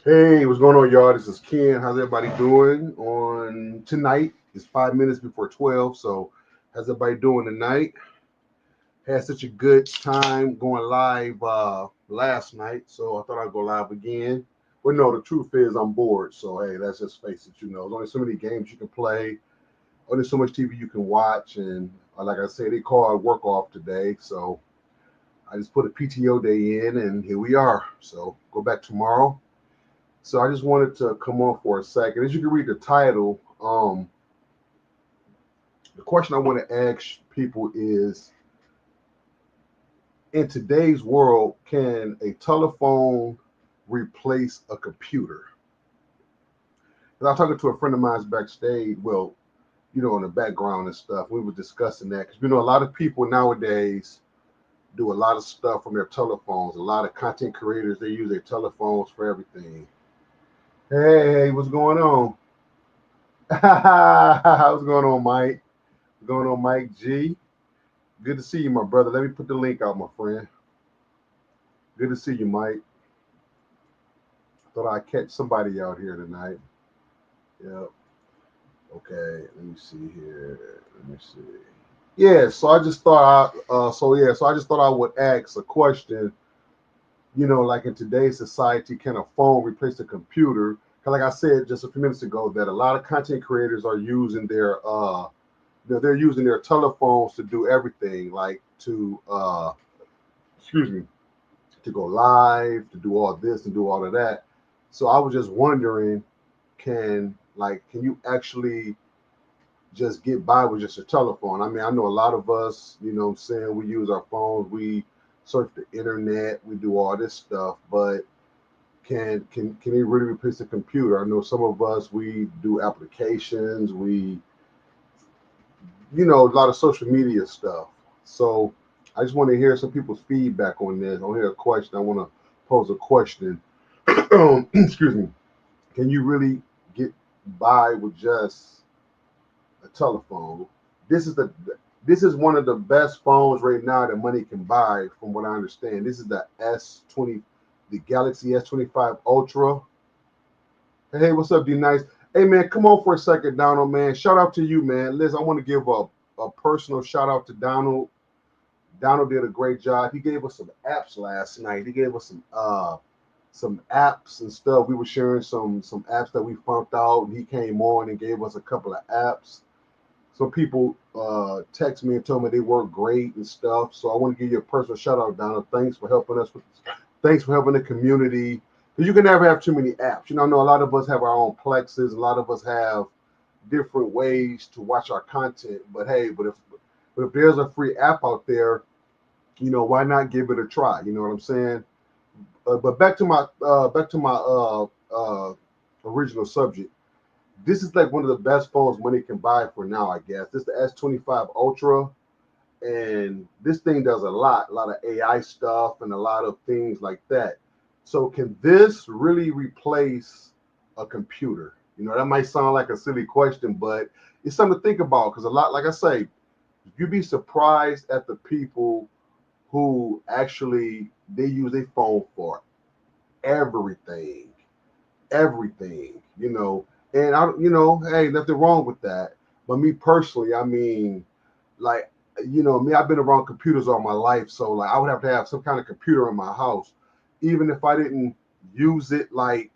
Hey, what's going on, y'all? This is Ken. How's everybody doing on tonight? It's 5 minutes before 12. So, how's everybody doing tonight? Had such a good time going live last night, so I thought I'd go live again. But no, the truth is I'm bored. So, hey, let's just face it. There's only so many games you can play, only so much TV you can watch. And like I said, they called work off today. So, I just put a PTO day in, and here we are. So, go back tomorrow. So I just wanted to come on for a second. As you can read the title, the question I want to ask people is: in today's world, can a telephone replace a computer? And I was talking to a friend of mine's backstage. Well, in the background and stuff. We were discussing that because a lot of people nowadays do a lot of stuff from their telephones. A lot of content creators, they use their telephones for everything. Hey, what's going on? What's going on, Mike? What's going on, Mike G? Good to see you, my brother. Let me put the link out, my friend. Good to see you, Mike. Thought I'd catch somebody out here tonight. Yep. Okay. Let me see here. Let me see. Yeah. So I just thought. So I just thought I would ask a question. Like in today's society, can a phone replace a computer? 'Cause like I said just a few minutes ago, that a lot of content creators are using they're using their telephones to do everything, like to excuse me, to go live, to do all this and do all of that. So I was just wondering, can you actually just get by with just a telephone? I mean, I know a lot of us, what I'm saying, we use our phones, we surf the internet, we do all this stuff, but can it really replace a computer? I know some of us, we do applications, we a lot of social media stuff. So I just want to hear some people's feedback on this. I want to hear a question. I want to pose a question. Excuse me. Can you really get by with just a telephone? This is the this is one of the best phones right now that money can buy, from what I understand. This is the S20, the Galaxy S25 Ultra. Hey, what's up, D Nice? Hey man, come on for a second, Donald, man. Shout out to you, man. Liz, I want to give a personal shout out to Donald. Donald did a great job. He gave us some apps last night. He gave us some apps and stuff. We were sharing some apps that we found out, and he came on and gave us a couple of apps. Some people text me and told me they work great and stuff. So I want to give you a personal shout out, Donald. Thanks for helping us with this. Thanks for helping the community. Because you can never have too many apps. I know a lot of us have our own plexes. A lot of us have different ways to watch our content. But hey, but if there's a free app out there, why not give it a try? You know what I'm saying? But back to my original subject. This is like one of the best phones money can buy for now, I guess. This is the S25 Ultra, and this thing does a lot of AI stuff and a lot of things like that. So can this really replace a computer? That might sound like a silly question, but it's something to think about, because a lot, like I say, you'd be surprised at the people who actually they use a phone for everything, everything, And hey, nothing wrong with that. But me personally, I mean, like, me, I've been around computers all my life, so like I would have to have some kind of computer in my house, even if I didn't use it like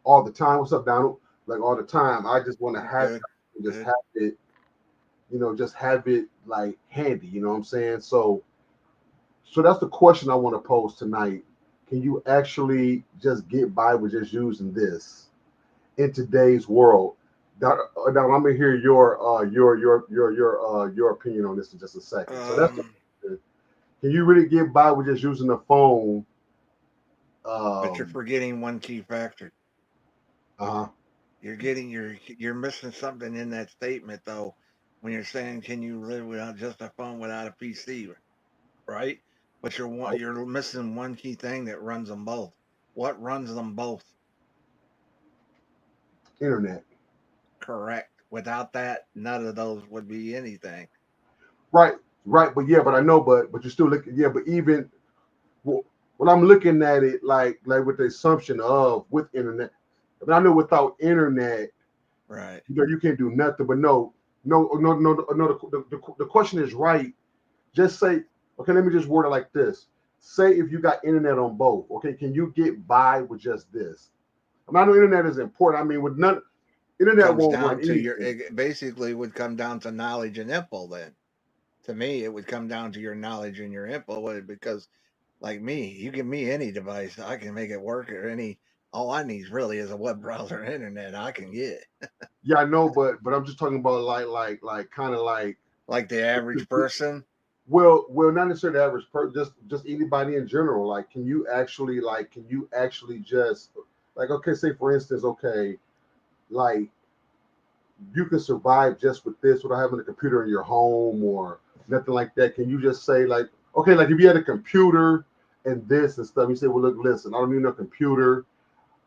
all the time. What's up, Donald? Like all the time, I just want to have Good, it, just good. have it, just have it like handy. You know what I'm saying? So that's the question I want to pose tonight. Can you actually just get by with just using this in today's world? Now I'm gonna hear your opinion on this in just a second. So that's the Um, question. Can you really get by with just using the phone? but you're Um, forgetting one key factor. uh-huh. You're missing something in that statement though. When you're saying, "Can you live without just a phone without a PC?" Right? But you're missing one key thing that runs them both. What runs them both? Internet. Correct. Without that, none of those would be anything. Right, right. But yeah, but I know, but you're still looking. Yeah, but even well, Well, I'm looking at it like with the assumption of with internet. I mean, I know without internet, Right. you can't do nothing. But no. The question is right. Just say, okay, let me just word it like this. Say if you got internet on both, okay, can you get by with just this? I mean, I know internet is important. I mean, with none, internet Comes won't down run to your, anything. it basically would come down to knowledge and info then. To me, it would come down to your knowledge and your info because, like me, you give me any device, I can make it work or any. All I need really is a web browser and internet. I can get Yeah, I know, but I'm just talking about kind of like the average person. well, not necessarily the average person, just anybody in general. Like, can you actually just like, okay, say for instance, okay, like you can survive just with this without having a computer in your home or nothing like that. Can you just say like, okay, like if you had a computer and this and stuff, you say, well, look, listen, I don't need no computer.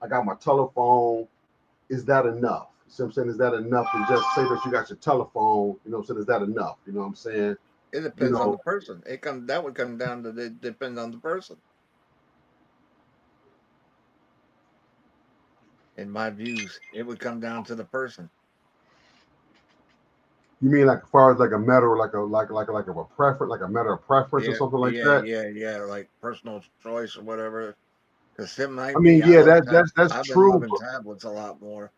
I got my telephone. Is that enough? You see what I'm saying? Is that enough to just say that you got your telephone? You know what I'm saying? Is that enough? You know what I'm saying? It You depends on the know, person. That would come down to it depends on the person. In my views, it would come down to the person. you mean like as far as like a matter of like of a preference, like a matter of preference or Yeah, something like yeah, that? yeah, yeah. Like personal choice or whatever. Because it I might mean, be. yeah, that's I've been true. loving tablets a lot more.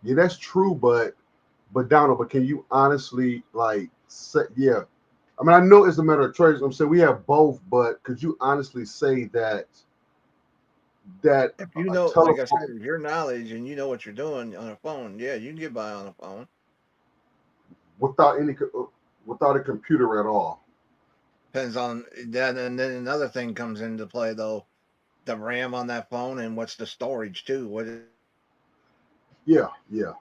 Yeah, that's true, but Donald, but can you honestly like say, yeah? I mean, I know it's a matter of choice. I'm saying we have both, but could you honestly say that If you a know, like I said, telephone if your knowledge and you know what you're doing on a phone, yeah, you can get by on a phone. without without a computer at all? Depends on that, and then another thing comes into play though: the RAM on that phone and what's the storage too. Yeah, yeah.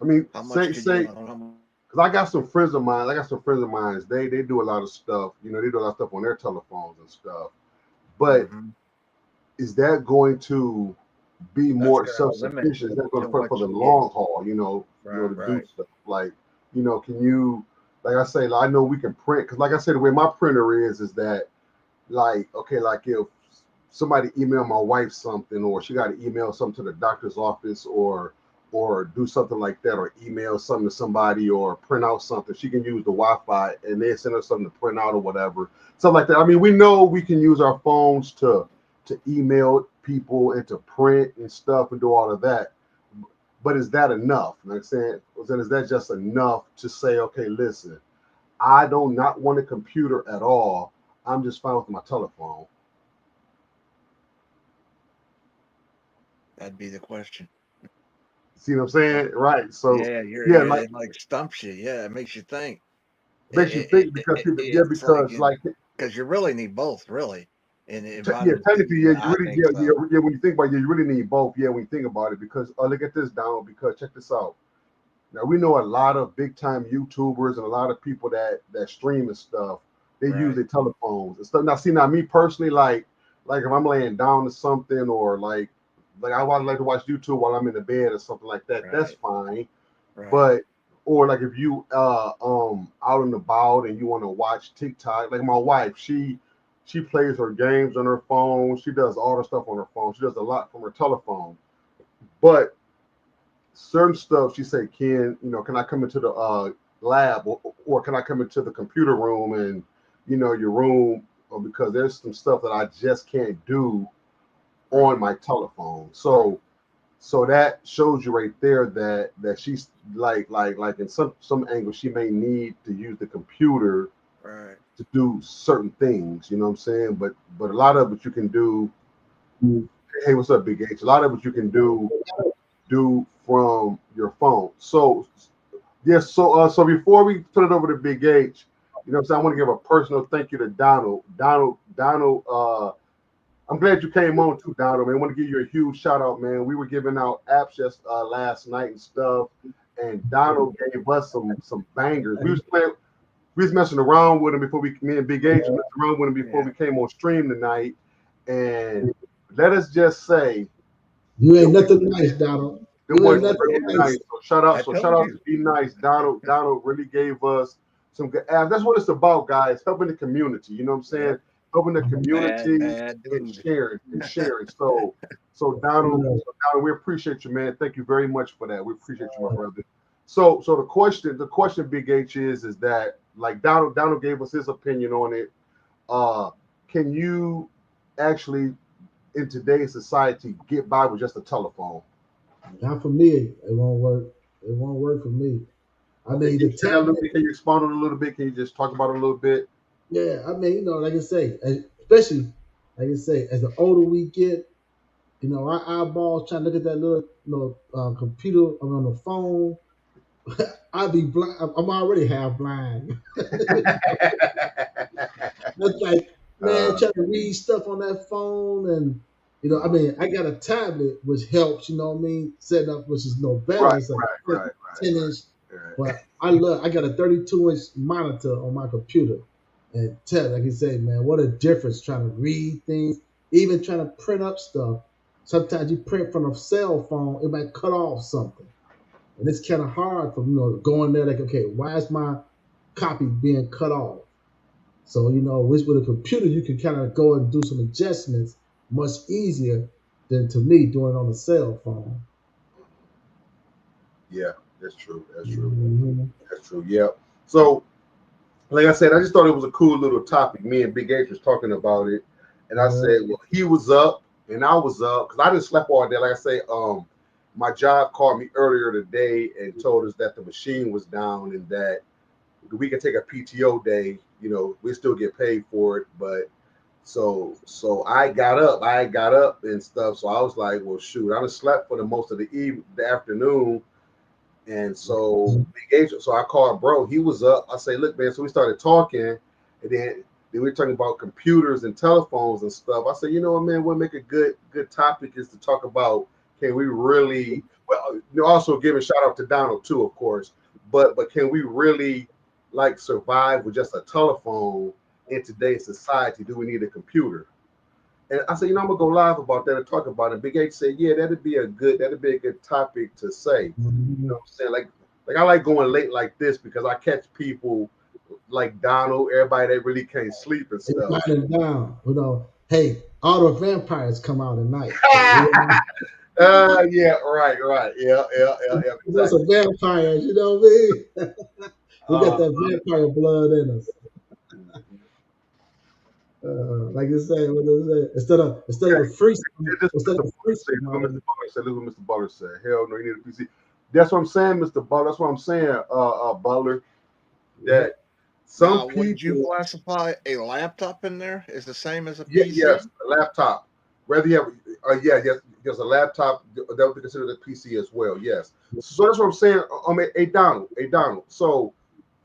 I mean, How much say could you? say because I got some friends of mine. I got some friends of mine. They do a lot of stuff. You know, they do a lot of stuff on their telephones and stuff. But Mm-hmm. is that going to be That's more gonna limit self-sufficient? Is that going to for what the you get. long haul? Right, To do right, stuff like, can you, like I say, like, I know we can print because, like I said, the way my printer is that, like, okay, like if somebody email my wife something, or she got to email something to the doctor's office, or do something like that, or email something to somebody, or print out something, she can use the Wi-Fi and they send her something to print out or whatever, something like that. I mean, we know we can use our phones to email people and to print and stuff and do all of that. But is that enough? Like I'm saying, then is that just enough to say, okay, listen, I don't not want a computer at all. I'm just fine with my telephone. that'd be the question. See what I'm saying? Right. So Yeah, yeah, like it like stumps you. Yeah, it makes you think. it makes you think because people, yeah, It's like because like because you really need both, really, in yeah, modern technically, things. yeah, you I really, think yeah, so. yeah. When you think about it, yeah, you really need both. Yeah, when you think about it, because look at this, Donald. Because check this out. Now we know a lot of big time YouTubers and a lot of people that stream and stuff. They use Right, their telephones and stuff. Now, see, now me personally, like if I'm laying down or something, or like I would like to watch YouTube while I'm in the bed or something like that. That's right, fine. right. But or like if you out and about and you want to watch TikTok, like my wife, she plays her games on her phone. She does all the stuff on her phone. She does a lot from her telephone. But certain stuff she said, can I come into the lab, or can I come into the computer room and your room, or because there's some stuff that I just can't do on Right, my telephone. So that shows you right there that she's like in some angle she may need to use the computer right. to do certain things. You know what I'm saying? But a lot of it you can do. Hey, what's up, Big H? A lot of it you can do from your phone. So yes, so before we turn it over to Big H, what I'm saying, I want to give a personal thank you to Donald. Donald, I'm glad you came on too, Donald, man. I want to give you a huge shout out, man. We were giving out apps just last night and stuff, and Donald gave us some bangers. We was messing around with him before me and Big H was messing around with him before Yeah. we came on stream tonight. And let us just say, You yo, ain't nothing nice, Donald. them You boys ain't were Oh nothing really yeah, nice. nice. I So shout told out to you. Be Nice. Donald really gave us some good apps. That's what it's about, guys. Helping the community. You know what I'm Yeah, saying? helping the Mhm. community Bad and dude. sharing. So Donald, we appreciate you, man. Thank you very much for that. We appreciate you, my brother. So the question, Big H, is that like Donald gave us his opinion on it. Can you actually in today's society get by with just a telephone? Not for me. It won't work. It won't work for me. I Okay, mean, can the you share that a little tablet. bit? Can you expand on it a little bit? Can you just talk about it a little bit? Yeah, I mean, like I say, especially like I say, as the older we get, our eyeballs trying to look at that little, computer on the phone. I'd be blind. I'm already half blind. That's like, man, uh, trying to read stuff on that phone, and I uh, mean, I got a tablet which helps. You know what I mean? Setting up, which is no better. right, It's like right, right, 10 inch, right. but I got a 32-inch monitor on my computer, and like you say, man, what a difference trying to read things, even trying to print up stuff. Sometimes you print from a cell phone, it might cut off something. And it's kind of hard for going there like, okay, why is my copy being cut off? So with a computer you can kind of go and do some adjustments much easier than to me doing it on a cell phone. Yeah, that's true. That's true. Mhm. That's true. Yeah. So, like I said, I just thought it was a cool little topic. Me and Big H was talking about it, and I Yeah. said, well, he was up and I was up because I didn't sleep all day. Like I say, my job called me earlier today and told us that the machine was down and that we can take a PTO day. We still get paid for it, but so I got up and stuff. So I was like, well, shoot, I done slept for the most of the afternoon. And so we engaged. So I called bro. He was up. I say, look, man. So we started talking, and then we were talking about computers and telephones and stuff. I said, you know what, man, what make a good topic is to talk about can we really also giving shout out to Donald too, of course. But can we really like survive with just a telephone in today's society? Do we need a computer? And I said, I'm gonna go live about that and talk about it. Big H said, yeah, that'd be a good topic to say. Mhm. What I'm saying? Like I like going late like this because I catch people like Donald, everybody that really can't sleep and It's stuff. winding down. Hey, all the vampires come out at night. Yeah, right. Yeah, There's exactly. some vampires, you know what I mean? We got Uh, that vampire blood in us. mhm. Like you say, what they say, instead of Okay, the free, this is instead of Mr. the free Butler said. Look what money. Mr. Butler said. Look what Mr. Butler said. Hell no, you need a PC. That's what I'm saying, Mr. Butler. That's what I'm saying, Butler. Yep. That some Now, would you people, classify a laptop in there as the same as a yeah, PC? yes, a laptop. Whether you have, yes, a laptop that would be considered a PC as well. Yes. So that's what I'm saying. Hey Donald. So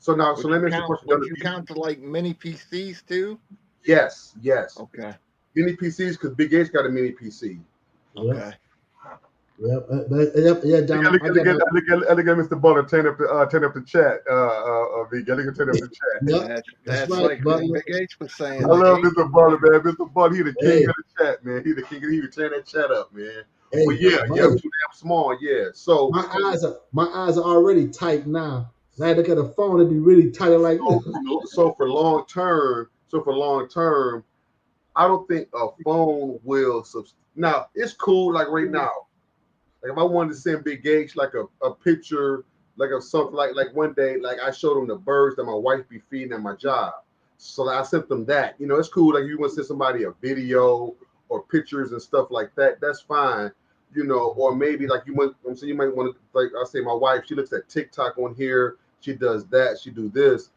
now, so let me ask you a question. Would you count to like mini PCs too? Yes. Okay. Mini PCs because Big H got a mini PC. Yep. Okay. Yep. Yep. Yeah, Donald. I got a. Look at Mr. Butler turn up the chat. Big H, look at turn up the chat. Yep. That's That's right, like Butler. Big H was saying. I The love age Mr. Butler, man. Mr. Butler, he the king Hey, of the chat, man. He the king. He be tearing that chat up, man. But hey, yeah, Butler. too damn small. Yeah. So My eyes are already tight now. When I look at a phone, it'd be really tight like this. for long term, I don't think a phone will. Now it's cool. Like right now, like if I wanted to send Big H like a picture, like of something like one day, like I showed him the birds that my wife be feeding at my job. So I sent them that. It's cool. Like you want to send somebody a video or pictures and stuff like that. That's fine. Or maybe like you might want to like I say my wife, she looks at TikTok on here, she does that, she do this.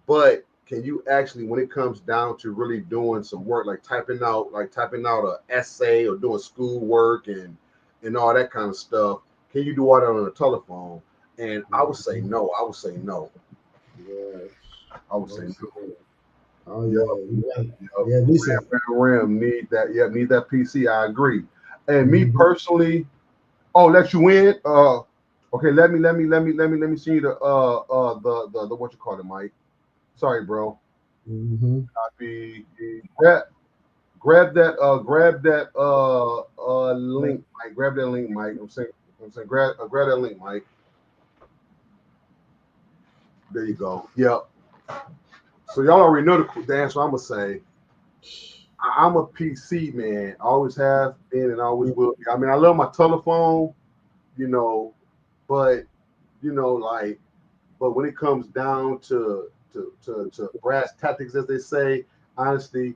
But can you actually, when it comes down to really doing some work, like typing out a essay or doing school work and all that kind of stuff, can you do all that on a telephone? And I would say no. I would say no. Yeah. I would say no. Oh Yep. yeah. Yep. Yeah. Lisa. RAM need that. Yeah, need that PC. I agree. And me Mhm. personally, let you in. Okay. Let me see the what you call it, Mike. Sorry, bro. Mhm. Copy. Grab that link, Mike. Grab that link, Mike. I'm saying grab that link, Mike. There you go. Yep. So y'all already know the answer I'm gonna say. I'm a PC man. I always have been and always will be. I mean, I love my telephone, you know, but like, but when it comes down to brass tactics, as they say, honestly,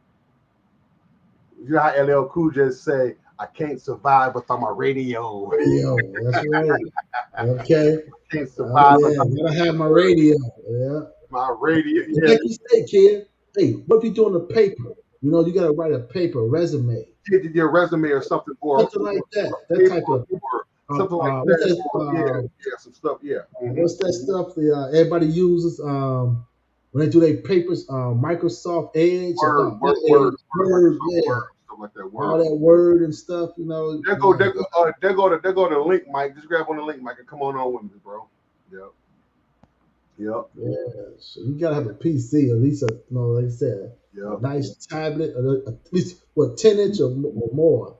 you know how LL Cool J say, "I can't survive without my radio. Radio, that's right. Okay. I can't Oh survive yeah, without gotta have my radio. Yeah. my radio." And Yeah, like you said, kid, hey, what if you're doing a paper? You know, you gotta write a paper, resume, get your resume or something, or something like that. That paper type of or something like what's that. that? Or, yeah, some stuff. Yeah. What's that stuff the everybody uses when they do their papers? Microsoft Edge, Word, not word, Edge, word, Word, Microsoft yeah, Word, stuff like that. all Word. that Word and stuff. You know, man. There go the link, Mike. Just grab on the link, Mike, and come on with me, bro. Yep, yep, Yeah, so you gotta have a PC, at least like I said, a yep. nice tablet, at least 10 inch or more.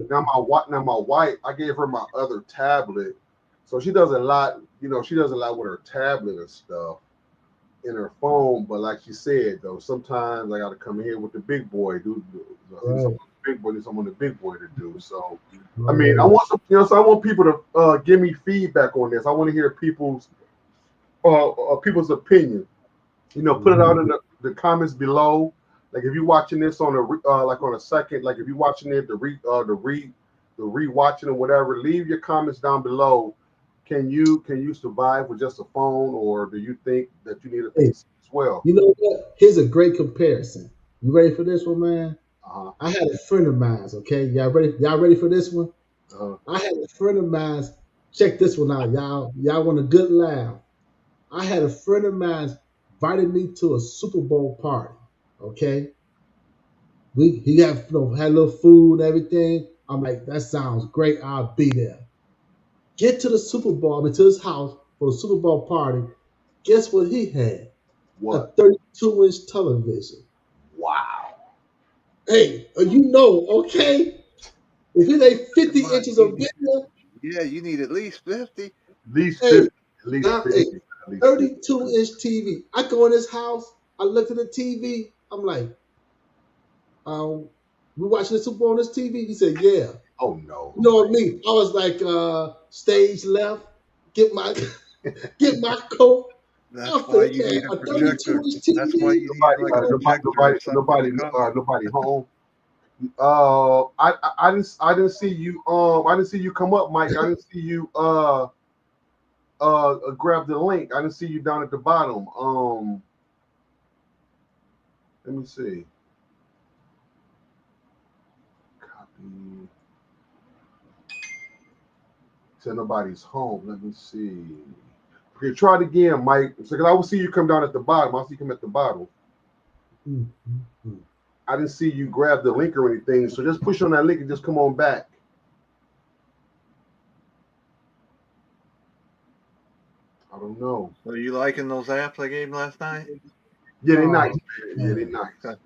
Now my wife, I gave her my other tablet, so she does a lot. She does a lot with her tablet and stuff in her phone. But like she said, though, sometimes I got to come in here with the big boy. Right. Need someone the big boy to do. So I mean, I Right. want so I want people to give me feedback on this. I want to hear people's opinion. Put it out in the comments below. Like if you're watching this on like on a second, like if you're watching it the rewatching or whatever, leave your comments down below. Can you survive with just a phone, or do you think that you need a Hey, PC as well? you know what? Here's a great comparison. You ready for this one, man? Uh-huh. I had a friend of mine. Okay, y'all ready? Y'all ready for this one? Uh-huh. I had a friend of mine. Check this one out, y'all. Y'all want a good laugh? I had a friend of mine invited me to a Super Bowl party. Okay, he had had a little food and everything. I'm like, that sounds great. I'll be there. Get to the Super Bowl, to his house for the Super Bowl party. Guess what he had? A What? 32-inch television. Wow. Hey, okay? If it ain't 50 Come on, inches of bigger, yeah, you need at least 50. At least hey, 50. At least hey, 50. At least 50. 32-inch TV. I go in his house, I look at the TV, I'm like, we watching the Super Bowl on this TV? He said, yeah. Oh no. You know what I mean? I was like, stage left, get my get my coat. That's I why said, you man, need a a projector. 32-inch That's why TV? you need like a projector or something to cover. Nobody home. I didn't see you. I didn't see you come up, Mike. I didn't see you. Grab the link. I didn't see you down at the bottom. Let me see. Copy. Said nobody's home. Let me see. Okay, try it again, Mike. So, cause I will see you come down at the bottom. I'll see you come at the bottom. I didn't see you grab the link or anything. So just push on that link and just come on back. I don't know. So you liking those apps I gave last night? Yeah, they Oh, nice. Yeah, man. they nice. Okay.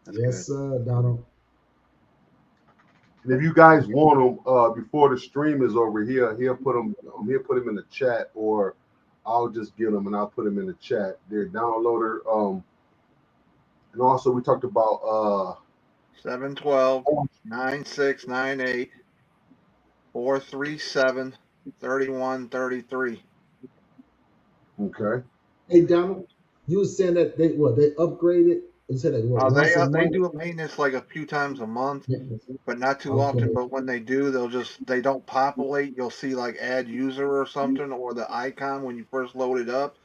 That's Yes, good. sir, Donald. And if you guys want them before the stream is over here, he'll put them in the chat, or I'll just get them and I'll put them in the chat. They're downloader. And also we talked about 712 9698 437 3133. okay. Hey, Donald, you were saying that they upgraded? You said that once a They month? do a maintenance like a few times a month, but not too Okay. often. But when they do, they don't populate. You'll see like add user or something, or the icon when you first load it up,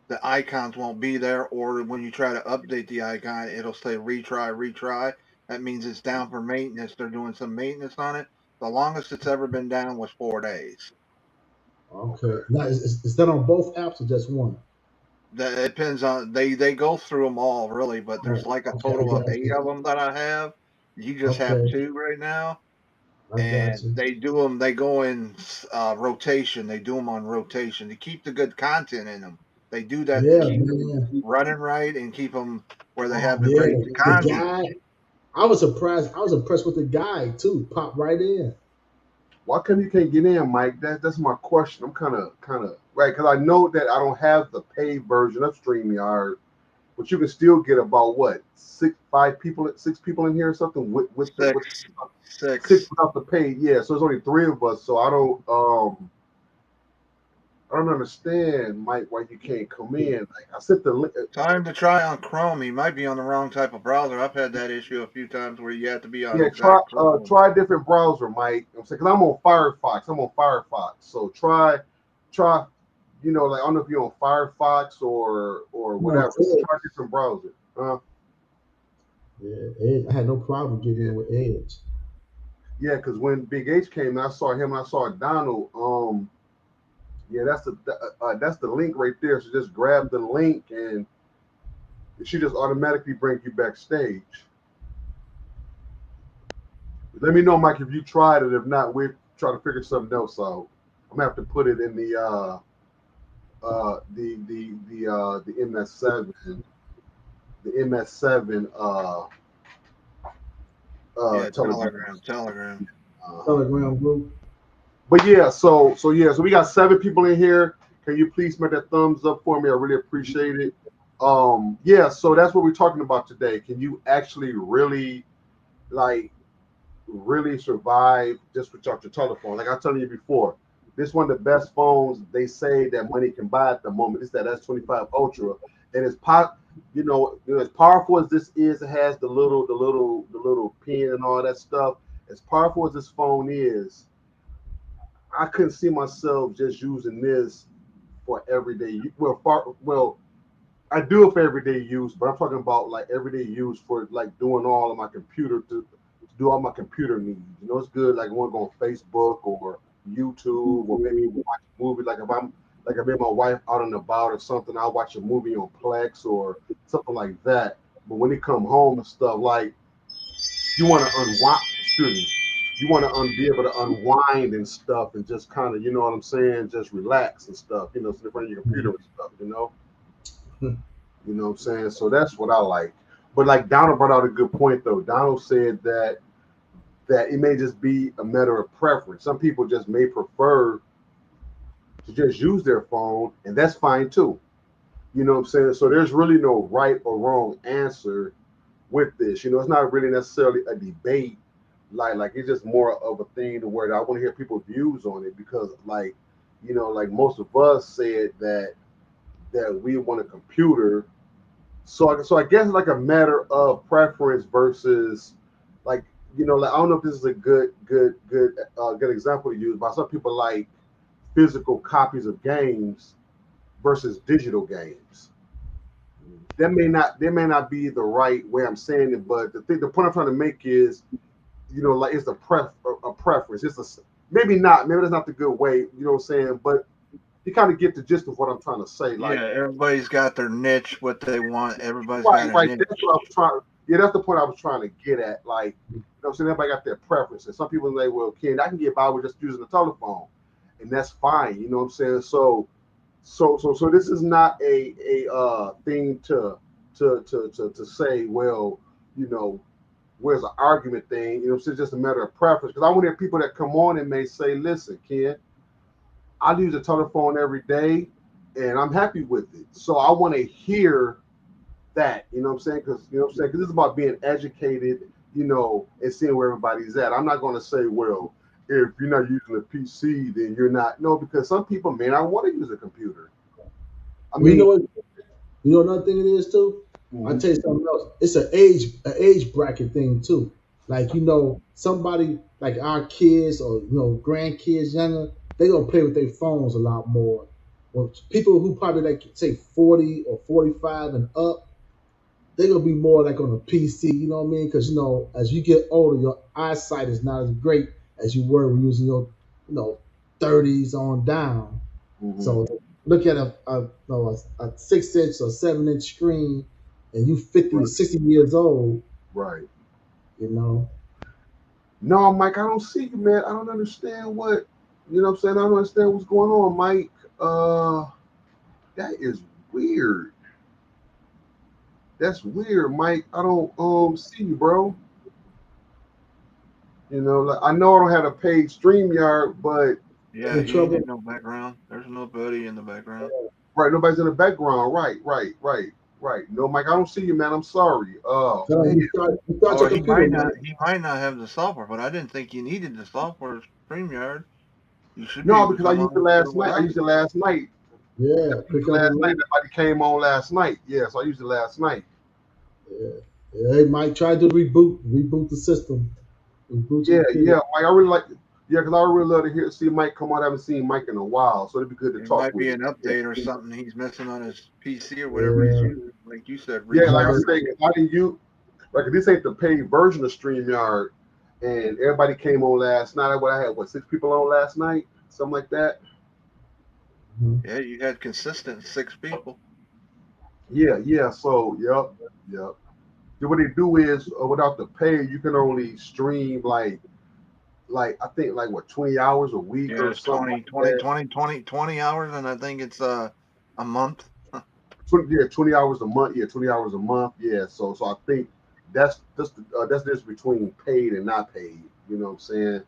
the icons won't be there. Or when you try to update the icon, it'll say retry. That means it's down for maintenance. They're doing some maintenance on it. The longest it's ever been down was 4 days. Okay. Now, is that on both apps or just one? That it depends on they go through them all really, but there's Oh, like a okay, I total of got 8 you. of them that I have. You just have Okay, 2 right now, I got and you. they do them. They go in rotation. They do them on rotation to keep the good content in them. They do that to Yeah, keep them man. running right and keep them where they have the Yeah, great the content. guy. I was surprised. I was impressed with the guy too. Popped right in. Why come you can't get in, Mike? That's my question. I'm kind of right, because I know that I don't have the paid version of StreamYard, but you can still get about what six people in here or something with the with Six. six without the paid. Yeah, so there's only 3 of us. So I don't understand, Mike, why you can't come in. Like I sent the link. Time to try on Chrome. You might be on the wrong type of browser. I've had that issue a few times where you have to be on Yeah, try exact Chrome. try a different browser, Mike. I'm saying because I'm on Firefox. So try, you know, like I don't know if you're on Firefox or whatever. Try a different browser. Yeah, Edge, I had no problem getting in with Edge. Yeah, because when Big H came, I saw him. I saw Donald. Yeah, that's the link right there. So just grab the link and it should just automatically bring you backstage. Let me know, Mike, if you tried it. If not, we're trying to figure something else out. I'm gonna have to put it in the MS7, the MS7 Yeah, Telegram. Telegram. Telegram group. But yeah, so we got 7 people in here. Can you please make that thumbs up for me? I really appreciate it. Yeah, so that's what we're talking about today. Can you actually really survive just without your telephone? Like I was telling you before, this is one of the best phones they say that money can buy at the moment. It's that S25 Ultra, and it's as powerful as this is, it has the little pin and all that stuff. As powerful as this phone is, I couldn't see myself just using this for everyday. Well, I do it for everyday use, but I'm talking about like everyday use for like doing all of my computer to do all my computer needs. You know, it's good like I want to go on Facebook or YouTube or maybe watch a movie. Like if I met my wife out and about or something, I'll watch a movie on Plex or something like that. But when they come home and stuff, like you want to unwind. Excuse me. You want to be able to unwind and stuff and just kind of, you know what I'm saying, just relax and stuff. You know, sit in front of your computer and stuff. You know. You know what I'm saying? So that's what I like. But like Donald brought out a good point though. Donald said that it may just be a matter of preference. Some people just may prefer to just use their phone, and that's fine too. You know what I'm saying? So there's really no right or wrong answer with this. You know, it's not really necessarily a debate. Like it's just more of a thing to where I want to hear people's views on it because like, you know, like most of us said that we want a computer. So I guess it's like a matter of preference versus like, you know, like I don't know if this is a good example to use, but some people like physical copies of games versus digital games. That may not be the right way I'm saying it, but the point I'm trying to make is, you know, like it's a preference. It's maybe that's not the good way, you know what I'm saying, but you kind of get the gist of what I'm trying to say. Like, yeah, everybody's got their niche, what they want. Everybody's right. got a niche. That's what I was trying. Yeah, that's the point I was trying to get at. Like, you know what I'm saying? Everybody got their preferences. Some people say, well, Ken, I can get by with just using the telephone. And that's fine. You know what I'm saying? So this is not a thing to say, well, you know, where's an argument thing? You know, it's just a matter of preference. Because I want to hear people that come on and may say, listen, Ken, I use a telephone every day and I'm happy with it. So I want to hear that, you know what I'm saying? Because this is about being educated, you know, and seeing where everybody's at. I'm not going to say, well, if you're not using a PC, then you're not. No, because some people may not want to use a computer. I mean, you know another thing it is too. I'll tell you something else. It's an age bracket thing too. Like, you know, somebody like our kids or, you know, grandkids younger, they gonna play with their phones a lot more. Well, people who probably like say 40 or 45 and up, they're gonna be more like on a PC, you know what I mean? Because, you know, as you get older, your eyesight is not as great as you were when you was in your, you know, 30s on down. So look at a 6-inch or 7-inch screen, and you 50 or 60 years old. Right. You know. No, Mike, I don't see you, man. I don't understand what, you know what I'm saying? I don't understand what's going on, Mike. That is weird. That's weird, Mike. I don't see you, bro. You know, like, I know I don't have a paid StreamYard, but yeah, he ain't in no background. There's nobody in the background. Right, nobody's in the background. Right. Right. No, Mike, I don't see you, man. I'm sorry. So Man. you start your Or he computer, might man. not. He might not have the software, but I didn't think you needed the software. StreamYard. You should be No, able to because I come used it on with last night. I without used it. it last night. Yeah, I used click it on the last night. link. Everybody came on last night. Yeah, so I used it last night. Yeah. Yeah, they might try to reboot the system, reboot your Yeah, computer. yeah. Mike, I really like. Yeah, because I really love to see Mike come on. I haven't seen Mike in a while, so it'd be good to It talk might with be him. an update or something he's missing on his PC or whatever he's Yeah, using. Like you said, Yeah, like I restart say, it. 'cause I didn't use like this ain't the paid version of StreamYard, and everybody came on last night. I had 6 people on last night, something like that. mhm. Yeah, you had consistent 6 people. Yeah, yeah. So, yep. Then what they do is without the pay, you can only stream like I think like what 20 hours a week Yeah, or it's something 20, like 20, that. 20, 20, 20 hours, and I think it's a month. 20 hours a month. Yeah, 20 hours a month. Yeah. So I think that's the difference between paid and not paid. You know what I'm saying?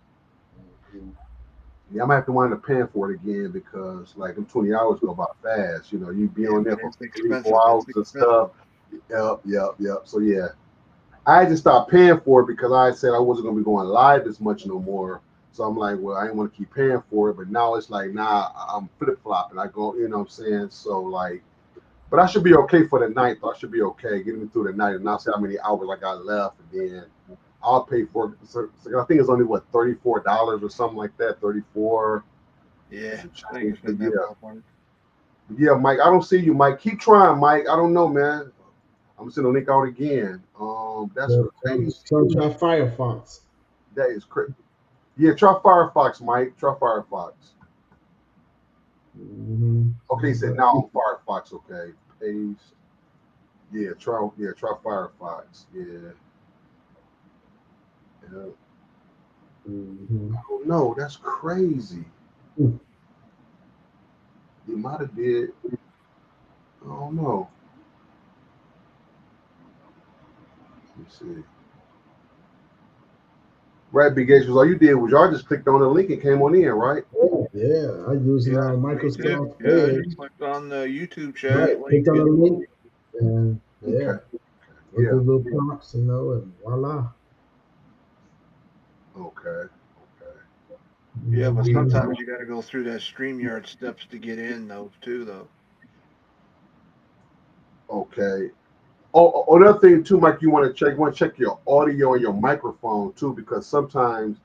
Yeah, I might have to wind up paying for it again because like them 20 hours go by fast. You know, you be Yeah, on man, there for it's 3, expensive. 4 hours It's and stuff. expensive. Yep. So yeah, I just stopped paying for it because I said I wasn't gonna be going live as much no more. So I'm like, well, I didn't want to keep paying for it, but now it's like, nah, I'm flip flopping. I go, you know what I'm saying? So like, but I should be okay for the night. I should be okay getting me through the night, and I'll see how many hours I got left, and then I'll pay for it. So I think it's only what $34 or something like that. 34. Yeah, Some I think change. it's But in that ballpark. yeah, Mike. I don't see you, Mike. Keep trying, Mike. I don't know, man. I'm sending the link out again. That's So, crazy. so try Firefox. That is crazy. Yeah, try Firefox, Mike. Try Firefox. Mm-hmm. Okay, he said now on Firefox. Okay, paste. Yeah, try Firefox. Yeah. Mm-hmm. Oh no, that's crazy. Mm. You might have did. I don't know. Let me see. Right, Big H was all you did was y'all just clicked on the link and came on in, right? Yeah, I using Yeah, me too. Microsoft Yeah, I Edge. just clicked on the YouTube Right, chat link clicked on the and link and Okay. yeah, went Yeah. through little prompts, and voila. Okay. yeah, but Mhm. sometimes you got to go through that StreamYard steps to get in those too, though. Okay. Oh, another thing too, Mike, you want to check. You want to check your audio and your microphone too, because sometimes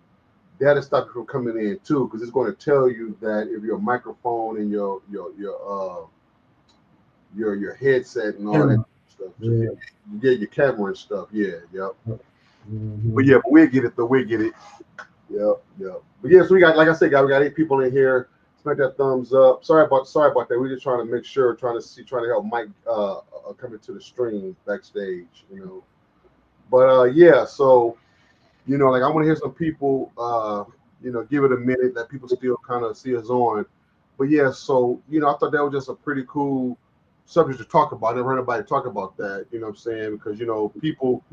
that'll stop you from coming in too, because it's going to tell you that if your microphone and your headset and all that Camera. stuff too. Yeah. You get your camera and stuff. Yeah, yep. Mm-hmm. But yeah, but we'll get it though. We'll get it. Yep. But yeah, so we got, like I said, guys, we got 8 people in here. Smack that thumbs up. Sorry about that. We're just trying to make sure, trying to help Mike come into the stream backstage, you know. But yeah, so like I want to hear some people, give it a minute that people still kind of see us on. But yeah, so I thought that was just a pretty cool subject to talk about. I never heard anybody talk about that, you know what I'm saying? Because people,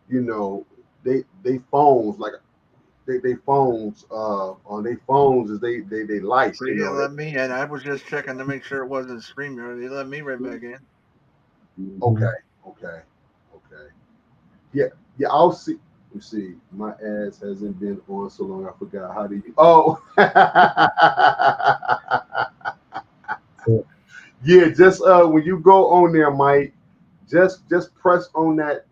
they phones like they phones on their phones is they life, So you let me in. I was just checking to make sure it wasn't StreamYard. They let me right back in. Okay. Yeah, I'll see. You see, my ads hasn't been on so long. I forgot how to use. Oh, yeah. Just when you go on there, Mike, just press on that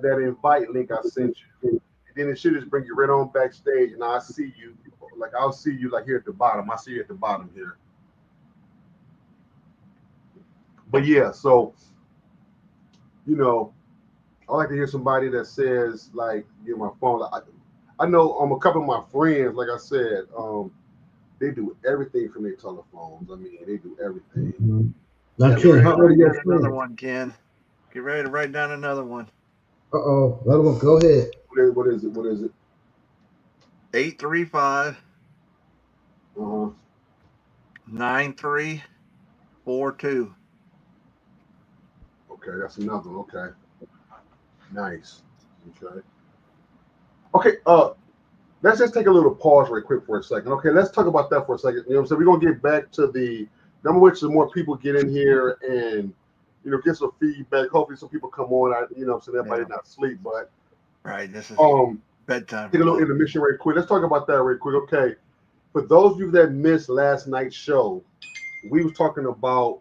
invite link I sent you, and then it should just bring you right on backstage, and I'll see you. Like I'll see you like here at the bottom. I see you at the bottom here. But yeah, so I like to hear somebody that says like, get my phone. I know a couple of my friends, like I said, they do everything from their telephones. I mean, they do everything. Mm-hmm. Now, Get Ken, ready how to old are write your down another friends? one, Ken. Get ready to write down another one. Another one. Go ahead. What is it? What is it? 835 Uh-huh. 9342. Okay, that's another one. Okay. Nice. Okay. Let's just take a little pause right quick for a second. Okay, let's talk about that for a second. So we're gonna get back to the number which the more people get in here and get some feedback. Hopefully some people come on. So everybody not asleep, but Right. This is bedtime. take a little intermission right quick. Let's talk about that right quick. Okay. For those of you that missed last night's show, we was talking about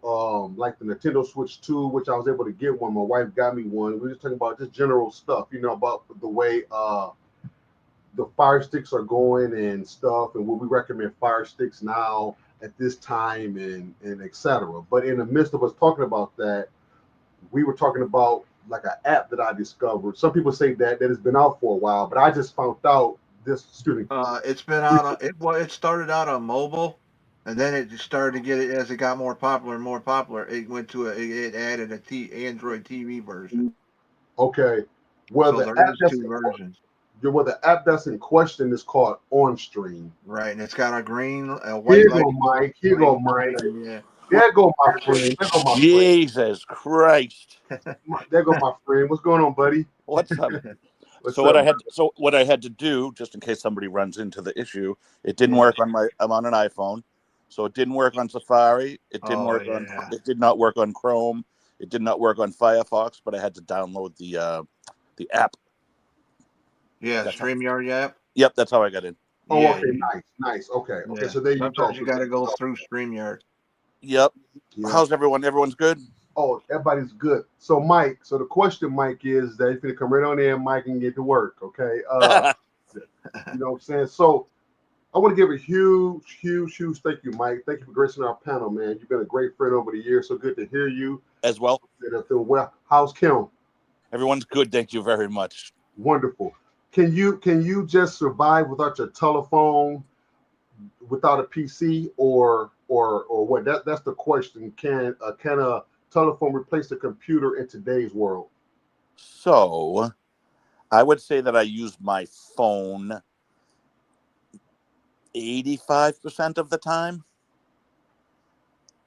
like the Nintendo Switch 2, which I was able to get one. My wife got me one. We were just talking about just general stuff, about the way the Fire Sticks are going and stuff, and would we recommend Fire Sticks now at this time and etc. But in the midst of us talking about that, we were talking about like an app that I discovered. Some people say that it's been out for a while, but I just found out this. Excuse me. It's been out. It started out on mobile, and then it just started to get it as it got more popular and more popular. It went to it added a Android TV version. Okay. Well, So the there app is that's two versions. the app that's in question is called OnStream. Right, and it's got a white Here you light. go, Mike. Here you go, Mike. Yeah. There go my friend. There go my friend. Jesus Christ! There go my friend. What's going on, buddy? What's up? What's What up? I had to do, just in case somebody runs into the issue, it didn't work on I'm on an iPhone, so it didn't work on Safari. It didn't work on. It did not work on Chrome. It did not work on Firefox. But I had to download the app. Yeah, StreamYard app. Yep, that's how I got in. Oh, okay, nice. Okay. So there you go. Sometimes you got to go through StreamYard. Yep. Yeah. How's everyone? Everyone's good? Oh, everybody's good. So, Mike, the question, Mike, is that if you come right on in, Mike, and get to work, okay? You know what I'm saying? So, I want to give a huge thank you, Mike. Thank you for gracing our panel, man. You've been a great friend over the years. So good to hear you. As well. Well, how's Kim? Everyone's good. Thank you very much. Wonderful. Can you just survive without your telephone, without a PC, or what? That's the question. Can a telephone replace a computer in today's world? So, I would say that I use my phone 85% of the time.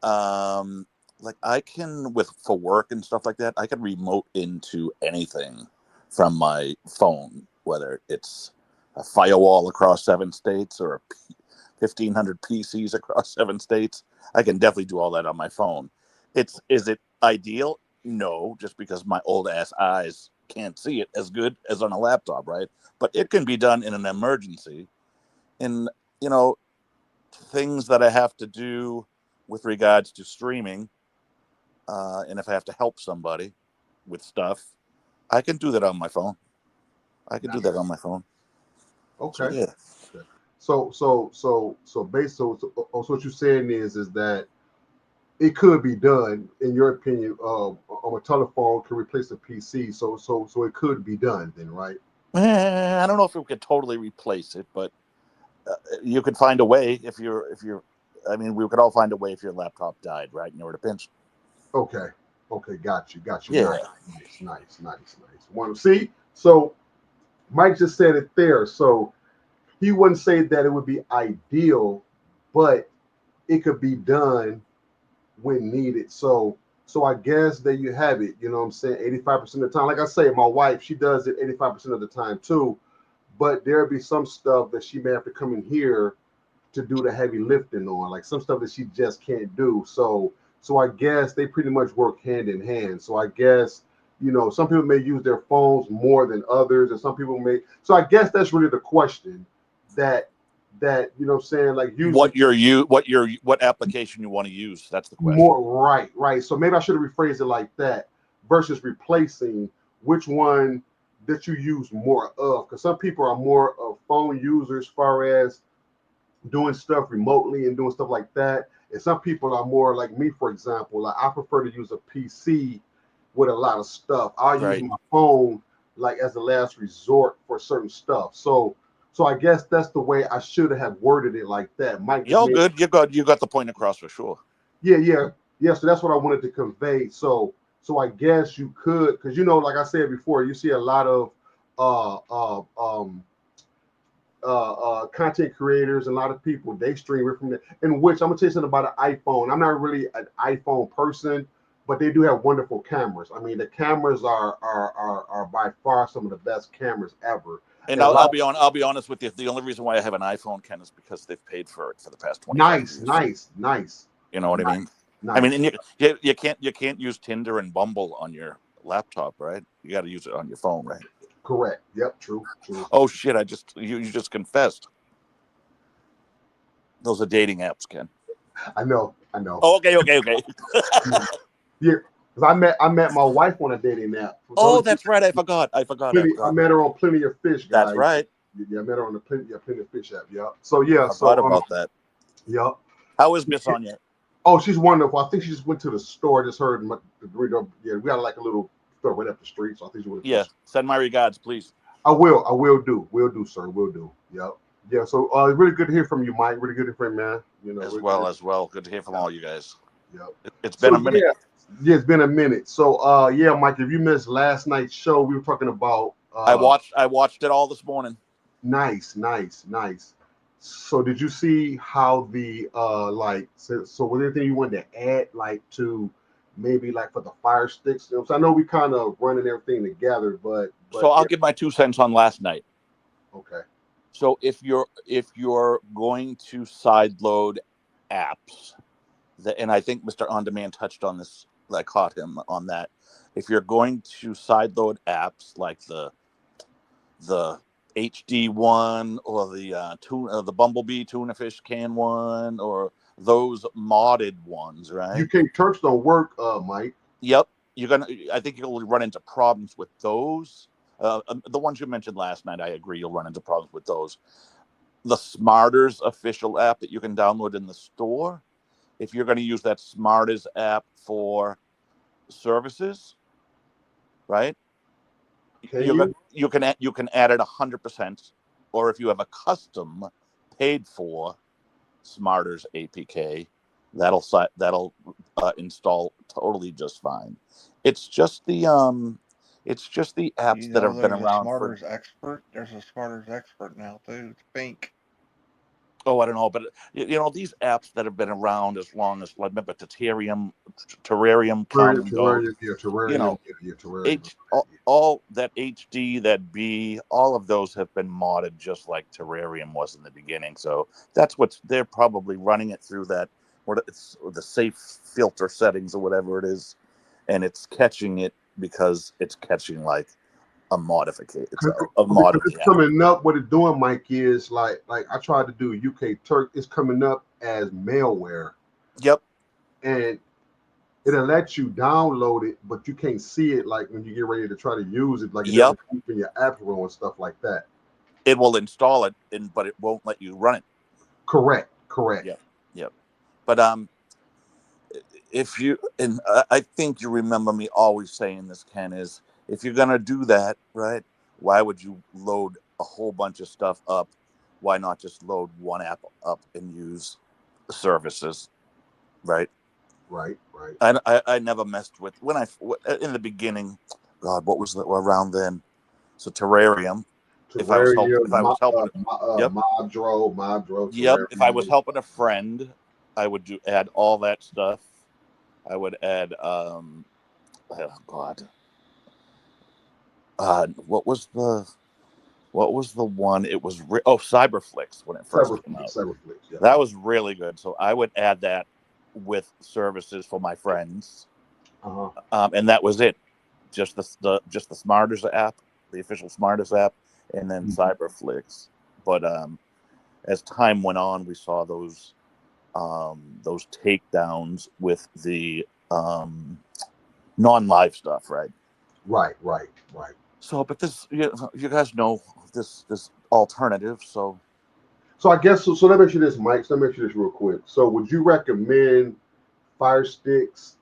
Like I can for work and stuff like that, I can remote into anything from my phone, whether it's a firewall across 7 states or 1,500 PCs across 7 states. I can definitely do all that on my phone. Is it ideal? No, just because my old ass eyes can't see it as good as on a laptop, right? But it can be done in an emergency. In things that I have to do with regards to streaming, and if I have to help somebody with stuff, I can do that on my phone. Okay. So what you're saying is that it could be done, in your opinion, on a telephone can replace a PC. So it could be done then, right? I don't know if we could totally replace it, but you could find a way if you're. I mean, we could all find a way if your laptop died, right? You know where to pinch. Okay, got you. Yeah. Nice. Want to see? So Mike just said it there. So he wouldn't say that it would be ideal, but it could be done when needed. So I guess there you have it. You know what I'm saying? 85% of the time. Like I say, my wife, she does it 85% of the time too. But there'll be some stuff that she may have to come in here to do the heavy lifting on, like some stuff that she just can't do. So I guess they pretty much work hand in hand. So I guess, some people may use their phones more than others, and some people may. So I guess that's really the question that saying, like, use what application you want to use. That's the question. More right. So maybe I should have rephrased it like that versus replacing which one that you use more of, because some people are more of phone users as far as doing stuff remotely and doing stuff like that, and some people are more like me, for example. Like I prefer to use a PC with a lot of stuff. I'll use my phone like as a last resort for certain stuff. So I guess that's the way I should have worded it like that. Mike, good. You got the point across for sure. Yeah. So that's what I wanted to convey. So I guess you could, because like I said before, you see a lot of content creators and a lot of people, they stream it from there. In which I'm gonna tell you something about an iPhone. I'm not really an iPhone person, but they do have wonderful cameras. I mean, the cameras are by far some of the best cameras ever. And I'll be honest with you. The only reason why I have an iPhone, Ken, is because they've paid for it for the past 20 years. Nice. You know what I mean? Nice. I mean, and you can't use Tinder and Bumble on your laptop, right? You got to use it on your phone, right? Correct. Yep. True. Oh shit! You just confessed. Those are dating apps, Ken. I know. Oh, okay. Yeah, because I met my wife on a dating app. Oh, that's right. I forgot. I met her on Plenty of Fish, guys. That's right. Yeah, I met her on the Plenty of Fish app. Yeah. So I forgot about that. Yeah. How is Miss Anya? Oh, she's wonderful. I think she just went to the store. Just heard. Yeah, we got like a little store right up the street. So I think she went. Yeah. Send my regards, please. I will do. Will do, sir. Will do. Yep. Yeah. So really good to hear from you, Mike. Really good to hear from you, man. You know. As well. Good to hear from all you guys. Yep. It's been a minute. Yeah, it's been a minute. So yeah, Mike, if you missed last night's show, we were talking about. I watched it all this morning. Nice. So did you see how the so was there anything you wanted to add to maybe for the Fire Sticks? So I know we kind of running everything together, but so I'll give my 2 cents on last night. Okay. So if you're going to sideload apps, and I think Mr. On Demand touched on this, I caught him on that. If you're going to sideload apps like the HD one or the Bumblebee tuna fish can one or those modded ones, right? UK Turks don't work, Mike. Yep, I think you'll run into problems with those. The ones you mentioned last night, I agree, you'll run into problems with those. The Smarters official app that you can download in the store, if you're going to use that Smarters app for services, right? You can add it 100%, or if you have a custom paid for Smarters APK, that'll install totally just fine. It's just the apps that have been around. Smarters Expert. There's a Smarters Expert now too. It's pink. Oh, I don't know, but these apps that have been around as long as, remember Terrarium, Terrarium, all that HD, that B, all of those have been modded just like Terrarium was in the beginning. So that's they're probably running it through that, it's the safe filter settings or whatever it is, and it's catching it because it's catching like a modification. It's coming up. What it's doing, Mike, is like I tried to do UK Turk. It's coming up as malware. Yep. And it'll let you download it, but you can't see it when you get ready to try to use it. It doesn't keep in your app row and stuff like that. It will install it, but it won't let you run it. Correct. Yep. But I think you remember me always saying this, Ken, is if you're gonna do that, right? Why would you load a whole bunch of stuff up? Why not just load one app up and use the services, right? Right. I never messed with in the beginning. God, what was around then? So Terrarium. If I was helping, Modro. Yep. If I was helping a friend, I would add all that stuff. I would add what was the one? It was Cyberflix when it first came out. Cyberflix, yeah. That was really good. So I would add that with services for my friends, and that was it. Just the Smarters app, the official Smarters app, and then Cyberflix. But as time went on, we saw those takedowns with the non-live stuff, right? Right. So, but this, you guys know this alternative. So I guess so. Let me ask you this, Mike. So let me ask you this real quick. So, would you recommend Fire Sticks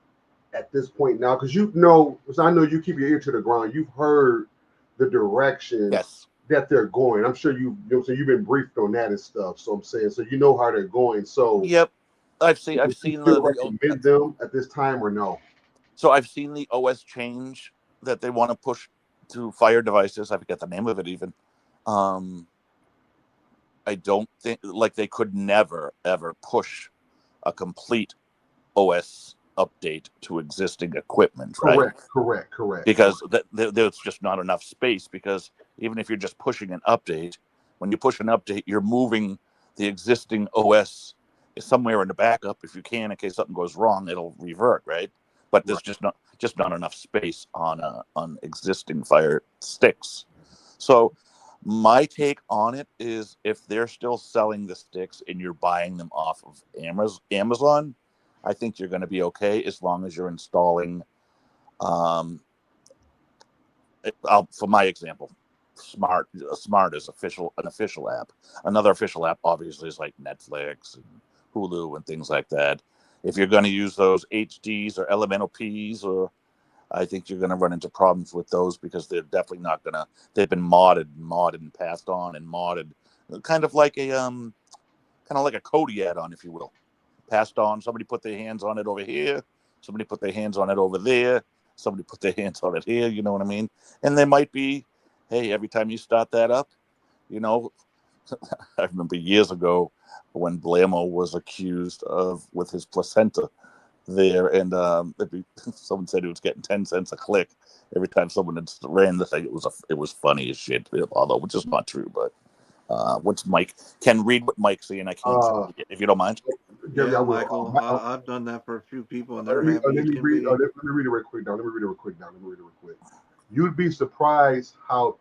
at this point now? Because I know you keep your ear to the ground. You've heard the direction that they're going. I'm sure you've been briefed on that and stuff. So I'm saying, so you know how they're going. So yep, I've seen recommend them at this time or no? So I've seen the OS change that they want to push to Fire devices. I forget the name of it even. I don't think they could never ever push a complete OS update to existing equipment, right? Correct. Because there's just not enough space. Because even if you're just pushing an update, when you push an update, you're moving the existing OS somewhere in the backup, if you can, in case something goes wrong, it'll revert, right? But there's just not enough space on existing Fire sticks. So my take on it is, if they're still selling the sticks and you're buying them off of Amazon, I think you're going to be okay, as long as you're installing. For my example, Smart is an official app. Another official app, obviously, is like Netflix and Hulu and things like that. If you're going to use those HDs or Elemental Ps, I think you're going to run into problems with those, because they're definitely not going to. They've been modded and passed on and modded, kind of like a Kodi add-on, if you will. Passed on. Somebody put their hands on it over here. Somebody put their hands on it over there. Somebody put their hands on it here. You know what I mean? And there might be, hey, every time you start that up, I remember years ago when Blammo was accused with his placenta there, and someone said he was getting 10 cents a click every time someone ran the thing. It was funny as shit, although which is not true. But what's Mike? Can read what Mike's saying. I can't, if you don't mind. Gary, Yeah, I will. Michael, I've done that for a few people, and they're let happy me as can read. be. Let me read it real quick. Let me read it real quick. You'd be surprised how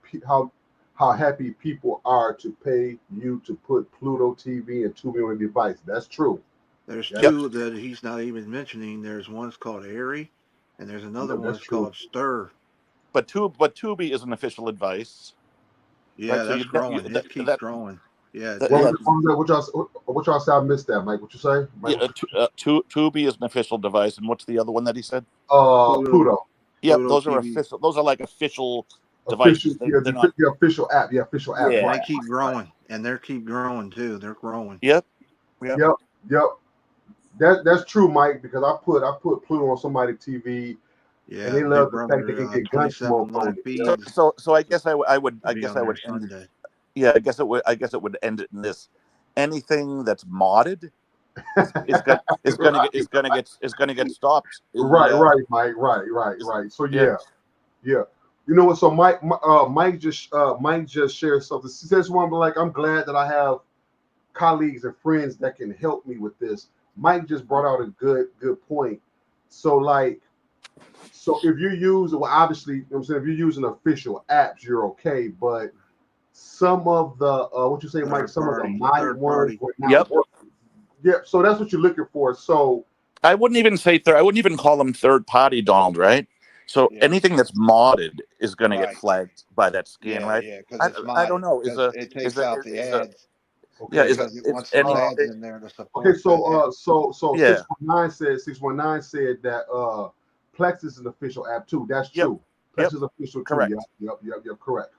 happy people are to pay you to put Pluto TV and Tubi on a device. That's true. There's Yep. two that he's not even mentioning. There's one's called Airy, and there's another Yep, one that's that's true. called Stir. But Tubi is an official advice. Yeah, right? So that's growing. It keeps growing. Yeah, What y'all say? I missed that, Mike. What you say? Mike? Yeah, Tubi is an official device, and what's the other one that he said? Pluto. Yep, Pluto those are TV. official. Those are like official Official, devices. They're not. the official app. Yeah, official app. And Right. they keep growing, and they keep growing too. They're growing. Yep. Yep. That's true, Mike. Because I put Pluto on somebody's TV, Yeah, and they Big love the fact they Brother can get 27 Gunsmoke live on it. feeds. So I guess I would Be on there end. Sunday. Yeah, I guess it would end it in this: anything that's modded is gonna get stopped. Right, Mike. Right. So yeah. You know what? So Mike just shared something. He says one, but like, I'm glad that I have colleagues and friends that can help me with this. Mike just brought out a good point. So if you use, well, obviously, you know what I'm saying, if you're using official apps, you're okay. But some of the what you say, Mike, some of the modded ones would not work. Yeah, so that's what you're looking for. So I wouldn't even say I wouldn't even call them third party, Donald, right? So anything that's modded is going to get flagged by that scan, right? Yeah, because it's modded. I don't know. It takes out the ads. Okay. Because it wants some ads in there to support. Okay, so 619 said that Plex is an official app too. That's true. Plex is official correct. too. Yep. Correct.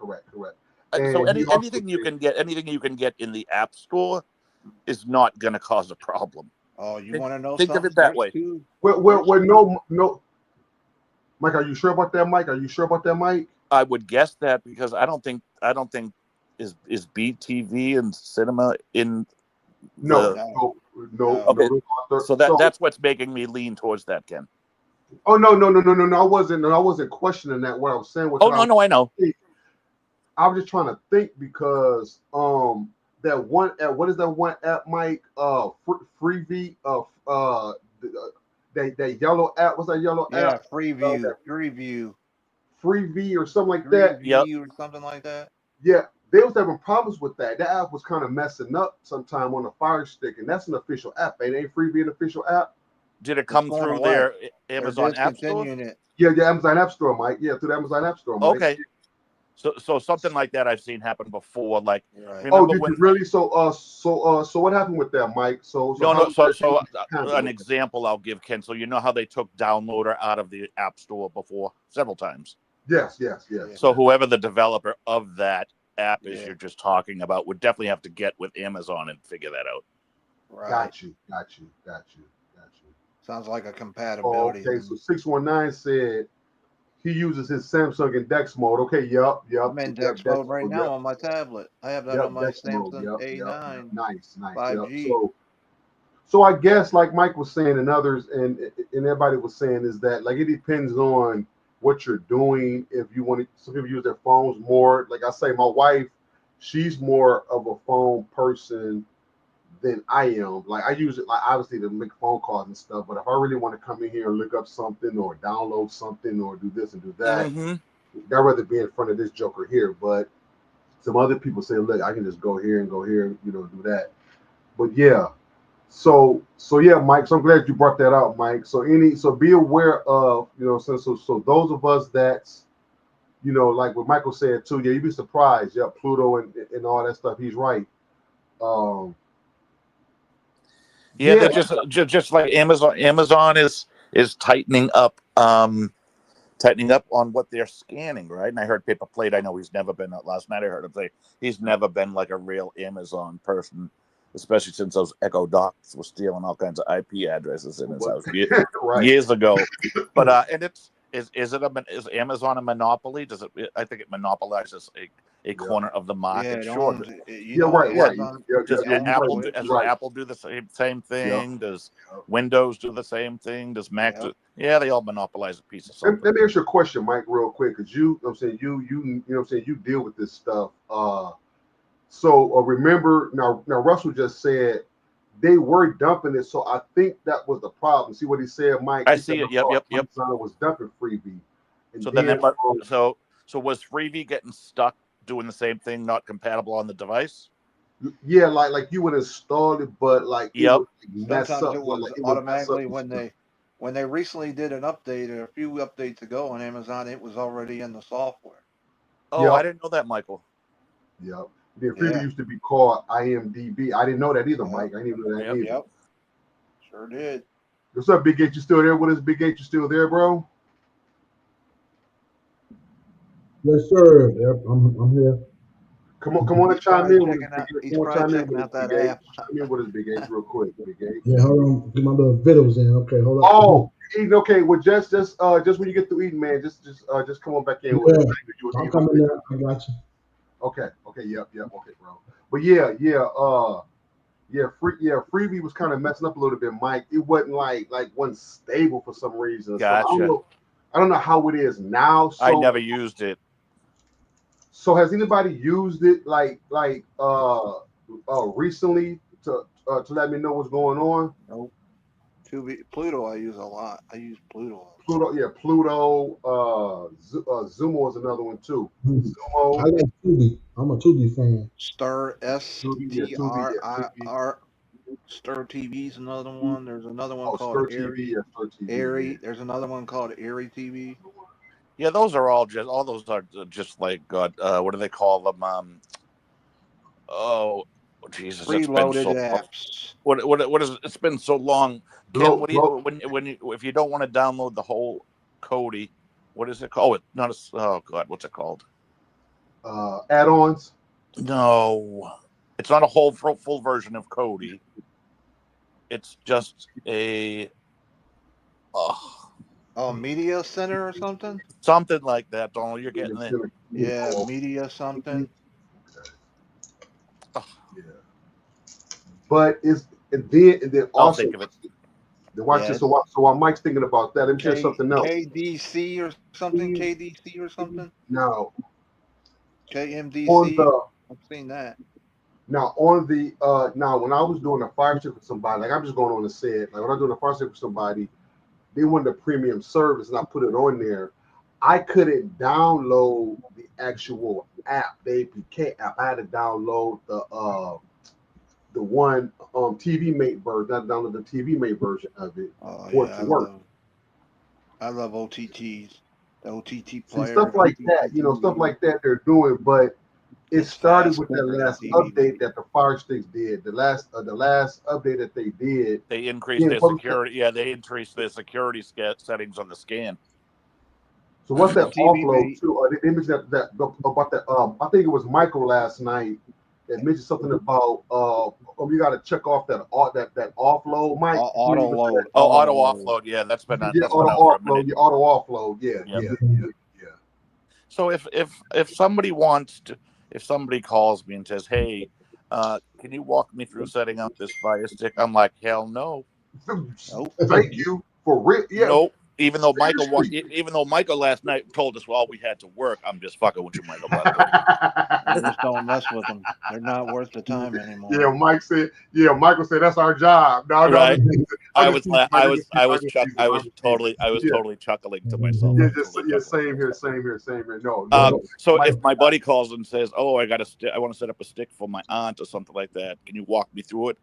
So anything you can get in the App Store is not going to cause a problem. Oh, you want to know think something? of it that way. Well, no. Mike, are you sure about that, Mike? I would guess that, because I don't think is BTV and cinema in no. Okay. So that's what's making me lean towards that, Ken. Oh no. I wasn't questioning that. What I was saying was, I know. I was just trying to think, because that one app, what is that one app, Mike? Freevee that yellow app. What's that yellow app? Yeah, Freeview or something like that. Or something like that. Yeah, they was having problems with that. That app was kind of messing up sometime on the Fire Stick, and that's an official app. Ain't Freevee an official app? Did it come through their Amazon App Store? Yeah, Amazon App Store, Mike. Yeah, through the Amazon App Store, Mike. Okay. So something like that I've seen happen before. Like, did you really? So what happened with that, Mike? So an example I'll give, Ken. So you know how they took Downloader out of the App Store before several times. Yes. So whoever the developer of that app is you're just talking about would definitely have to get with Amazon and figure that out. Right. Got you. Sounds like a compatibility. Okay, so 619 said he uses his Samsung in DeX mode. Okay, yep. I'm in DeX mode right now on my tablet. I have that on my Samsung A9. Nice. 5G. So I guess, like Mike was saying, and others, and everybody was saying, is that like it depends on what you're doing. If you want to, some people use their phones more. Like I say, my wife, she's more of a phone person than I am. Like I use it like obviously to make phone calls and stuff, but if I really want to come in here and look up something or download something or do this and do that, Mm-hmm. I'd rather be in front of this joker here. But some other people say, look, I can just go here and go here, you know, do that. But yeah. So yeah, Mike. So I'm glad you brought that out, Mike. So be aware of, you know, so those of us that's, you know, like what Michael said too. Yeah, you'd be surprised. Yeah, Pluto and all that stuff. He's right. Um, Yeah, yeah, they're just like Amazon. Amazon is tightening up on what they're scanning, right? And I heard Paper Plate. I know he's never been. Last night I heard him say he's never been like a real Amazon person, especially since those Echo Docs were stealing all kinds of IP addresses in his house right. years ago. But and is Amazon a monopoly? Does it? I think it monopolizes a corner of the Yeah, market. it Sure. owns it. You Yeah, know, right. Amazon, Does it owns Apple it. does Right. Apple do the same thing? Yep. Does Windows do the same thing? Does Mac Yep. do? Yeah, they all monopolize a piece of Let something. me ask you a question, Mike, real quick, because you know what I'm saying, you know what I'm saying, you deal with this stuff. So remember now Russell just said they were dumping it, so I think that was the problem. See what he said, Mike? I He see said, it. Yep. Amazon was dumping Freebie. And So then, then so was Freebie getting stuck doing the same thing, not compatible on the device? yeah, like you would install it, but like it Yep. would mess Sometimes up. it was Like it would mess up automatically and stuff. when they recently did an update a few updates ago on Amazon, it was already in the software. Oh, I Yep, didn't know that, Michael. yep. Then Freebie Yeah. used to be called IMDb. I didn't know that either, Yep. Mike. I didn't even know that Yep. either. Yep. Sure did. What's up, Big H? You still there with us? Big H, you still there, bro? Yes, sir. Yep, I'm here. Come on and chime Probably in with us, checking Big out. H. He's Come on, probably chime in checking with us, out that Big H. app. Chime in with us, Big H, real quick, Big H. Yeah, hold on. Get my little videos in. Okay, hold up. Oh, eating. Okay, well, just when you get through eating, man, just come on back in with us. Yeah, I'm coming there. I got you. Okay, yep, okay, bro. But yeah, Freebie was kind of messing up a little bit, Mike. It wasn't like wasn't stable for some reason. Gotcha. So I don't know how it is now. So I never used it. So has anybody used it recently to let me know what's going on? Nope. Pluto, I use a lot. I use Pluto. Pluto, yeah, Pluto. Zumo is another one too. I Zumo, like Tubi. I'm a Tubi fan. Stir Tubi, yeah, STRIR. Stir TV's another one. There's another one called Stir TV, yeah, Stir TV. Airy. Yeah. There's another one called Airy TV. Yeah, those are just like God. What do they call them? Oh, Jesus, it's been Preloaded so apps. what is it's been so long. Ken, Blow, what do you when you if you don't want to download the whole Kodi, what is it called? Oh, it's not oh God, what's it called? Add-ons. No, it's not a whole full version of Kodi. It's just a Media Center or something. something like that. Donald, you're getting it. Yeah, Media something. Yeah. But and then I'll also think of it. watch this. So while Mike's thinking about that, let me share something else. KDC or something. KDC or something. Now KMDC. I've seen that. Now on the now when I was doing a fire stick with somebody, like I'm just going on to say it, like when I was doing a fire stick with somebody, they wanted a premium service and I put it on there. I couldn't download the actual app, the APK app. I had to download the one TV Mate version. I downloaded the TV Mate version of it for it to work. I love OTTs. The OTT player. See, stuff like that, stuff like that they're doing, but it started with that last update that the Fire Sticks did. The last update that they did. They increased their security. Yeah, they increased their security settings on the scan. So what's that offload too? They mentioned that about that. I think it was Michael last night that mentioned something about you got to check off that offload, Mike. Auto load. Auto offload. Yeah, that's been auto offload. Yeah, auto offload. Yeah. So if somebody wants to, if somebody calls me and says, "Hey, can you walk me through setting up this Fire Stick?" I'm like, "Hell no." Thank you for real. Yeah. Nope. Even though Michael last night told us, well, we had to work. I'm just fucking with you, Michael. By the way. You just don't mess with them. They're not worth the time anymore. Yeah, Michael said that's our job. No, Right. I I'm was just teasing, Mike. I'm just teasing, I I'm was just teasing. totally chuckling to myself. Yeah, I was totally chuckling. same here. No. So Mike, if my buddy calls and says, "Oh, I want to set up a stick for my aunt or something like that. Can you walk me through it?"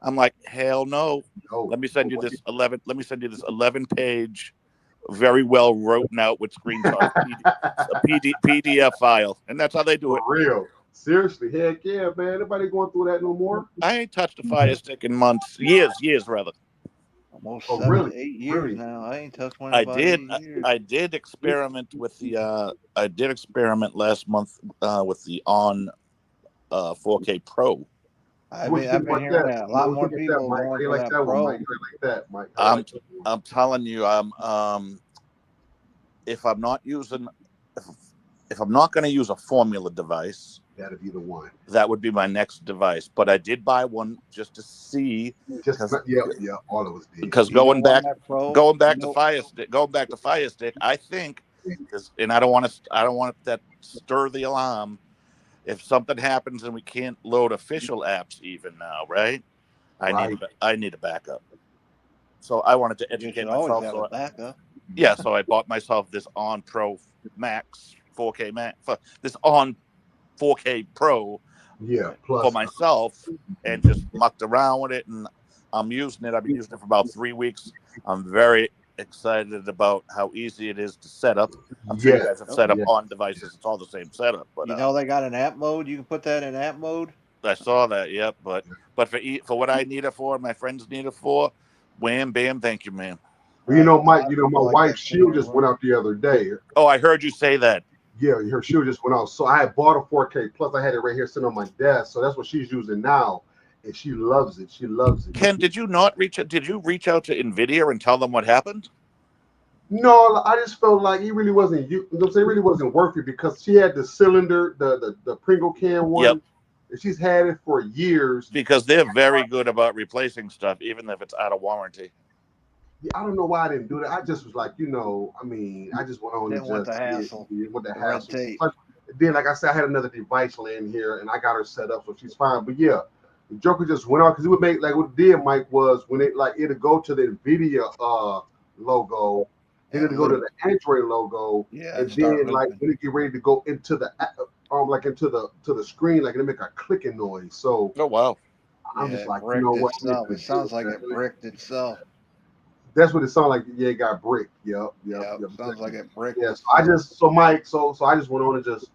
I'm like, "Hell no. Let me send you this 11-page, very well written out with screenshots, PDF file." And that's how they do it. For real. Seriously, heck yeah, man. Nobody going through that no more. I ain't touched a Fire Stick in months, years rather. Almost Oh, 7, really? 8 years Really? now. I ain't touched one. I in about did. 8 years. I did experiment with the. I did experiment last month with the on 4K Pro. I've been hearing that. A lot more people Mike. going They for like that that Pro. one, Mike. They like that, Mike. I'm telling you, if I'm not using, if I'm not going to use a formula device, that'd be the one. That would be my next device. But I did buy one just to see. Yeah, all of us did. Because going back to Fire Stick, I think, and I don't want that stir the alarm. If something happens and we can't load official apps even now, right? I need a backup. So I wanted to educate myself. Always have a backup. Yeah, so I bought myself this On Pro Max 4K Max this On 4K Pro. Yeah, plus for myself, and just mucked around with it, and I'm using it. I've been using it for about 3 weeks. I'm very excited about how easy it is to set up. I'm sure you guys have set up on devices. It's all the same setup. But they got an app mode. You can put that in app mode. I saw that. Yep. But for what I need it for, my friends need it for. Wham, bam, thank you, man. Well, Mike. My wife's shield just went out the other day. Oh, I heard you say that. Yeah, her shield just went out. So I had bought a 4K plus. I had it right here sitting on my desk. So that's what she's using now, and she loves it. She loves it. Ken, did you reach out to NVIDIA and tell them what happened? No, I just felt like it really wasn't. It really wasn't worth it because she had the cylinder, the Pringle can one. Yep. And she's had it for years. Because they're very good about replacing stuff, even if it's out of warranty. Yeah, I don't know why I didn't do that. I just was like, I just went on Didn't want the hassle. With the hassle. Then, like I said, I had another device laying here, and I got her set up, so she's fine. But yeah, the Joker just went on because it would make like what it did, Mike, was when it'd go to the NVIDIA logo, then it'd go to the Android logo, and then like when it get ready to go into the to the screen, like it make a clicking noise. So oh wow, I'm just like, you know what? It sounds like it bricked itself. That's what it sounded like. Yeah, it got bricked. Yep. Sounds like it bricked. Yes. I just Mike. So I just went on and just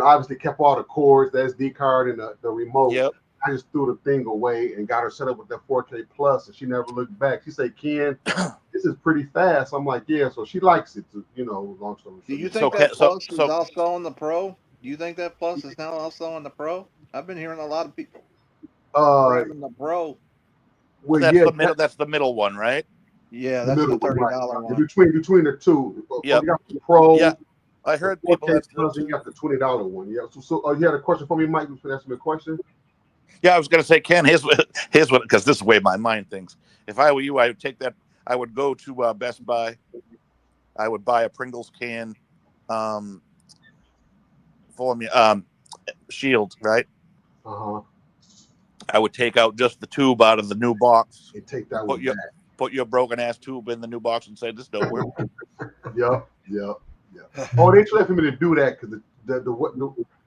obviously kept all the cords, the SD card, and the remote. Yep. I just threw the thing away and got her set up with that 4K plus, and she never looked back. She said, "Ken, this is pretty fast." I'm like, "Yeah." So she likes it. Long story short. Do you think that plus is also on the Pro? Do you think that plus is now also on the Pro? I've been hearing a lot of people grabbing the Pro. Well, that's the middle one, right? Yeah, that's the $30 one. Between the two. Yeah. You got the Pro. Yeah. I heard people. You got the $20 one. Yeah. So you had a question for me, Mike? You can ask me a question. Yeah, I was going to say, Ken, here's what, because this is the way my mind thinks. If I were you, I would take that. I would go to Best Buy. I would buy a Pringles can, for me, shield, right? I would take out just the tube out of the new box. And take that put your broken ass tube in the new box and say this don't work. Yep. Oh, they left me to do that because the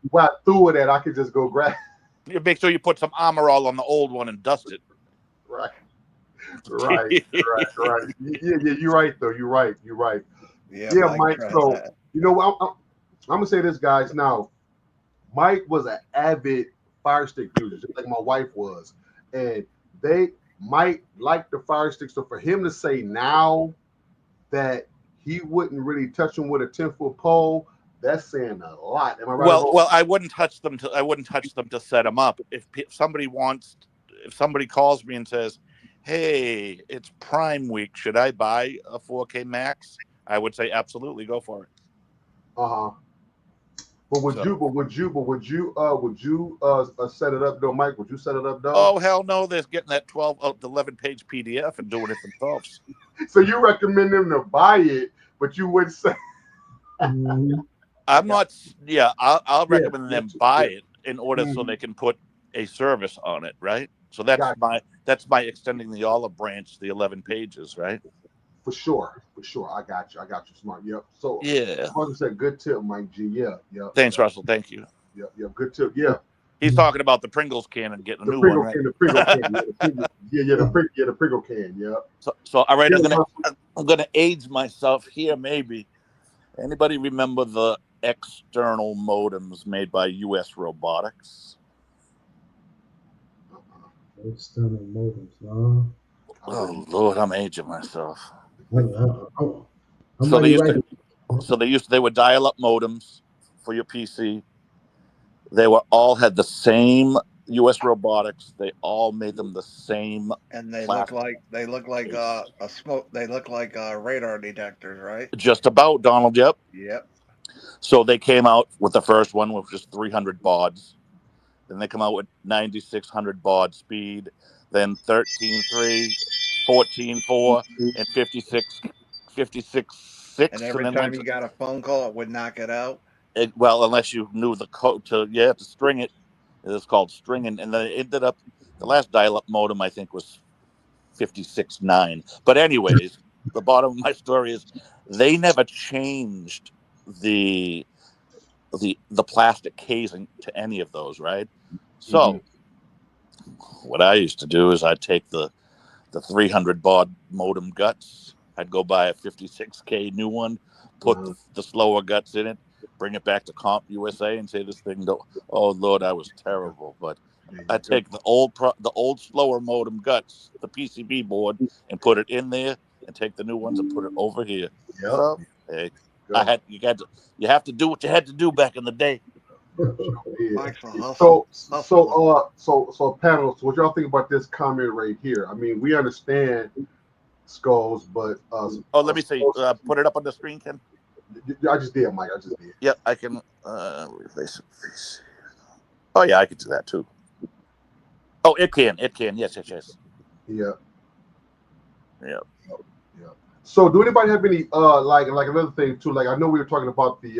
where I threw it at, I could just go grab. You make sure you put some armor all on the old one and dust it. Right. Yeah, you're right though. You're right. Yeah, Mike. So I'm gonna say this, guys. Now, Mike was an avid Fire Stick user, just like my wife was, and they might like the Fire Stick. So for him to say now that he wouldn't really touch them with a 10-foot pole, that's saying a lot. Am I right? Well, I wouldn't touch them to set them up. If somebody calls me and says, "Hey, it's Prime Week, should I buy a 4K Max?" I would say absolutely, go for it. But would you set it up though, Mike? Would you set it up though? Oh hell no! They're getting that 11-page PDF and doing it themselves. So you recommend them to buy it, but you would say, Mhm. I'm not. Yeah, I'll yeah, recommend them buy it in order so Mhm. they can put a service on it, right? So that's Got my extending the olive branch, the 11 pages, right? for sure. I got you, smart. Yep. So, Yeah. I was said, good tip, Mike G. Yeah, Thanks, Russell. Thank you. good tip. Yeah, He's talking about the Pringles can and getting a new one, right? The Pringle can. Yeah, the Pringle can. Yeah. So all right, Yeah, I'm gonna age myself here. Maybe anybody remember the external modems made by U.S. Robotics? External motives, no. Oh Lord, I'm aging myself. I'm So like they you used right. they were dial-up modems for your PC. They were all had the same U.S. Robotics. They all made them the same. And they look plastic like case. a smoke. They look like radar detectors, right? Just about, Donald. Yep. Yep. So they came out with the first one, which was 300 bauds. Then they come out with 9,600 baud speed. Then 13.3, 14.4, and 56.6. And And every then time went you got a phone call, it would knock it out. well, unless you knew the code to, you have to string it. It's called stringing. And then it ended up, the last dial up modem, I think, was 56.9. But, anyways, the bottom of my story is they never changed the plastic casing to any of those, right? So what I used to do is I'd take the 300 baud modem guts. I'd go buy a 56K new one, put the slower guts in it, bring it back to Comp USA, and say this thing. Oh Lord, I was terrible. But I'd take the old slower modem guts, the PCB board, and put it in there, and take the new ones and put it over here. Yep. So hey, you have to do what you had to do back in the day. Mike's a hustle. So panels, what y'all think about this comment right here? I mean, we understand skulls, but let me see. Put it up on the screen, Ken. I just did, Mike. I just did. Yep, I can replace it. Oh yeah, I can do that too. Oh, it can. Yes. Yeah. Yeah. So, do anybody have any like another thing too? Like, I know we were talking about the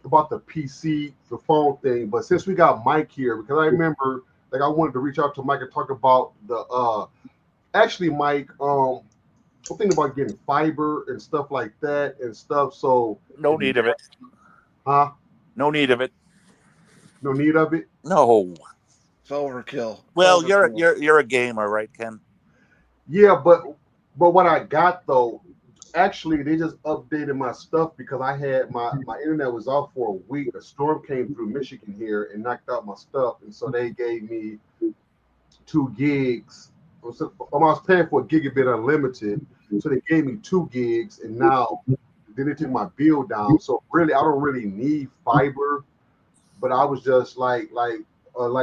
PC, the phone thing, but since we got Mike here, because I remember like I wanted to reach out to Mike and talk about the actually, Mike, I'm thinking about getting fiber and stuff like that and stuff. So no need of it. Huh? No need of it. No need of it. No. It's overkill. Well, you're a gamer, right, Ken? Yeah, but what I got though, actually, they just updated my stuff because I had my internet was off for a week. A storm came through Michigan here and knocked out my stuff, and so they gave me 2 gigs. I was paying for a gigabit unlimited, so they gave me 2 gigs, and now then they took my bill down. So really, I don't really need fiber, but I was just like.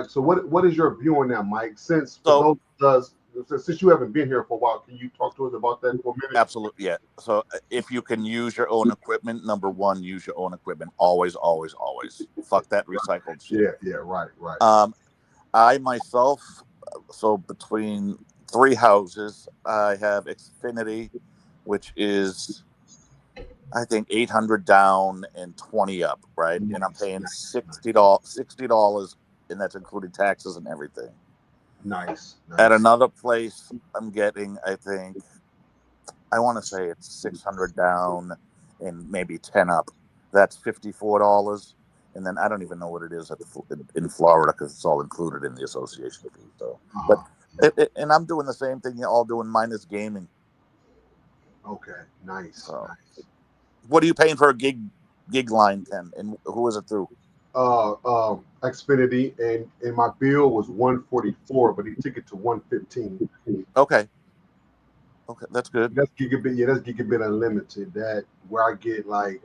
So what is your view on that, Mike? Since you haven't been here for a while, can you talk to us about that for a minute? Absolutely, yeah. So if you can use your own equipment, number one, use your own equipment. Always. Fuck that recycled shit. Yeah, right. I myself, so between 3 houses, I have Xfinity, which is I think 800 down and 20 up, right? And I'm paying $60, and that's including taxes and everything. Nice. At another place, I'm getting, I think, I want to say it's 600 down and maybe 10 up. That's $54. And then I don't even know what it is in Florida because it's all included in the association fee. So, and I'm doing the same thing you're all doing minus gaming. Okay, nice. So, what are you paying for a gig line, Ken? And who is it through? Xfinity, and my bill was $144, but he took it to $115. Okay, that's good. That's gigabit. Yeah, that's gigabit unlimited. That where I get like,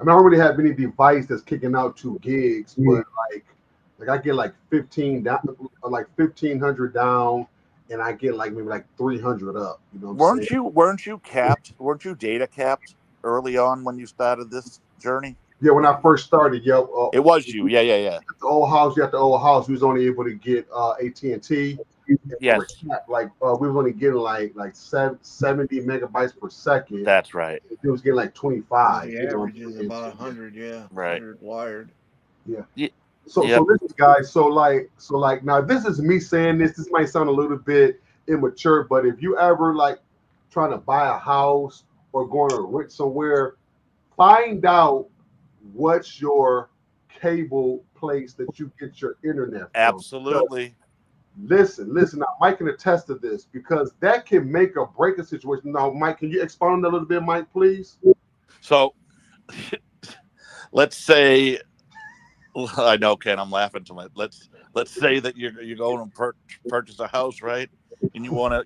I don't really have any device that's kicking out 2 gigs, but like I get like 15 down, like 1,500 down, and I get like maybe like 300 up. You know, weren't you capped? Weren't you data capped early on when you started this journey? Yeah, when I first started, it was you. Yeah. At the old house, we was only able to get AT&T. Yes, like we was only getting like 70 megabytes per second. that's right. It was getting like 25. The You know what average I'm is saying? about So, 100, yeah. Right. 100 wired. yeah. Ye- So Yep. listen, guys. So like now this is me saying this. This might sound a little bit immature, but if you ever like trying to buy a house or going to rent somewhere, find out what's your cable place that you get your internet from. Absolutely. Listen. Now, Mike can attest to this because that can make or break a situation. Now, Mike, can you expound on that a little bit, Mike, please? So let's say, I know, Ken, I'm laughing to my. Let's say that you're going to purchase a house, right? And you wanna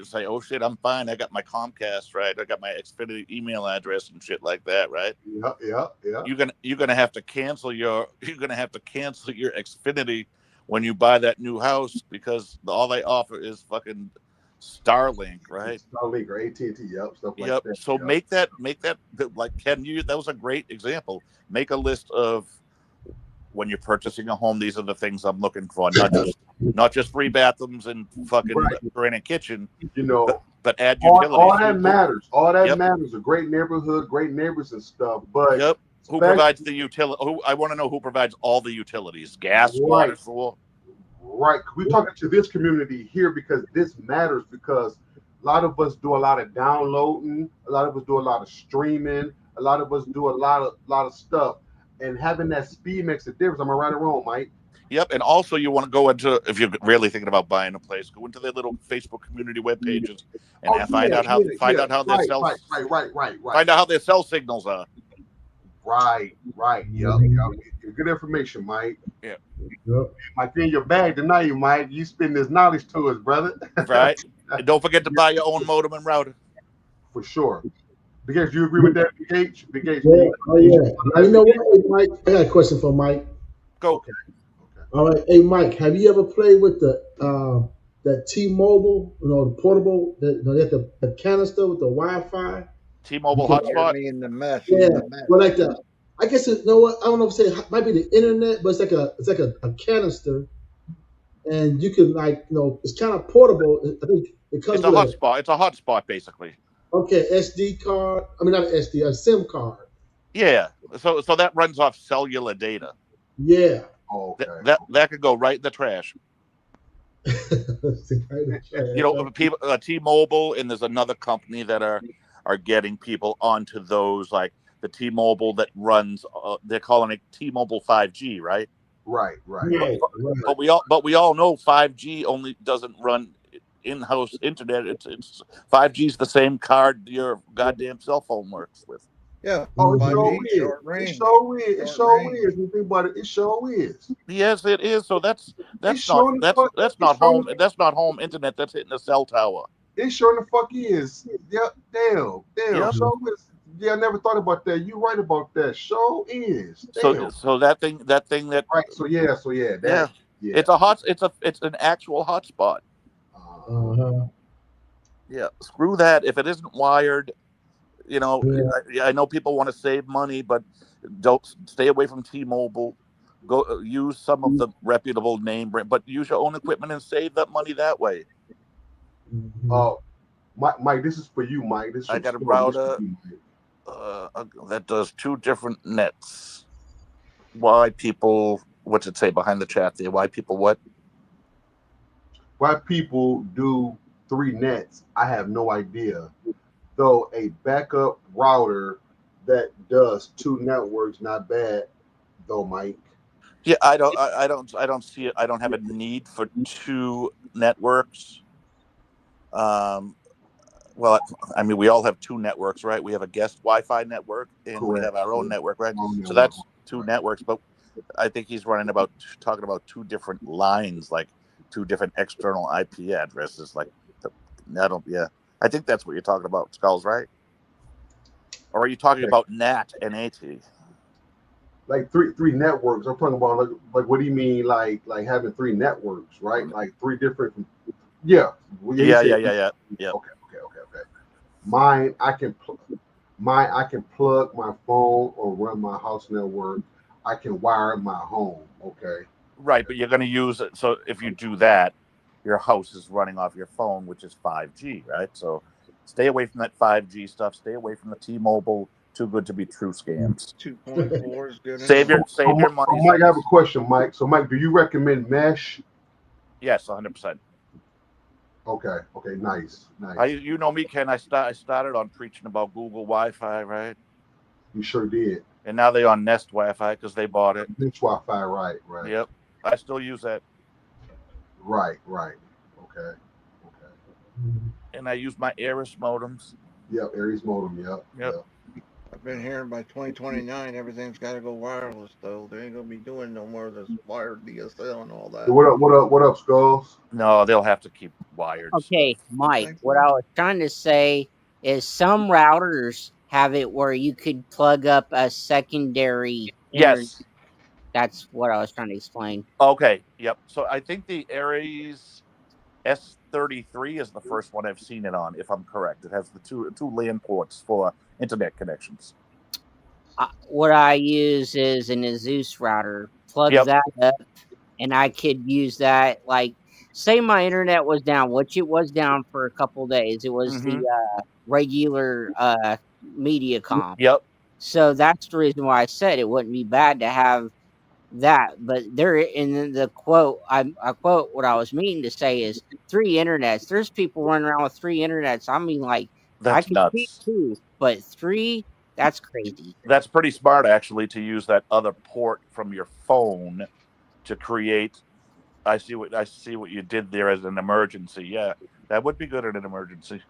say, oh shit, I'm fine. I got my Comcast, right? I got my Xfinity email address and shit like that, right? Yeah. You're gonna have to cancel your Xfinity when you buy that new house because all they offer is fucking Starlink, right? Starlink or AT&T, stuff like Yep. that. So make that like Ken, that was a great example. Make a list of when you're purchasing a home, these are the things I'm looking for. Not just 3 bathrooms and fucking Right. granite kitchen, You know, but add all utilities. that matters. All that Yep. matters. A great neighborhood, great neighbors and stuff. But Yep. Who provides the utility? I want to know who provides all the utilities: gas, water, sewer. Right. We're talking to this community here because this matters because a lot of us do a lot of downloading, a lot of us do a lot of streaming, a lot of us do a lot of stuff. And having that speed makes a difference. Am I right or wrong, Mike? Yep. And also you want to go into, if you're really thinking about buying a place, go into their little Facebook community web pages and find out how their cell find out how their cell signals are. Right. Yep. Good information, Mike. Yeah. Yep. Mike, in your bag tonight, Mike. You spend this knowledge to us, brother. Right. And don't forget to buy your own modem and router. For sure. Because you agree with that, Big H? Big H. Yeah. Oh yeah. Now, you know what, hey, Mike? I got a question for Mike. Go. Okay. All right, hey Mike, have you ever played with the that T-Mobile, the portable, they have the canister with the Wi-Fi? T-Mobile Yeah, hotspot. Me in the mesh. Yeah, In the mesh. well, like the, I guess you know what? I don't know if it might be the internet, but it's like a canister, and you can it's kind of portable. I think it comes It's a with hotspot. It's a hotspot basically. SD card. I mean, not an SD, a SIM card. Yeah. So that runs off cellular data. Yeah. Okay. That could go right in the trash. People, T-Mobile, and there's another company that are getting people onto those, like the T-Mobile that runs. They're calling it T-Mobile 5G, right? Right. But we all know 5G only doesn't run in-house internet. It's 5G is the same card your goddamn cell phone works with. Yeah. Oh, it 5G, sure is. short range. It sure is. It Short sure range. is. When you think about it, it sure is. Yes, it is. So that's sure not home internet. That's hitting a cell tower. It sure the fuck is. Yep. Damn. Yep. Sure is. Yeah, I never thought about that. You're right about that. Sure is. Damn. So that thing that right. So yeah. Yeah. It's an actual hotspot. Uh-huh. Yeah. Screw that. If it isn't wired, Yeah. I know people want to save money, but don't stay away from T-Mobile. Go use some of the reputable name brand, but use your own equipment and save that money that way. Mike, this is for you, Mike. This is I got a router that does 2 different nets. Why people? What's it say behind the chat there? Why people what? Why people do 3 nets? I have no idea. Though a backup router that does 2 networks, not bad. Though, Mike. Yeah, I don't see it. I don't have a need for 2 networks. Well, I mean, we all have 2 networks, right? We have a guest Wi-Fi network, and Correct. we have our own network, right? Own So that's network. 2 networks. But I think he's talking about 2 different lines, like 2 different external IP addresses. I think that's what you're talking about, Skulls, right? Or are you talking about NAT and AT? Like three networks. I'm talking about like what do you mean like having 3 networks, right? Like 3 different. Yeah. Yeah. Okay. Mine, I can plug my phone or run my house network. I can wire my home. Okay. Right, but you're going to use it. So if you do that, your house is running off your phone, which is 5G, right? So stay away from that 5G stuff. Stay away from the T-Mobile too good to be true scams. 2.4 is good Save enough. your money. Mike, I have a question, Mike. So, Mike, do you recommend mesh? Yes, 100%. Okay, nice. You know me, Ken. I started on preaching about Google Wi-Fi, right? You sure did. And now they're on Nest Wi-Fi because they bought it. Nest Wi-Fi, right. Yep, I still use that. Right. Okay. And I use my Aries modems. Yep, Aries modem. Yep. I've been hearing by 2029 everything's got to go wireless though. They ain't gonna be doing no more of this wired DSL and all that. What up, Skulls? No, they'll have to keep wired. Okay, Mike, what I was trying to say is some routers have it where you could plug up a secondary internet. Yes. That's what I was trying to explain. Okay. Yep. So I think the Aries S33 is the first one I've seen it on, if I'm correct. It has the two LAN ports for internet connections. What I use is an Asus router. Plug Yep. that up, and I could use that. Like, say my internet was down, which it was down for a couple days. It was the regular Mediacom. Yep. So that's the reason why I said it wouldn't be bad to have that. But there, in the quote, I quote what I was meaning to say is 3 internets. There's people running around with 3 internets. I mean, like, That's I can nuts. see 2, but 3, that's crazy. That's pretty smart, actually, to use that other port from your phone to create. I see what you did there as an emergency. Yeah, that would be good in an emergency.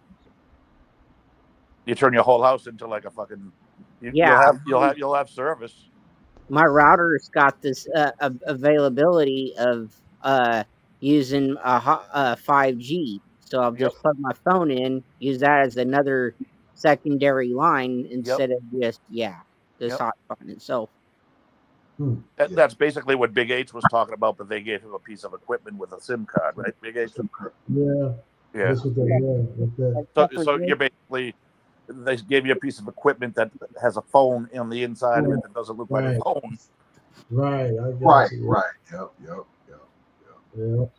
You turn your whole house into like a fucking. You'll have service. My router's got this availability of using a 5G, so I'll just plug my phone in, use that as another secondary line instead of just hotspot itself. That's basically what Big H was talking about, but they gave him a piece of equipment with a SIM card, right? Big H. Yeah. Yeah. So you're basically, they gave you a piece of equipment that has a phone on the inside of it that doesn't look like a phone. Right. Right. Yep.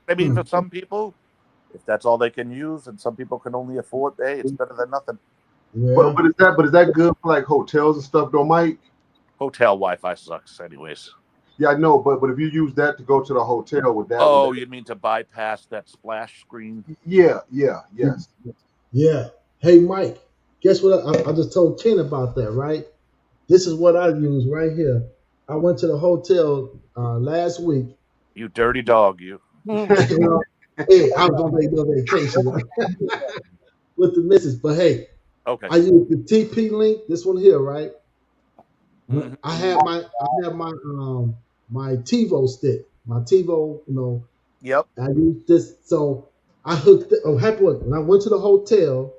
I mean, for some people, if that's all they can use, and some people can only afford, hey, it's better than nothing. Yeah. But is that good for like hotels and stuff, though, Mike? Hotel Wi-Fi sucks, anyways. Yeah, I know, but if you use that to go to the hotel with that. Oh, you mean to bypass that splash screen? Yes. Yeah. Hey, Mike, guess what? I just told Ken about that, right? This is what I use right here. I went to the hotel last week. You dirty dog, you. Hey, I was on a vacation with the missus, but hey, okay. I used the TP link. This one here, right? Mm-hmm. I had my TiVo stick, my TiVo, Yep. I used this, so I hooked it. When I went to the hotel,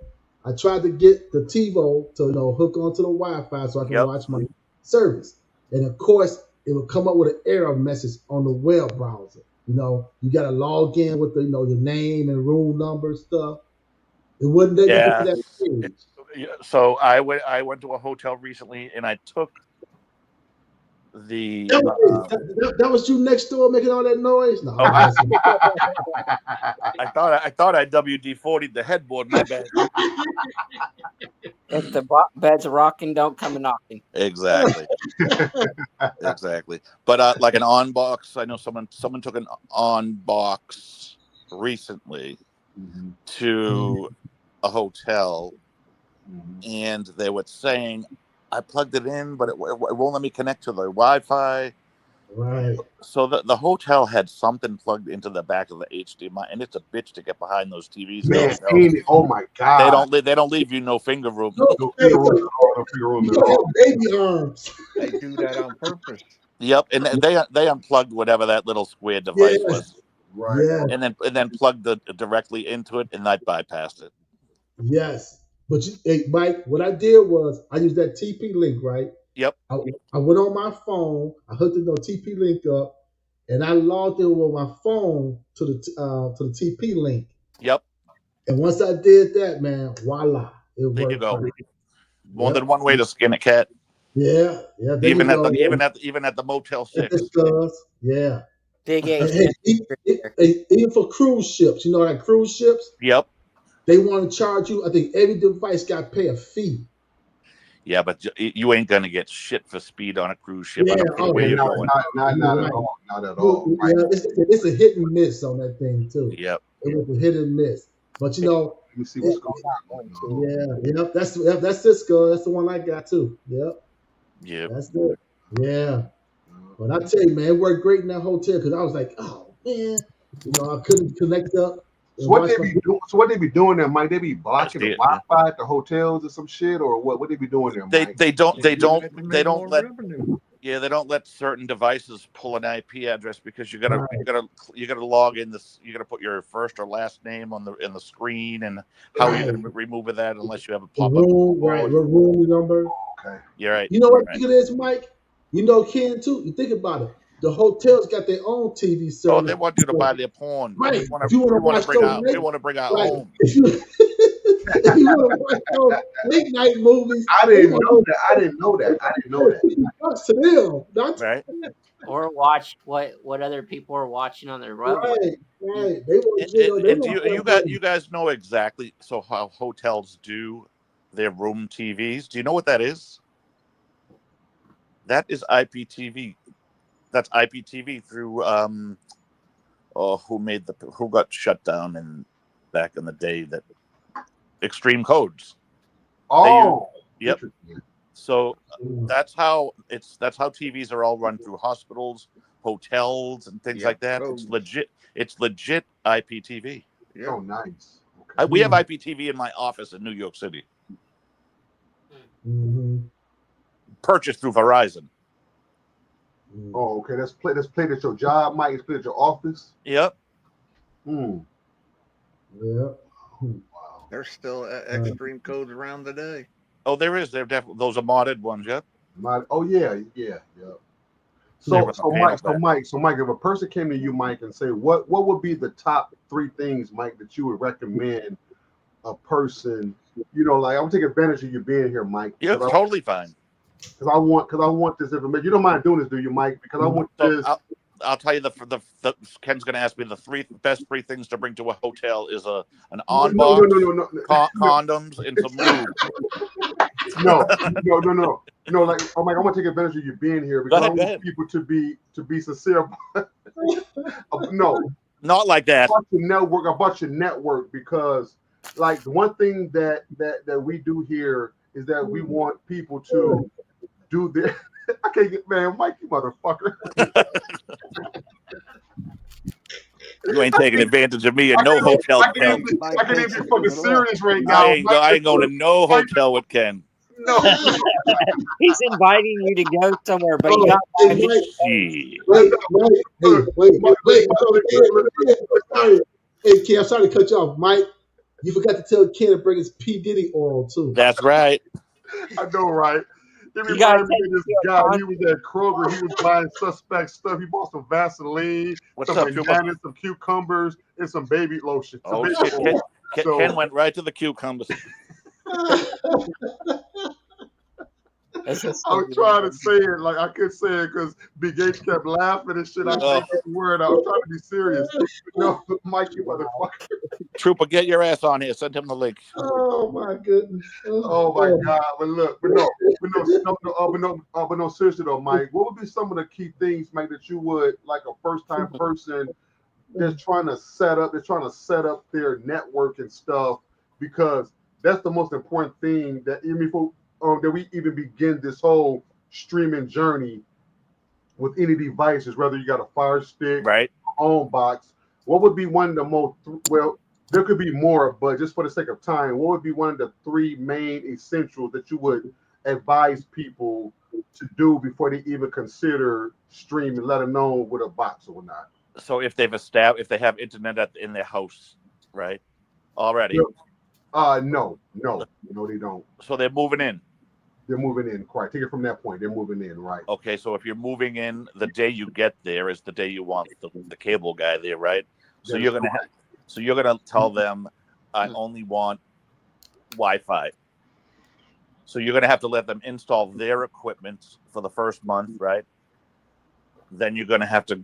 I tried to get the TiVo to hook onto the Wi-Fi so I can watch my service, and of course, it would come up with an error message on the web browser. You got to log in with your name and room number stuff. It wouldn't let me get to that page. So I went to a hotel recently, and I took the. That was you next door making all that noise. No, I thought I WD-40'd the headboard. My bad. If the bed's rocking, don't come knocking. Exactly. Exactly. But like an on box, I know someone took an on box recently to a hotel, and they were saying, I plugged it in, but it won't let me connect to the Wi-Fi. Right. So the hotel had something plugged into the back of the HDMI, and it's a bitch to get behind those TVs. Man, oh my God! They don't leave you no finger room. No finger room. Baby arms. They do that on purpose. Yep, and they unplugged whatever that little square device was, right? Yeah. And then plugged directly into it, and I bypassed it. Yes, but Mike, what I did was I used that TP link, right? Yep. I went on my phone, I hooked the TP link up, and I logged in with my phone to the TP link. Yep. And once I did that, man, voila, it worked. There you go. More than one way to skin a cat. Yeah. Even at the Motel 6. Yeah. Big And, asymmetry there. even for cruise ships, like cruise ships, Yep. they want to charge you. I think every device got to pay a fee. Yeah, but you ain't gonna get shit for speed on a cruise ship. I Yeah, don't care where Yeah, you're not, going. not, not You're at right. all. Not at all. Yeah, Right. it's a hit and miss on that thing too. Yep. It was a hit and miss. But Let me see what's going on. that's Cisco. That's the one I got too. Yep, Yep. that's it. Yeah. But I tell you, man, it worked great in that hotel because I was like, oh man, I couldn't connect up. So what they be doing? So what they be doing there, Mike? They be blocking the Yeah. Wi-Fi at the hotels or some shit, or what? What they be doing there, Mike? They don't They make more let revenue. yeah, they don't let certain devices pull an IP address because you gotta log in this. You gotta put your first or last name in the screen, and how are you gonna remove that unless you have a The pop-up? room, right? What room number? Okay. You're right. You know what Right. it is, Mike? Ken too. You think about it. The hotels got their own TV service. Oh, they want you to buy their porn. Right. We want If you want to watch to bring those out. We want to bring out right. home. If you if you want to watch those late night movies, I didn't know that. I didn't know that. $50 to them. That's Right. Or watch what other people are watching on their website. right. They want And do you guys know exactly how hotels do their room TVs? Do you know what that is? That is IPTV. That's IPTV through who got shut down back in the day, that Extreme Codes. Oh, yep. So that's how TVs are all run, through hospitals, hotels, and things like that. Codes. It's legit IPTV. Yeah. Oh, nice. Okay. We have IPTV in my office in New York City. Mm-hmm. Purchased through Verizon. Oh, okay. That's played at your job, Mike. It's played at your office. Yep. Hmm. Yeah. Wow. There's still Extreme Codes around today. Oh, there is. They're definitely those are modded ones. Yep. Oh yeah. So Mike, if a person came to you, Mike, and say, what would be the top 3 things, Mike, that you would recommend a person? Like, I'm taking advantage of you being here, Mike. Yeah, totally fine. Because I want this information. You don't mind doing this, do you, Mike? Because I want this. I'll tell you the Ken's going to ask me the best 3 things to bring to a hotel is an on box, condoms, and some lube. No. Like, oh my, I want to take advantage of you being here because I want people to be sincere. No, not like that. About your network, because like the one thing that we do here is that we want people to do their. I can't get, man, Mike, you motherfucker. You ain't taking advantage of me at no hotel. I can't even be fucking serious right now. I ain't going to no hotel with Ken. No. He's inviting you to go somewhere, but he got Wait. Hey, Ken, I'm sorry to cut you off. Mike, you forgot to tell Ken to bring his P. Diddy oil, too. That's right. I know, right? This guy, he was at Kroger. He was buying suspect stuff. He bought some Vaseline, some bananas, some cucumbers, and some baby lotion. Oh, shit. Ken went right to the cucumbers. I was trying to say it like I could say it because Big H kept laughing and shit. I can't get the word out. I'm trying to be serious. No, Mike, you motherfucker. Trooper, get your ass on here. Send him the link. Oh my goodness. Oh my God. But no, seriously though, Mike, what would be some of the key things, Mike, that you would, like a first-time person that's trying to set up their network and stuff, because that's the most important thing that even before that we even begin this whole streaming journey with any devices, whether you got a Fire Stick, right, on box. What would be one of the most, well, there could be more, but just for the sake of time, what would be one of the 3 main essentials that you would advise people to do before they even consider streaming, let alone with a box or not? So if they have internet in their house, right, already? No, they don't. So they're moving in. They're moving in. Quite. Take it from that point. They're moving in, right? Okay, so if you're moving in, the day you get there is the day you want the cable guy there, right? So you're gonna tell them, I only want Wi-Fi. So you're gonna have to let them install their equipment for the first month, right? then you're going to have to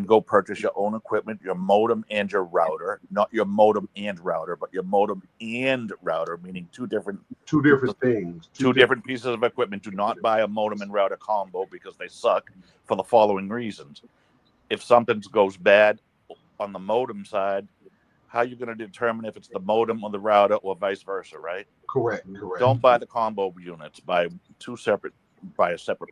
go purchase your own equipment, your modem and your router, not your modem and router, but your modem and router, meaning two different things. Two different pieces of equipment. Do not buy a modem and router combo because they suck for the following reasons. If something goes bad on the modem side, how are you going to determine if it's the modem or the router or vice versa, right? Correct. Don't buy the combo units. Buy a separate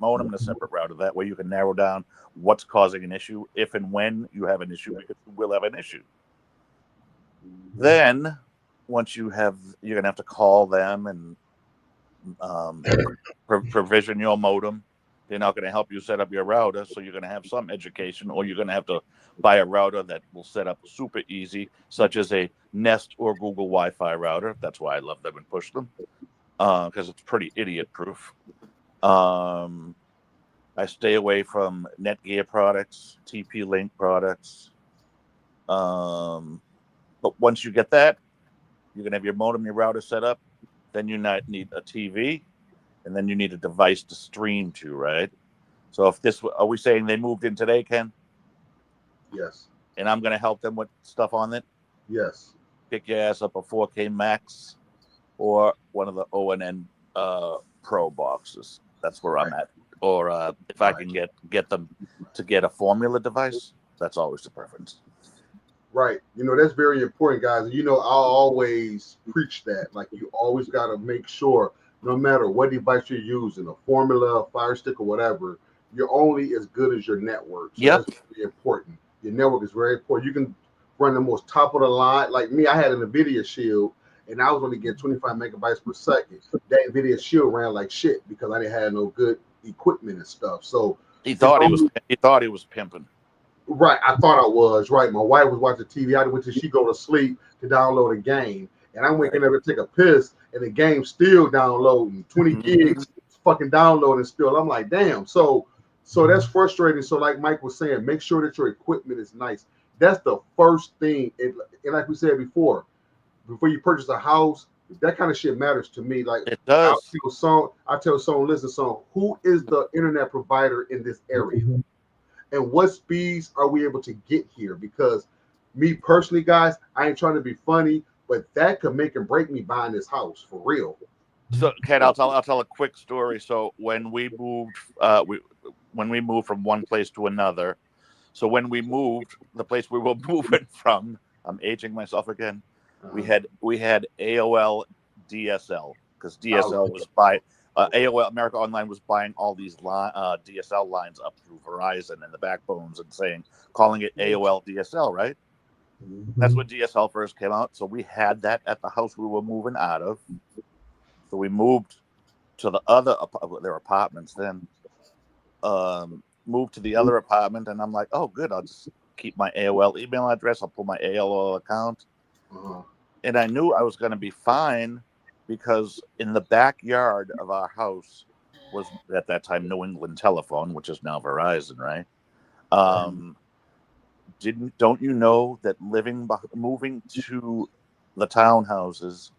modem and a separate router. That way you can narrow down what's causing an issue if and when you have an issue, because you will have an issue. Then once you're going to have to call them and provision your modem. They're not going to help you set up your router, so you're going to have some education, or you're going to have to buy a router that will set up super easy, such as a Nest or Google Wi-Fi router. That's why I love them and push them, because it's pretty idiot-proof. I stay away from Netgear products, TP-Link products. But once you get that, you're going to have your modem, your router set up. Then you need a TV, and then you need a device to stream to, right? So are we saying they moved in today, Ken? Yes. And I'm going to help them with stuff on it? Yes. Pick your ass up a 4K Max or one of the ONN Pro boxes. That's where I'm at. Or if I can get them to get a formula device, that's always the preference. Right. That's very important, guys. And I'll always preach that. Like, you always got to make sure, no matter what device you're using, a formula, a Fire Stick, or whatever, you're only as good as your network. So that's very important. Your network is very important. You can run the most top of the line. Like me, I had an NVIDIA Shield, and I was only getting 25 megabytes per second. That NVIDIA Shield ran like shit because I didn't have no good equipment and stuff. So he thought he was pimping. Right, I thought I was. Right, my wife was watching TV. I went till she go to sleep to download a game, and I'm waking up to take a piss, and the game's still downloading 20 gigs, fucking downloading still. I'm like, damn. So that's frustrating. So like Mike was saying, make sure that your equipment is nice. That's the first thing. And like we said before you purchase a house, that kind of shit matters to me. Like, it does. I tell someone, listen, son, who is the internet provider in this area? And what speeds are we able to get here? Because me personally, guys, I ain't trying to be funny, but that could make and break me buying this house for real. So, Ken, I'll tell a quick story. So when we moved, from one place to another, so when we moved, the place we were moving from, I'm aging myself again. We had AOL DSL, because DSL was by. AOL America Online was buying all these DSL lines up through Verizon and the backbones and calling it AOL DSL, right? That's when DSL first came out. So we had that at the house we were moving out of. So we moved to the other, their apartments then, moved to the other apartment, and I'm like, oh, good, I'll just keep my AOL email address. I'll pull my AOL account. And I knew I was going to be fine, because in the backyard of our house was, at that time, New England Telephone, which is now Verizon, right? Don't you know that moving to the townhouses,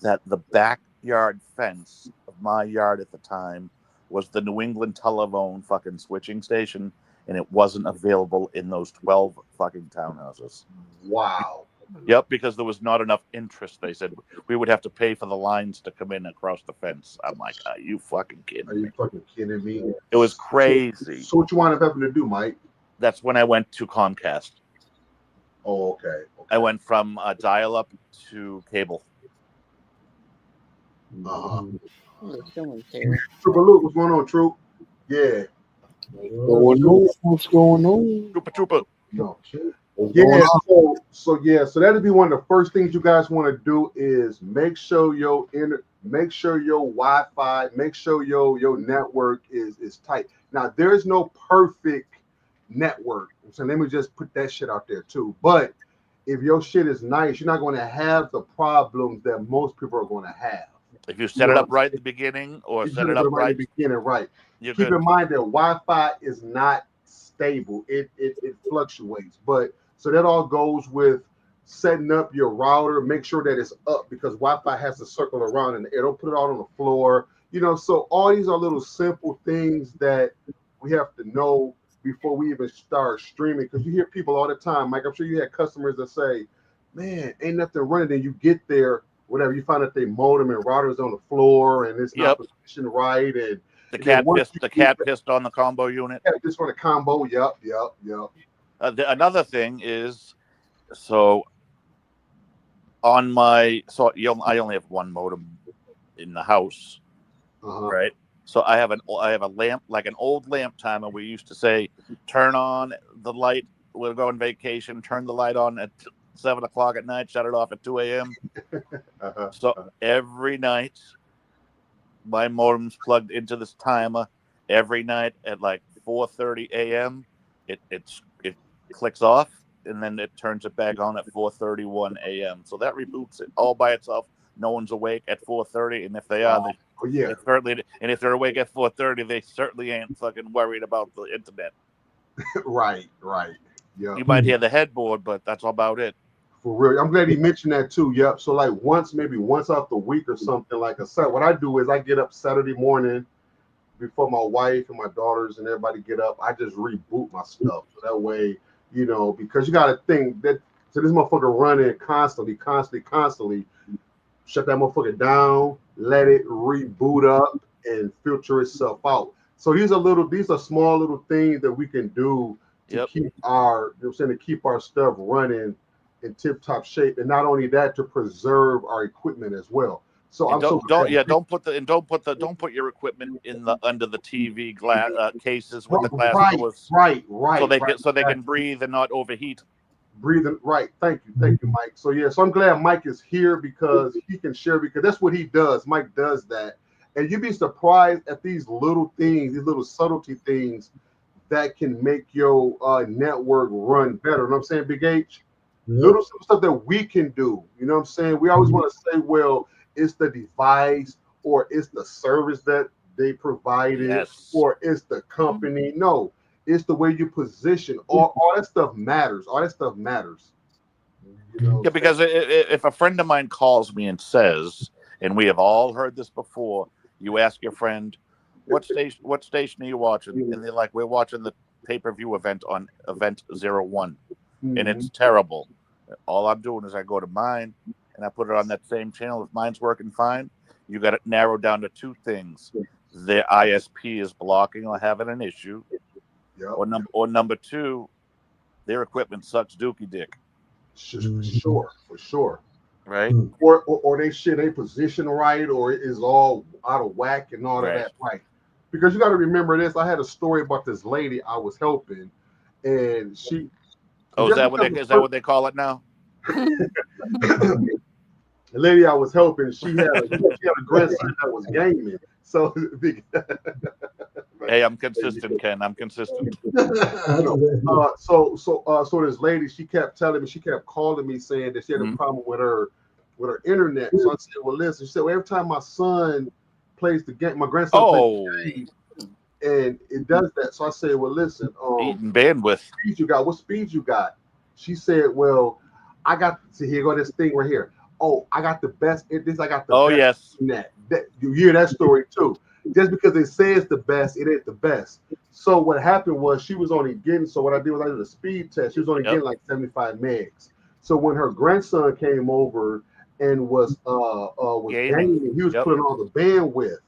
that the backyard fence of my yard at the time was the New England Telephone fucking switching station, and it wasn't available in those 12 fucking townhouses. Wow. Yep, because there was not enough interest. They said we would have to pay for the lines to come in across the fence. I'm like, are you fucking kidding me? Are you fucking kidding me? It was crazy. So what you wound up having to do, Mike? That's when I went to Comcast. Oh, okay. I went from dial-up to cable. Trooper Luke, what's going on, Troop? Yeah. What's going on? Trooper. No. Yeah, so that'd be one of the first things you guys want to do is make sure your Wi-Fi, make sure your network is tight. Now, there's no perfect network, so let me just put that shit out there too. But if your shit is nice, you're not going to have the problems that most people are going to have. If you set it up right at the beginning, or set it up right at the beginning, right. Keep in mind that Wi-Fi is not stable; it fluctuates. But so that all goes with setting up your router. Make sure that it's up, because Wi-Fi has to circle around in the air. Don't put it out on the floor. So all these are little simple things that we have to know before we even start streaming. Because you hear people all the time, Mike. I'm sure you had customers that say, "Man, ain't nothing running." Then you get there, whatever, you find that they modem and routers on the floor, and it's not Yep. positioned right, and The and then cat once pissed. you The get cat pissed on the combo unit. that, just on a combo. Yep. Another thing is, so on my I only have one modem in the house, right? So I have a lamp, like an old lamp timer. We used to say, turn on the light. We'll go on vacation. Turn the light on at 7 o'clock at night. Shut it off at 2 a.m. So every night, my modem's plugged into this timer. Every night at like 4:30 a.m., it clicks off, and then it turns it back on at 4:31 a.m. So that reboots it all by itself. No one's awake at 4:30, and if they are, they certainly. And if they're awake at 4:30, they certainly ain't fucking worried about the internet. Right. Yeah. You might hear the headboard, but that's about it. For real. I'm glad he mentioned that too. Yep. So like maybe once out the week or something, like I said, what I do is I get up Saturday morning before my wife and my daughters and everybody get up. I just reboot my stuff. So that way, because you got to think that, so this motherfucker running constantly, shut that motherfucker down, let it reboot up and filter itself out. So these are small little things that we can do to keep our stuff running in tip-top shape, and not only that, to preserve our equipment as well. So don't put your equipment in under the TV glass cases with the glass doors. Right. So they can breathe and not overheat. Breathing right. Thank you, Mike. So so I'm glad Mike is here because he can share, because that's what he does. Mike does that, and you'd be surprised at these little things, these little subtlety things that can make your network run better. You know what I'm saying, Big H? Little stuff that we can do. You know what I'm saying? We always want to say, well, it's the device or it's the service that they provided or it's the company. No, it's the way you position. All that stuff matters. Yeah, because if a friend of mine calls me and says, and we have all heard this before, you ask your friend, what station are you watching? And they're like, we're watching the pay-per-view event on Event 01. And it's terrible. All I'm doing is I go to mine and I put it on that same channel. If mine's working fine, you got it narrowed down to two things: their ISP is blocking or having an issue, or number two, their equipment sucks dookie dick. For sure. Right? Or they shit ain't positioned right, or it is all out of whack and all of that. Right. Because you got to remember this. I had a story about this lady I was helping, and she. Oh, is that what they call it now? The lady I was helping, she had a grandson that was gaming. So, hey, I'm consistent, Ken. I'm consistent. So this lady, she kept calling me saying that she had a problem with her internet. So I said, well, listen. She said, well, every time my son plays the game, my grandson plays the game, and it does that. So I said, well, listen, eating bandwidth. What speed you got? She said, well, I got, here go this thing right here. Oh, I got the best. Yes. Net. You hear that story too. Just because it says the best, it ain't the best. So what happened was she was only getting, so what I did was I did a speed test. She was only getting like 75 megs. So when her grandson came over and was gaming, he was putting on the bandwidth.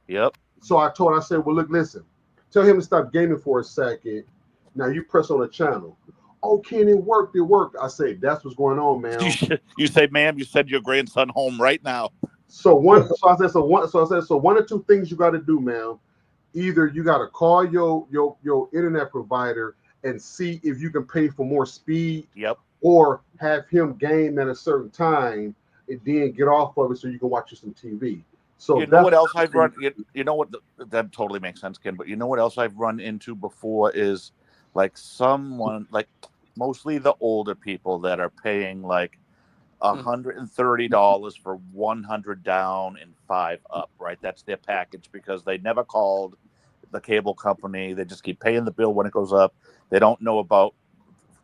Yep. So I said, well, look, listen, tell him to stop gaming for a second. Now you press on the channel. Oh, Ken, it worked. I say, that's what's going on, man. You say, ma'am, you send your grandson home right now. So one or two things you got to do, man. Either you got to call your internet provider and see if you can pay for more speed. Yep. Or have him game at a certain time and then get off of it so you can watch some TV. So you know what else I've run? You know what? That totally makes sense, Ken. But you know what else I've run into before is like someone, like mostly the older people that are paying like $130 for 100 down and 5 up. Right, that's their package because they never called the cable company. They just keep paying the bill when it goes up. They don't know about,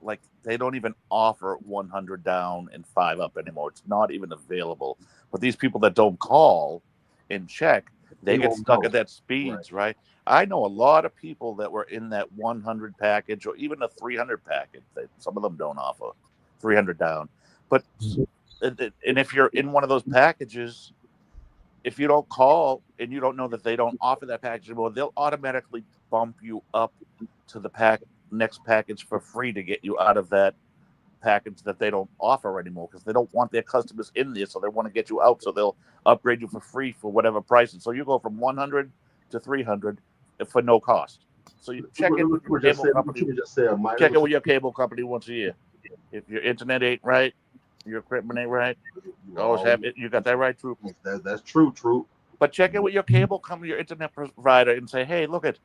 like, they don't even offer 100 down and 5 up anymore. It's not even available. But these people that don't call and check, they get stuck at that speeds, right? I know a lot of people that were in that 100 package or even a 300 package. Some of them don't offer 300 down. But and if you're in one of those packages, if you don't call and you don't know that they don't offer that package anymore, they'll automatically bump you up to the next package for free to get you out of that package that they don't offer anymore, because they don't want their customers in there, so they want to get you out, so they'll upgrade you for free for whatever price. And so you go from 100 to 300 for no cost. So you check in with your cable company. Check in with your cable company once a year. If your internet ain't right, your equipment ain't right, always have it. You got that right, Troop? That's true. But check in with your cable company, your internet provider, and say, hey, look at.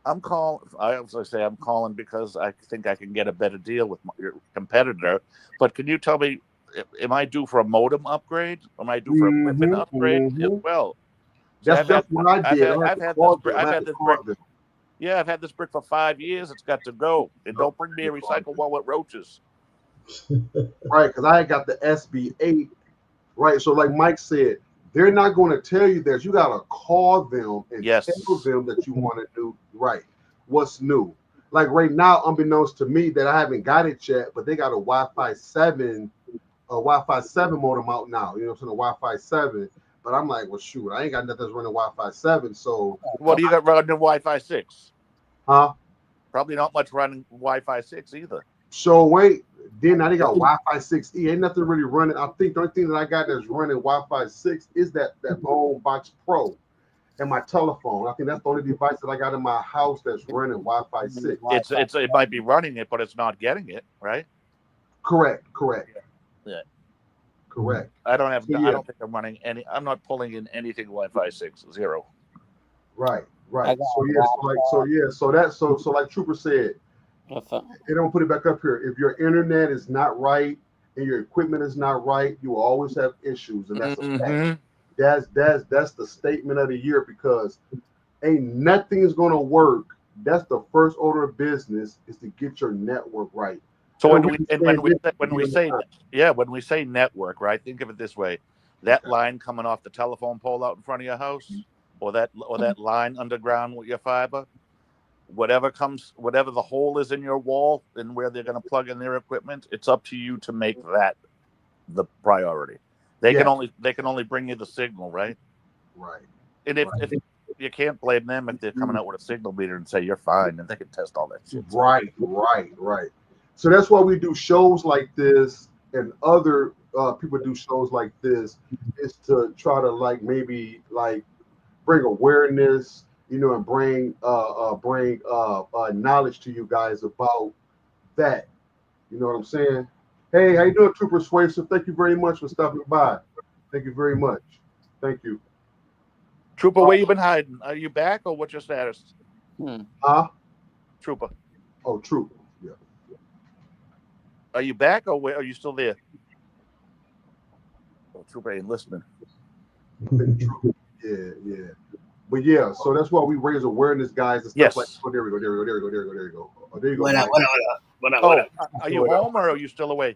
I'm calling. I also say I'm calling because I think I can get a better deal with your competitor. But can you tell me, am I due for a modem upgrade? Am I due for equipment upgrade as well? So That's what I did. I've had this brick for 5 years. It's got to go. And don't bring me a recycle wall with roaches. Right, because I got the SB8. Right, so like Mike said, they're not going to tell you that. You got to call them and tell them that you want to do right. What's new? Like right now, unbeknownst to me, that I haven't got it yet, but they got a Wi-Fi 7 modem out now. You know what I'm saying? A Wi-Fi 7. But I'm like, well, shoot, I ain't got nothing that's running Wi-Fi 7. So what do you got running Wi-Fi 6? Huh? Probably not much running Wi-Fi 6 either. So wait, then now they got Wi-Fi 6E. Ain't nothing really running. I think the only thing that I got that's running Wi-Fi 6 is that Home Box Pro and my telephone. I think that's the only device that I got in my house that's running Wi-Fi 6. It might be running it, but it's not getting it, right? Correct. Yeah. Correct. I don't think I'm running any. I'm not pulling in anything Wi-Fi 6, 0. Right. So like Trooper said, they don't put it back up here. If your internet is not right and your equipment is not right, you will always have issues, and that's a fact. That's the statement of the year, because ain't nothing is going to work. That's the first order of business, is to get your network right. So when we say network, right? Think of it this way: that line coming off the telephone pole out in front of your house, or that line underground with your fiber. Whatever the hole is in your wall and where they're going to plug in their equipment, it's up to you to make that the priority. They can only bring you the signal, right? Right. And if you can't blame them if they're coming out with a signal meter and say you're fine, and they can test all that shit. Right. So that's why we do shows like this, and other people do shows like this, is to try to maybe bring awareness, and bring knowledge to you guys about that. You know what I'm saying? Hey, how you doing, Trooper Persuasive? Thank you very much for stopping by. Thank you very much. Thank you. Trooper, where you been hiding? Are you back, or what's your status? Huh? Trooper. Oh, Trooper. Yeah. Are you back, or are you still there? Oh, Trooper ain't listening. Yeah. But yeah, so that's why we raise awareness, guys, and stuff like. Oh, there we go. Oh, there you go. What up? Are you home, or are you still away?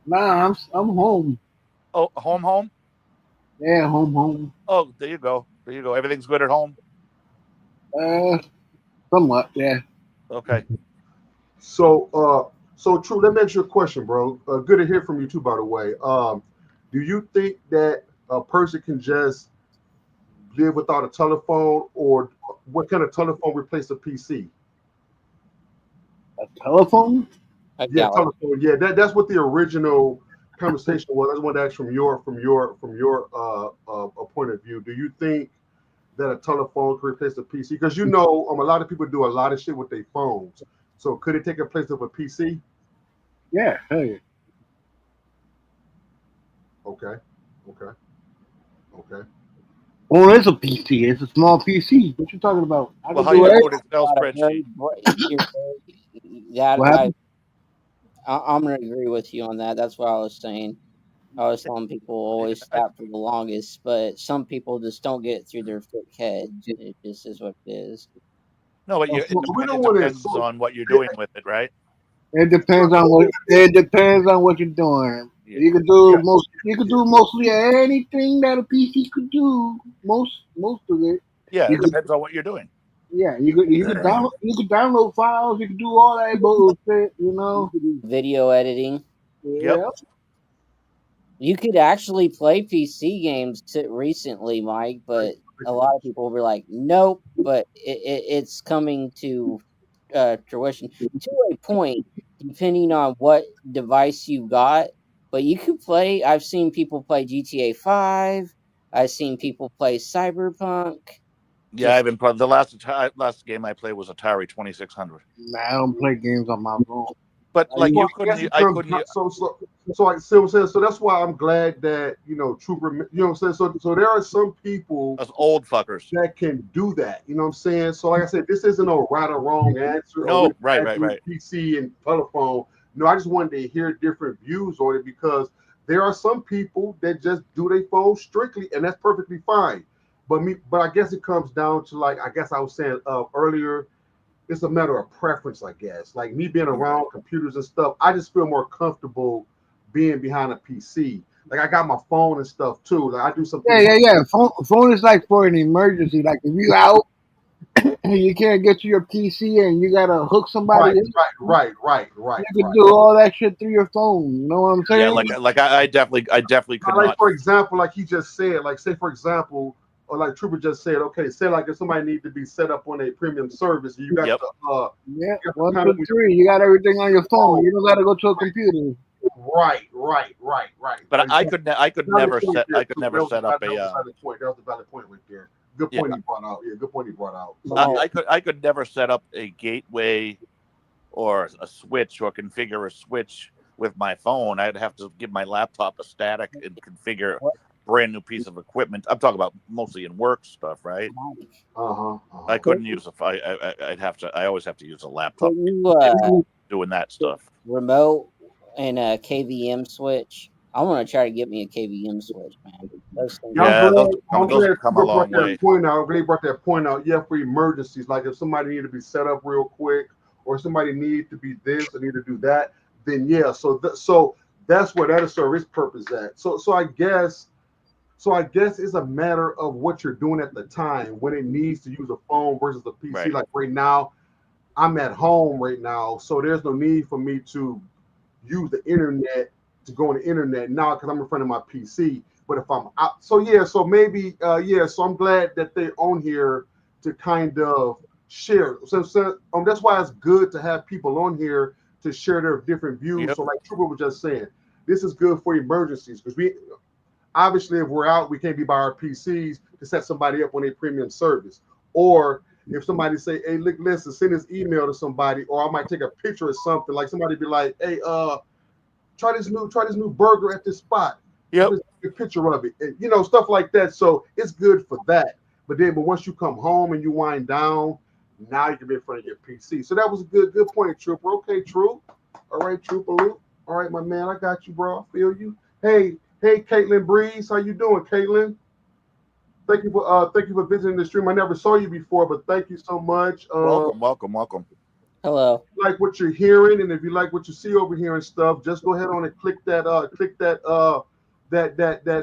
Nah, I'm home. Oh, home? Yeah, home. Oh, there you go. Everything's good at home? Somewhat, yeah. Okay. So True, let me ask you a question, bro. Good to hear from you too, by the way. Do you think that a person can just live without a telephone, or what kind of telephone replace a PC? A telephone? Yeah, telephone. Yeah, that's what the original conversation was. I just wanted to ask from your point of view. Do you think that a telephone could replace a PC? Because a lot of people do a lot of shit with their phones. So could it take a place of a PC? Yeah, hell yeah. Okay. Well, it's a PC. It's a small PC. What you talking about? Well, how you do it? Excel spreadsheet. I'm going to agree with you on that. That's what I was saying. I was telling people always stop for the longest, but some people just don't get it through their thick heads. It just is what it is. No, but it depends on what you're doing with it, right? It depends on what you're doing. Yeah. You can do mostly anything that a PC could do. Most of it. Yeah, You it could, depends on what you're doing. yeah, you could download files. You could do all that bullshit. You know. Video editing. Yep. Yeah. You could actually play PC games recently, Mike, but a lot of people were like, "Nope." But it's coming to fruition to a point, depending on what device you got. But you could play. I've seen people play GTA 5. I've seen people play Cyberpunk. Yeah, I've been the last game I played was Atari 2600. Nah, I don't play games on my phone. But like Well, you I guess couldn't, it I comes couldn't. down- so like Sil says, so that's why I'm glad that Trooper, you know what I'm saying. So there are some people Us old fuckers. that can do that. You know what I'm saying? So like I said, this isn't a right or wrong answer. No, or right. PC and telephone. No, I just wanted to hear different views on it because there are some people that just do their phone strictly, and that's perfectly fine. But I guess it comes down to like I guess I was saying earlier. It's a matter of preference, I guess. Like me being around computers and stuff, I just feel more comfortable being behind a PC. Like I got my phone and stuff too. Like I do some things. Yeah. Phone is like for an emergency. Like if you out and you can't get to your PC and you gotta hook somebody up, Right. you can do all that shit through your phone. You know what I'm saying? Yeah, like I definitely could Like not. for example, like he just said, like say for example, or like Trooper just said, okay, say like if somebody needs to be set up on a premium service, you got Yep. to Yeah, you got to 1, kind of 2, 3. You got everything on your phone. You don't gotta go to a computer. right. But I could never set up That was a a. valid point. That was a valid point right there. Good point Yeah, he brought out. Yeah, good point he brought out. So, yeah. I could never set up a gateway or a switch or configure a switch with my phone. I'd have to give my laptop a static and configure a brand new piece of equipment. I'm talking about mostly in work stuff, right? I couldn't use I always have to use a laptop Can you doing that stuff. remote and a KVM switch? I want to try to get me a KVM switch, man. Those things Yeah, I'm those glad come a long brought way. that point out. Really brought that point out. Yeah, for emergencies, like if somebody need to be set up real quick, or somebody need to be this or need to do that, then yeah. So that's where that is service purpose at. So I guess it's a matter of what you're doing at the time when it needs to use a phone versus a PC. Right. Like right now, I'm at home right now, so there's no need for me to use the internet to go on the internet now because I'm in front of my PC. But if I'm out, so maybe so I'm glad that they're on here to kind of share. So that's why it's good to have people on here to share their different views. Yep. So like Trooper was just saying, this is good for emergencies because we obviously if we're out, we can't be by our PCs to set somebody up on a premium service. Or if somebody say, hey, look, listen, send this email to somebody, or I might take a picture of something, like somebody be like, hey, try this new burger at this spot. Yep. Just take a picture of it, and stuff like that. So it's good for that. But once you come home and you wind down, now you can be in front of your PC. So that was a good point, Trooper. Okay, Troop. All right, Trooper Luke. All right, my man, I got you, bro. I feel you. Hey, Caitlin Breeze, how you doing, Caitlin? Thank you for visiting the stream. I never saw you before, but thank you so much. Welcome. Hello. If you like what you're hearing, and if you like what you see over here and stuff, just go ahead on and click that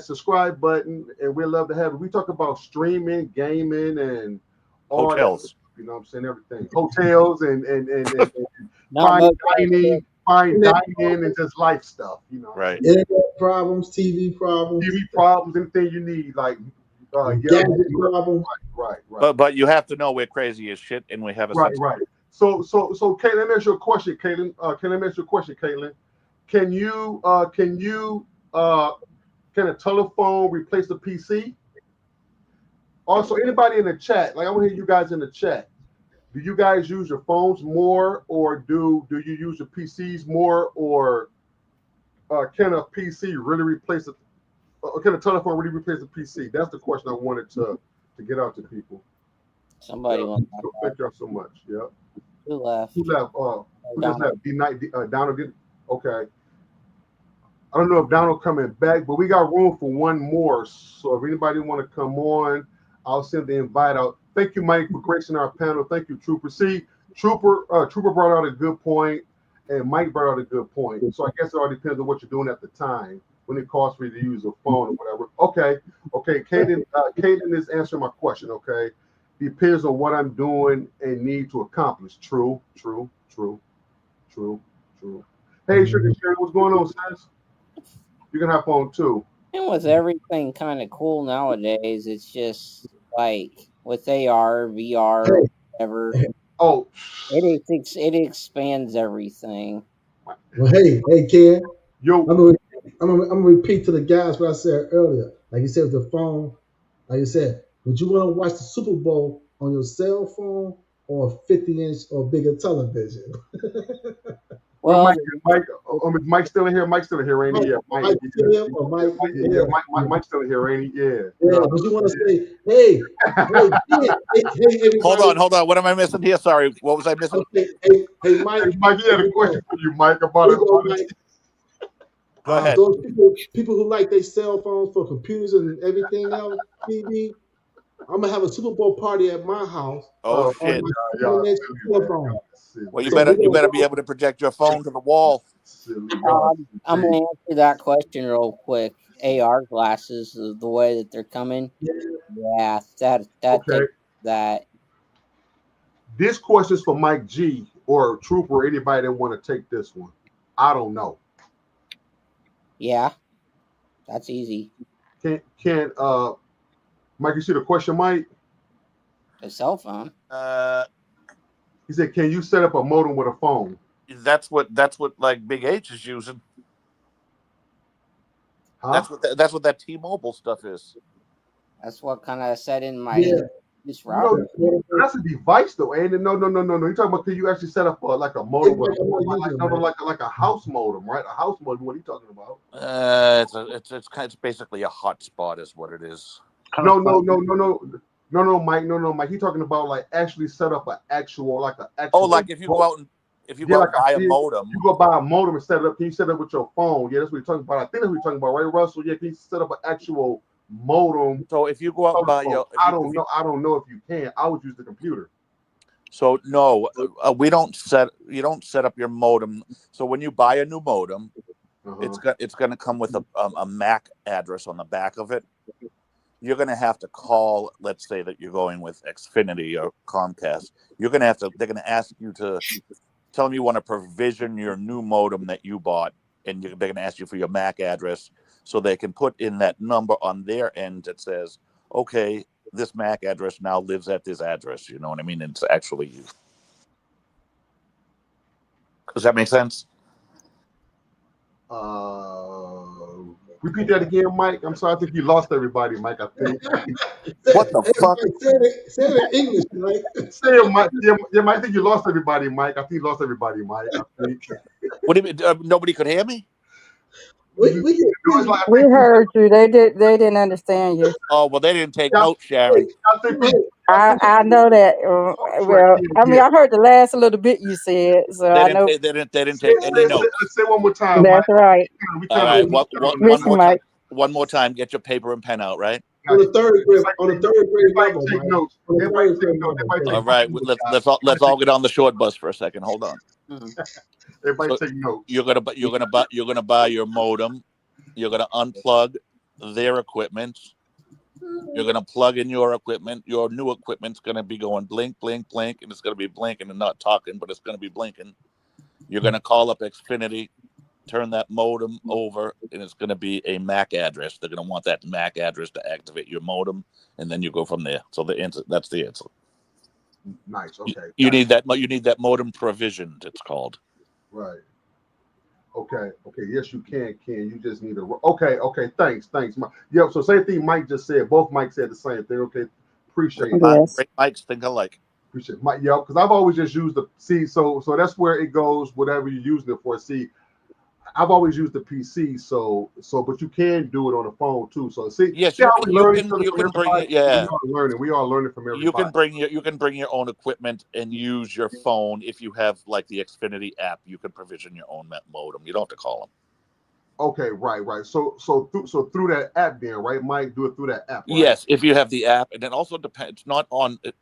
subscribe button, and we'd love to have it. We talk about streaming, gaming, and all hotels. That, you know what I'm saying? Everything. Hotels and Not fine dining and just life stuff, Right. Internet problems, TV problems, anything you need, like gadget problems. Right. But you have to know we're crazy as shit, and we have a Right. So, Caitlin, let me ask you a question, Caitlin. Can a telephone replace the PC? Also, anybody in the chat, like I want to hear you guys in the chat. Do you guys use your phones more, or do you use your PCs more, or can a PC really replace it? Can a telephone really replace the PC? That's the question I wanted to get out to people. Somebody wants. Thank y'all so much. Yeah. Who left? Who just left? Donald did. Okay. I don't know if Donald coming back, but we got room for one more. So if anybody want to come on, I'll send the invite out. Thank you, Mike, for gracing our panel. Thank you, Trooper. See, Trooper brought out a good point, and Mike brought out a good point. So I guess it all depends on what you're doing at the time when it costs for you to use a phone or whatever. Okay. Kaden is answering my question. Okay. depends on what I'm doing and need to accomplish. True. Hey, Sugar Sharon, what's going on, sis? You can hop on too. And with everything kind of cool nowadays, it's just like with AR, VR, or whatever, Oh, it expands everything. Well, hey, Ken, yo, I'm gonna repeat to the guys what I said earlier. Like you said with the phone, like you said, would you want to watch the Super Bowl on your cell phone or a 50-inch or bigger television? Well, is Mike still in here? Mike's still in here, ain't he? Yeah, Mike still here, or Mike? Yeah, Mike's still in here, ain't he? Yeah. Yeah, but you want to say, hey, everybody. Hold on. What am I missing here? Sorry, what was I missing? Okay, hey, Mike. Mike, he had a question for you, Mike, about it. Go ahead. Those people who like their cell phones for computers and everything else, TV. I'm gonna have a Super Bowl party at my house. Oh shit! Well, you better be able to project your phone to the wall. I'm gonna answer that question real quick. AR glasses, the way that they're coming, yeah, that Okay. takes that. This question is for Mike G or Trooper or anybody that want to take this one. I don't know. Yeah, that's easy. Can Mike, you see the question, Mike? A cell phone. He said, "Can you set up a modem with a phone?" That's what like Big H is using. Huh? That's what that T-Mobile stuff is. That's what kind of said in my this router. No, that's a device though, and no. You're talking about can you actually set up like a modem with like a house modem, right? A house modem. What are you talking about? It's basically a hotspot, is what it is. No, Mike. Mike. He's talking about like actually set up an actual like if you go out and buy a modem. You go buy a modem and set it up. Can you set it up with your phone? Yeah, that's what you're talking about. I think that's what you're talking about, right, Russell? Yeah, can you set up an actual modem? So if you go out and buy I don't know if you can. I would use the computer. So no, you don't set up your modem. So when you buy a new modem, it's going to come with a MAC address on the back of it. You're going to have to call. Let's say that you're going with Xfinity or Comcast. They're going to ask you to tell them you want to provision your new modem that you bought, and they're going to ask you for your MAC address, so they can put in that number on their end that says, okay, this MAC address now lives at this address. You know what I mean? It's actually you. Does that make sense? Repeat that again, Mike. I'm sorry. I think you lost everybody, Mike. I think. What the fuck? Say it in English, Mike. Say it, Mike. Yeah, Mike. I think you lost everybody, Mike. I think you lost everybody, Mike. I think. What do you mean? Nobody could hear me? We heard you. They didn't understand you. Oh well, they didn't take notes, Sharon. I know that. Well, I mean, I heard the last little bit you said, so I know they didn't take any notes. Say one more time. That's Mike. right. All right, one more time. Get your paper and pen out, right? On the third grade level, take notes. All right, let's all get on the short bus for a second. Hold on. Everybody take notes. You're gonna buy your modem. You're gonna unplug their equipment. You're gonna plug in your equipment. Your new equipment's gonna be going blink, blink, blink, and it's gonna be blinking and not talking, but it's gonna be blinking. You're gonna call up Xfinity, turn that modem over, and it's gonna be a MAC address. They're gonna want that MAC address to activate your modem, and then you go from there. So that's the answer. Nice. Okay. You need that modem provisioned. It's called. Right. Okay. Yes, you can. You just need a. Okay. Thanks. Yep. So same thing Mike just said. Both Mike said the same thing. Okay. Appreciate it. Yes. Great Mikes think alike. Appreciate it. Mike. Yep. Because I've always just used the so that's where it goes. Whatever you're using it for. See, I've always used the PC. So but you can do it on the phone too. So see. Yes. You can bring it. Yeah. We are learning from everybody. You can bring your own equipment and use your phone. If you have like the Xfinity app, you can provision your own modem. You don't have to call them. Okay, right. So through that app, then, right, Mike? Do it through that app. Right? Yes, if you have the app, and it also depends.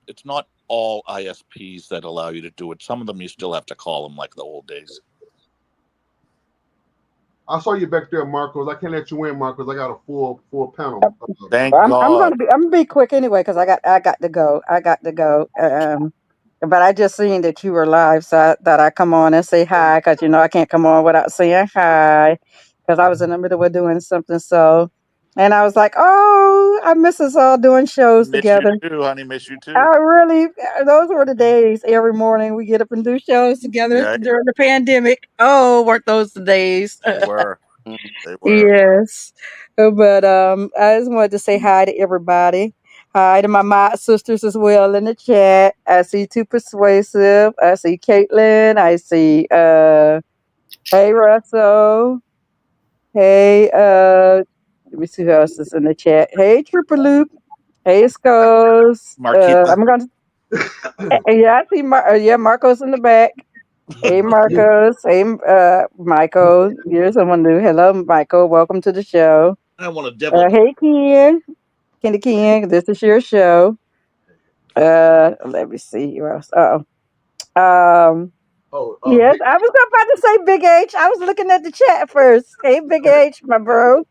It's not all ISPs that allow you to do it. Some of them you still have to call them, like the old days. I saw you back there, Marcos. I can't let you in, Marcos. I got a full panel. Thank I'm God. gonna be quick anyway because I got to go. I got to go. But I just seen that you were live, so I thought I'd come on and say hi because I can't come on without saying hi because I was in the middle of doing something. So, and I was like, oh, I miss us all doing shows Miss you together. too, honey. Miss you I too. really, those were the days. Every morning we get up and do shows together Yeah, during the pandemic. Oh, weren't those the days? they were. They were. Yes. But I just wanted to say hi to everybody. Hi to my mod sisters as well in the chat. I see Too Persuasive. I see Caitlin. I see hey Russell. Hey let me see who else is in the chat. Hey Triple Loop. Hey Skulls. Marquita. I'm gonna yeah, I see Marco's in the back. Hey Marcos. Hey Michael. Here's someone new. Hello, Michael. Welcome to the show. I want a devil. Hey Ken. Candy King, this is your show. Let me see who else. Yes, I was about to say Big H. I was looking at the chat first. Hey, Big H, my bro.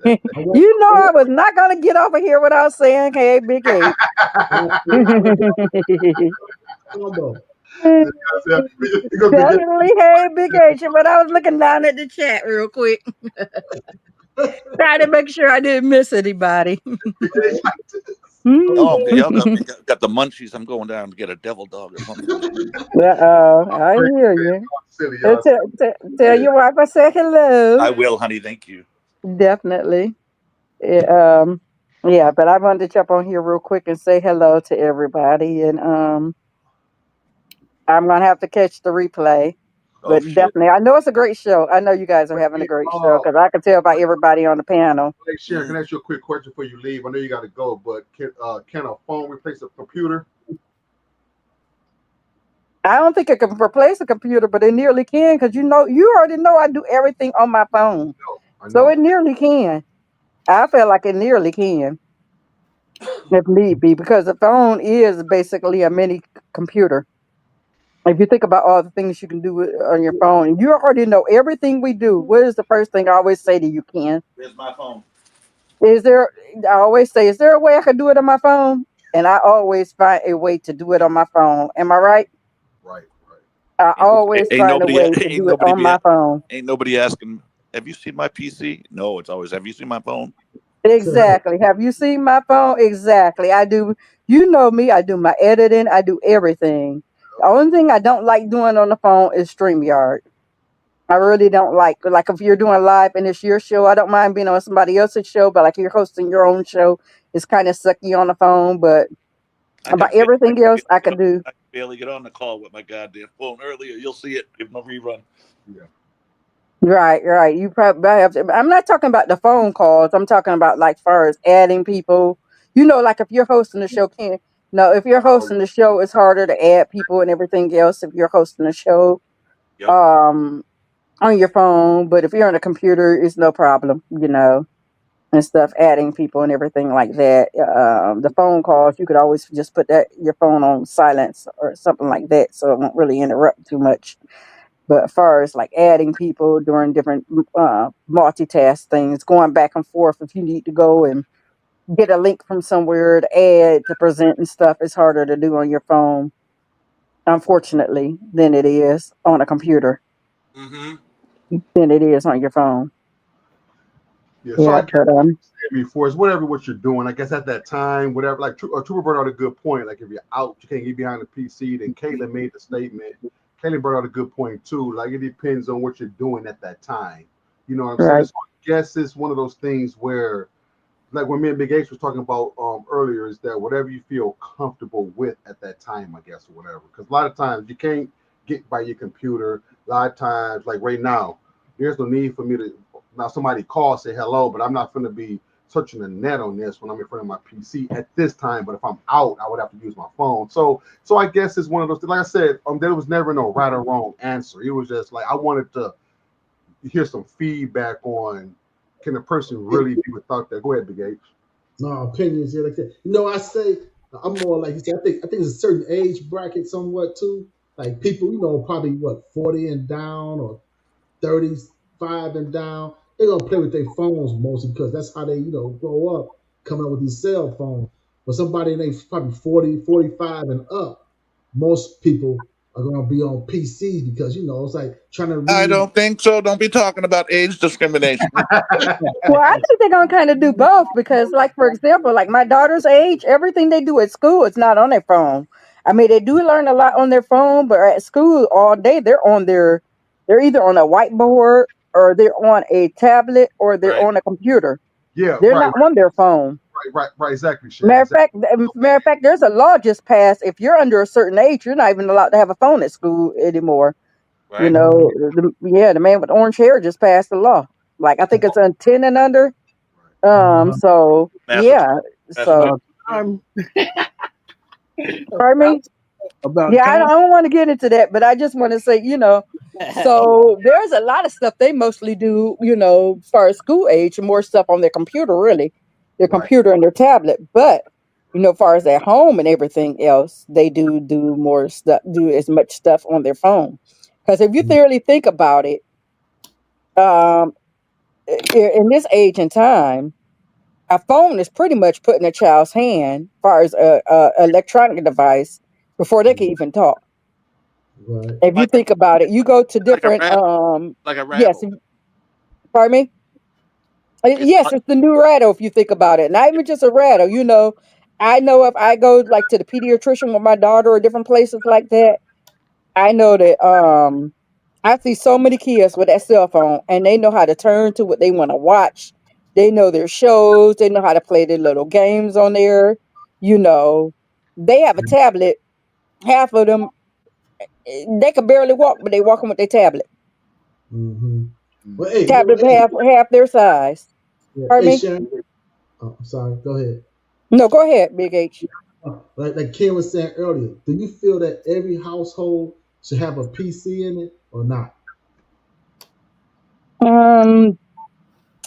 I want, You know I was not gonna get over here without saying, "Hey, Big H." combo. Definitely, hey, Big H. But I was looking down at the chat real quick, trying to make sure I didn't miss anybody. Oh, y'all got the munchies. I'm going down to get a devil dog or something. I hear you. Tell your wife I said hello. I will, honey. Thank you. Definitely. Yeah, but I wanted to jump on here real quick and say hello to everybody. And I'm gonna have to catch the replay. Oh, But shit. definitely, I know it's a great show. I know you guys are having a great show because I can tell by everybody on the panel. Hey, Sharon, can I ask you a quick question before you leave? I know you got to go, but can a phone replace a computer? I don't think it can replace a computer, but it nearly can because you already know I do everything on my phone, I know. so it nearly can. I feel like it nearly can, if need be, because the phone is basically a mini computer. If you think about all the things you can do on your phone, you already know everything we do. What is the first thing I always say to you, Ken? Here's my phone. I always say, is there a way I can do it on my phone? And I always find a way to do it on my phone. Am I right? Right. I always Ain't find a nobody, way to do it on my phone. Ain't nobody asking, have you seen my PC? No, it's always, have you seen my phone? Exactly. Have you seen my phone? Exactly. I do. You know me. I do my editing. I do everything. The only thing I don't like doing on the phone is StreamYard. I really don't like if you're doing live and it's your show. I don't mind being on somebody else's show, but like you're hosting your own show, it's kind of sucky on the phone. But about everything else, I can do. I barely get on the call with my goddamn phone earlier. You'll see it in my rerun. Yeah. Right. You probably have to. I'm not talking about the phone calls. I'm talking about like far as adding people. Like if you're hosting the show, if you're hosting the show, it's harder to add people and everything else. If you're hosting a show, Yep. On your phone, but if you're on a computer, it's no problem. And stuff, adding people and everything like that. The phone calls, you could always just put your phone on silence or something like that, so it won't really interrupt too much. But as far as like adding people during different multitask things, going back and forth, if you need to go and get a link from somewhere to add to present and stuff, it's harder to do on your phone, unfortunately, than it is on a computer. Mm-hmm. Than it is on your phone. Yeah, so I guess but, before it's whatever what you're doing. I guess at that time, whatever. Like Trooper brought out a good point. Like if you're out, you can't get behind the PC. Then Caitlin made the statement. Caitlin brought out a good point too. Like it depends on what you're doing at that time. You know what I'm saying? So I guess it's one of those things where, like when me and Big H was talking about earlier, is that whatever you feel comfortable with at that time, I guess, or whatever. Because a lot of times you can't get by your computer. A lot of times, like right now, there's no need for me to. Now somebody call, say hello, but I'm not going to be searching the net on this when I'm in front of my PC at this time. But if I'm out, I would have to use my phone. So I guess it's one of those things. Like I said, there was never no right or wrong answer. It was just like I wanted to hear some feedback on can a person really be without that. Go ahead, Big H. No opinions, yeah, like that. I say I'm more like you said. I think it's a certain age bracket, somewhat too. Like people, probably 40 and down or 30s, 5 and down, they're gonna play with their phones mostly because that's how they, grow up coming up with these cell phones. But somebody they probably 40, 45 and up, most people are gonna be on PCs because it's like trying to I read. don't think so. Don't be talking about age discrimination. Well, I think they're gonna kind of do both because, like, for example, like my daughter's age, everything they do at school is not on their phone. I mean, they do learn a lot on their phone, but at school all day they're either on a whiteboard or they're on a tablet or they're Right. on a computer. Yeah, They're right, not on their phone. right, exactly, Sharon. Matter of Exactly. fact, there's a law just passed. If you're under a certain age, you're not even allowed to have a phone at school anymore. You Right. know, the man with orange hair just passed the law. Like I think it's on 10 and under. So yeah, so I'm pardon me. about Yeah, I time. don't want to get into that, but I just want to say, so there's a lot of stuff they mostly do, as far as school age, and more stuff on their computer, really, their Right. computer and their tablet. But as far as at home and everything else, they do more stuff, do as much stuff on their phone. Because if you thoroughly think about it, um, in this age and time, a phone is pretty much put in a child's hand, as far as a electronic device, before they can even talk. Right. If you Like think about it, you go to a different like a yes, rattle. pardon me. It's Yes, like, it's the new rattle. If you think about it, not even just a rattle. I know if I go like to the pediatrician with my daughter or different places like that, I know that I see so many kids with that cell phone, and they know how to turn to what they want to watch. They know their shows. They know how to play their little games on there. You know, they have a tablet. Half of them, they can barely walk, but they walking with their tablet. Mm-hmm. Well, hey, Tablet hey, half their size. yeah. Pardon Hey, me? Sharon. Oh, I'm sorry. Go ahead. No, go ahead, Big H. Like Ken was saying earlier, do you feel that every household should have a PC in it or not? Um,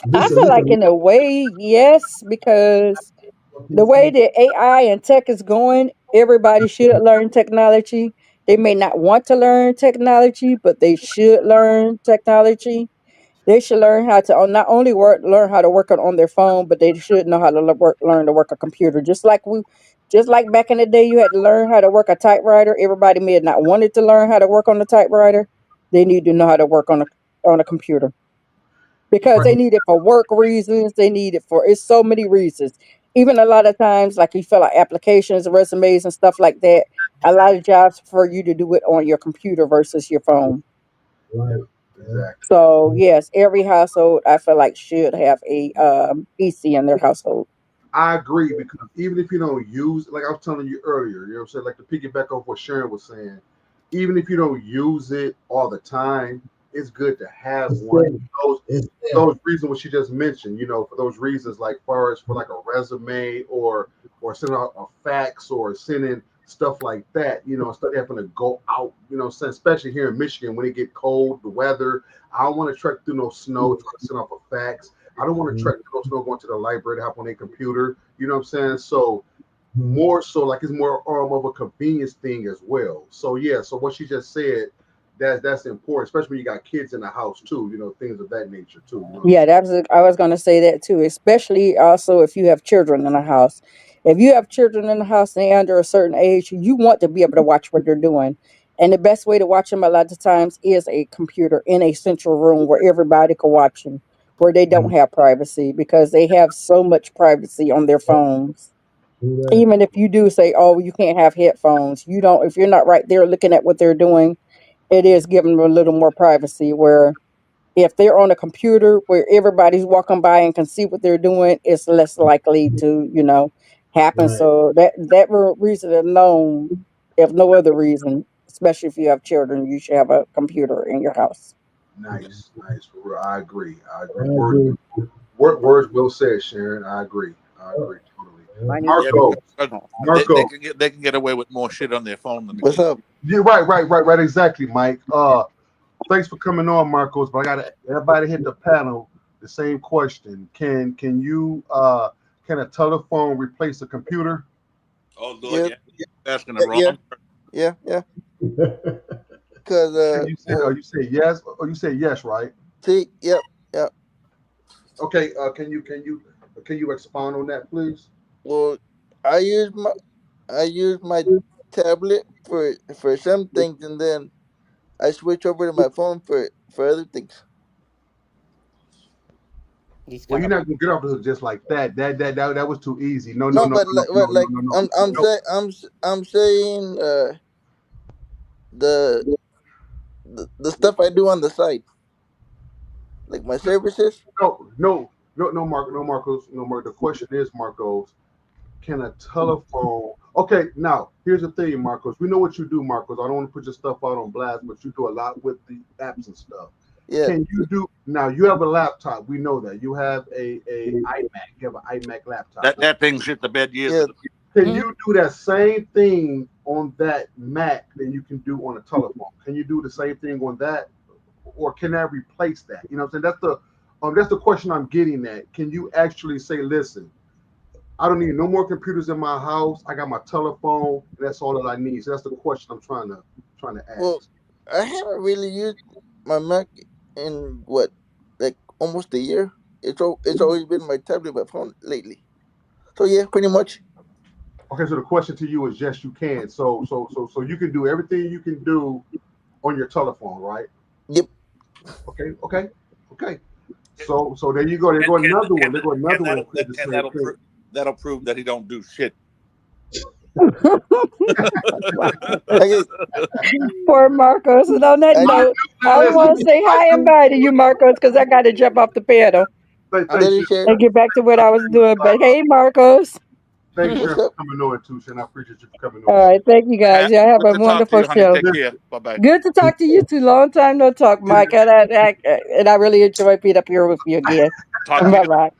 At I least, feel like in a way, yes, because a the way PC. that AI and tech is going, everybody should learn technology. They may not want to learn technology, but they should learn technology. They should learn how to not only learn how to work on their phone, but they should know how to learn to work a computer. Just like back in the day, you had to learn how to work a typewriter. Everybody may have not wanted to learn how to work on the typewriter. They need to know how to work on a computer because Right. they need it for work reasons. They need it for it's so many reasons. Even a lot of times, like you fill out applications, resumes, and stuff like that. A lot of jobs for you to do it on your computer versus your phone. Right. Yeah. Exactly. So yes, every household I feel like should have a PC in their household. I agree because even if you don't use, like I was telling you earlier, you know what I'm saying, like to piggyback off what Sharon was saying, even if you don't use it all the time, it's good to have It's one. there. Those It's there. those reasons what she just mentioned, for those reasons, like far as for like a resume or sending out a fax or sending stuff like that, instead of having to go out, especially here in Michigan when it get cold, the weather. I don't want to trek through no snow trying to send off a fax. I don't want to trek through no snow going to the library to hop on a computer. You know what I'm saying? So more so like it's more of a convenience thing as well. So yeah, so what she just said, that's important, especially when you got kids in the house too, things of that nature too. Yeah, I was going to say that too, especially also if you have children in the house. If you have children in the house and they're under a certain age, you want to be able to watch what they're doing. And the best way to watch them a lot of times is a computer in a central room where everybody can watch them, where they don't have privacy because they have so much privacy on their phones. Do that. Even if you do say, oh, you can't have headphones, you don't, if you're not right there looking at what they're doing, it is giving them a little more privacy where if they're on a computer where everybody's walking by and can see what they're doing, it's less likely to, happen. Right. So reason alone, if no other reason, especially if you have children, you should have a computer in your house. Nice, for real. I agree. I Words, agree. words well said, Sharon. I agree totally. Mine yeah, Marco, because they can get away with more shit on their phone than the What's kids. up? yeah, right, exactly, Mike. Thanks for coming on, Marcos. But I got everybody hit the panel. The same question: Can you can a telephone replace a computer? Oh, Yeah, Lord, yeah. Asking the yeah, wrong. yeah. Because You said yes, or you said yes, right? See, yep. Okay, can you expound on that, please? Well, I use my tablet for some things, and then I switch over to my phone for other things. He's Well, got you're a not gonna get off this just like that. That was too easy. No, no, No, no, but no, no, no, like no, no, I'm no. saying I'm saying the, the stuff I do on the side, like my services. No, Marcos, no, Mark. The question is, Marcos, can a telephone? Okay, now here's the thing, Marcos. We know what you do, Marcos. I don't want to put your stuff out on blast, but you do a lot with the apps and stuff. Yeah. Can you do now? You have a laptop. We know that you have a iMac. You have an iMac laptop. That thing shit the bed years Yeah. ago. Can you do that same thing on that Mac that you can do on a telephone? Can you do the same thing on that, or can that replace that? You know what I'm saying? That's the question I'm getting at. Can you actually say, listen, I don't need no more computers in my house. I got my telephone. And that's all that I need. So that's the question I'm trying to Well, ask. I haven't really used my Mac in what, like almost a year. It's always been my tablet, my phone lately. So yeah, pretty much. Okay, so the question to you is yes, you can. So you can do everything you can do on your telephone, right? Yep. Okay. So there you go. There go another one. There go another one that said the And same thing. that'll prove that he don't do shit. Okay. Poor Marcos. And on that I I note, knew I that. want to Listen, say I hi and knew. bye to you, Marcos, because I got to jump off the panel Thanks, Lady Sharon. Sharon, and get back to what I was doing. Bye, But hey, Marcos. Thanks, what's Sharon, for up? coming on too, Sharon. I appreciate you for coming All on. right. Thank you guys. Y'all have Good a to talk to wonderful you, honey. show. Take Listen, care. Bye bye. Good to talk to you too. Long time no talk, Mike. And I really enjoy being up here with you again. Talk to Bye you. bye.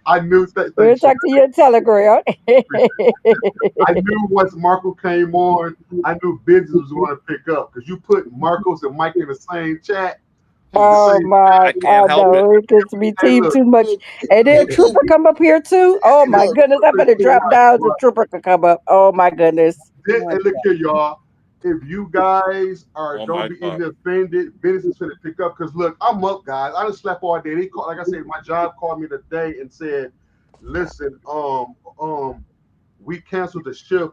I knew. We'll Thanks, Sharon. talk to you in Telegram. I knew once Marco came on, I knew business was going to pick up because you put Marcos and Mike in the same chat. The Oh same my, I chat. can't I help it. know it gets me Hey, team look, too much. Hey, And then hey, Ken, Trooper come up here too. Oh my look, goodness, I better drop down so Trooper can come up. Oh my goodness. Hey, look here, y'all. If you guys Oh don't my be god. easily offended, business is going to pick up. Because look, I'm up, guys. I just slept all day. They called, like I said, my job called me today and said, "Listen, we canceled the shift,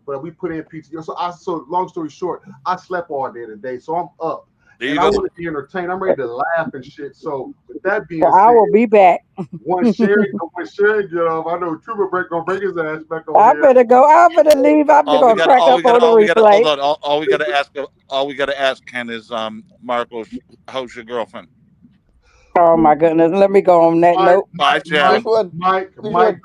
but we put in PTO." So long story short, I slept all day today, so I'm up. There And you I go. want to be entertained. I'm ready to laugh and shit. So with that being So I said, will be back. when Sherry get off, I know Trooper gonna bring his ass back on I here. better go. I better leave. I'm All we gonna got, crack up on the all we got, hold replay. on. All we got to ask Ken is, Marcos, how's your girlfriend? Oh my goodness. Let me go on that Mike, note. Bye, which Sharon. one? Which one?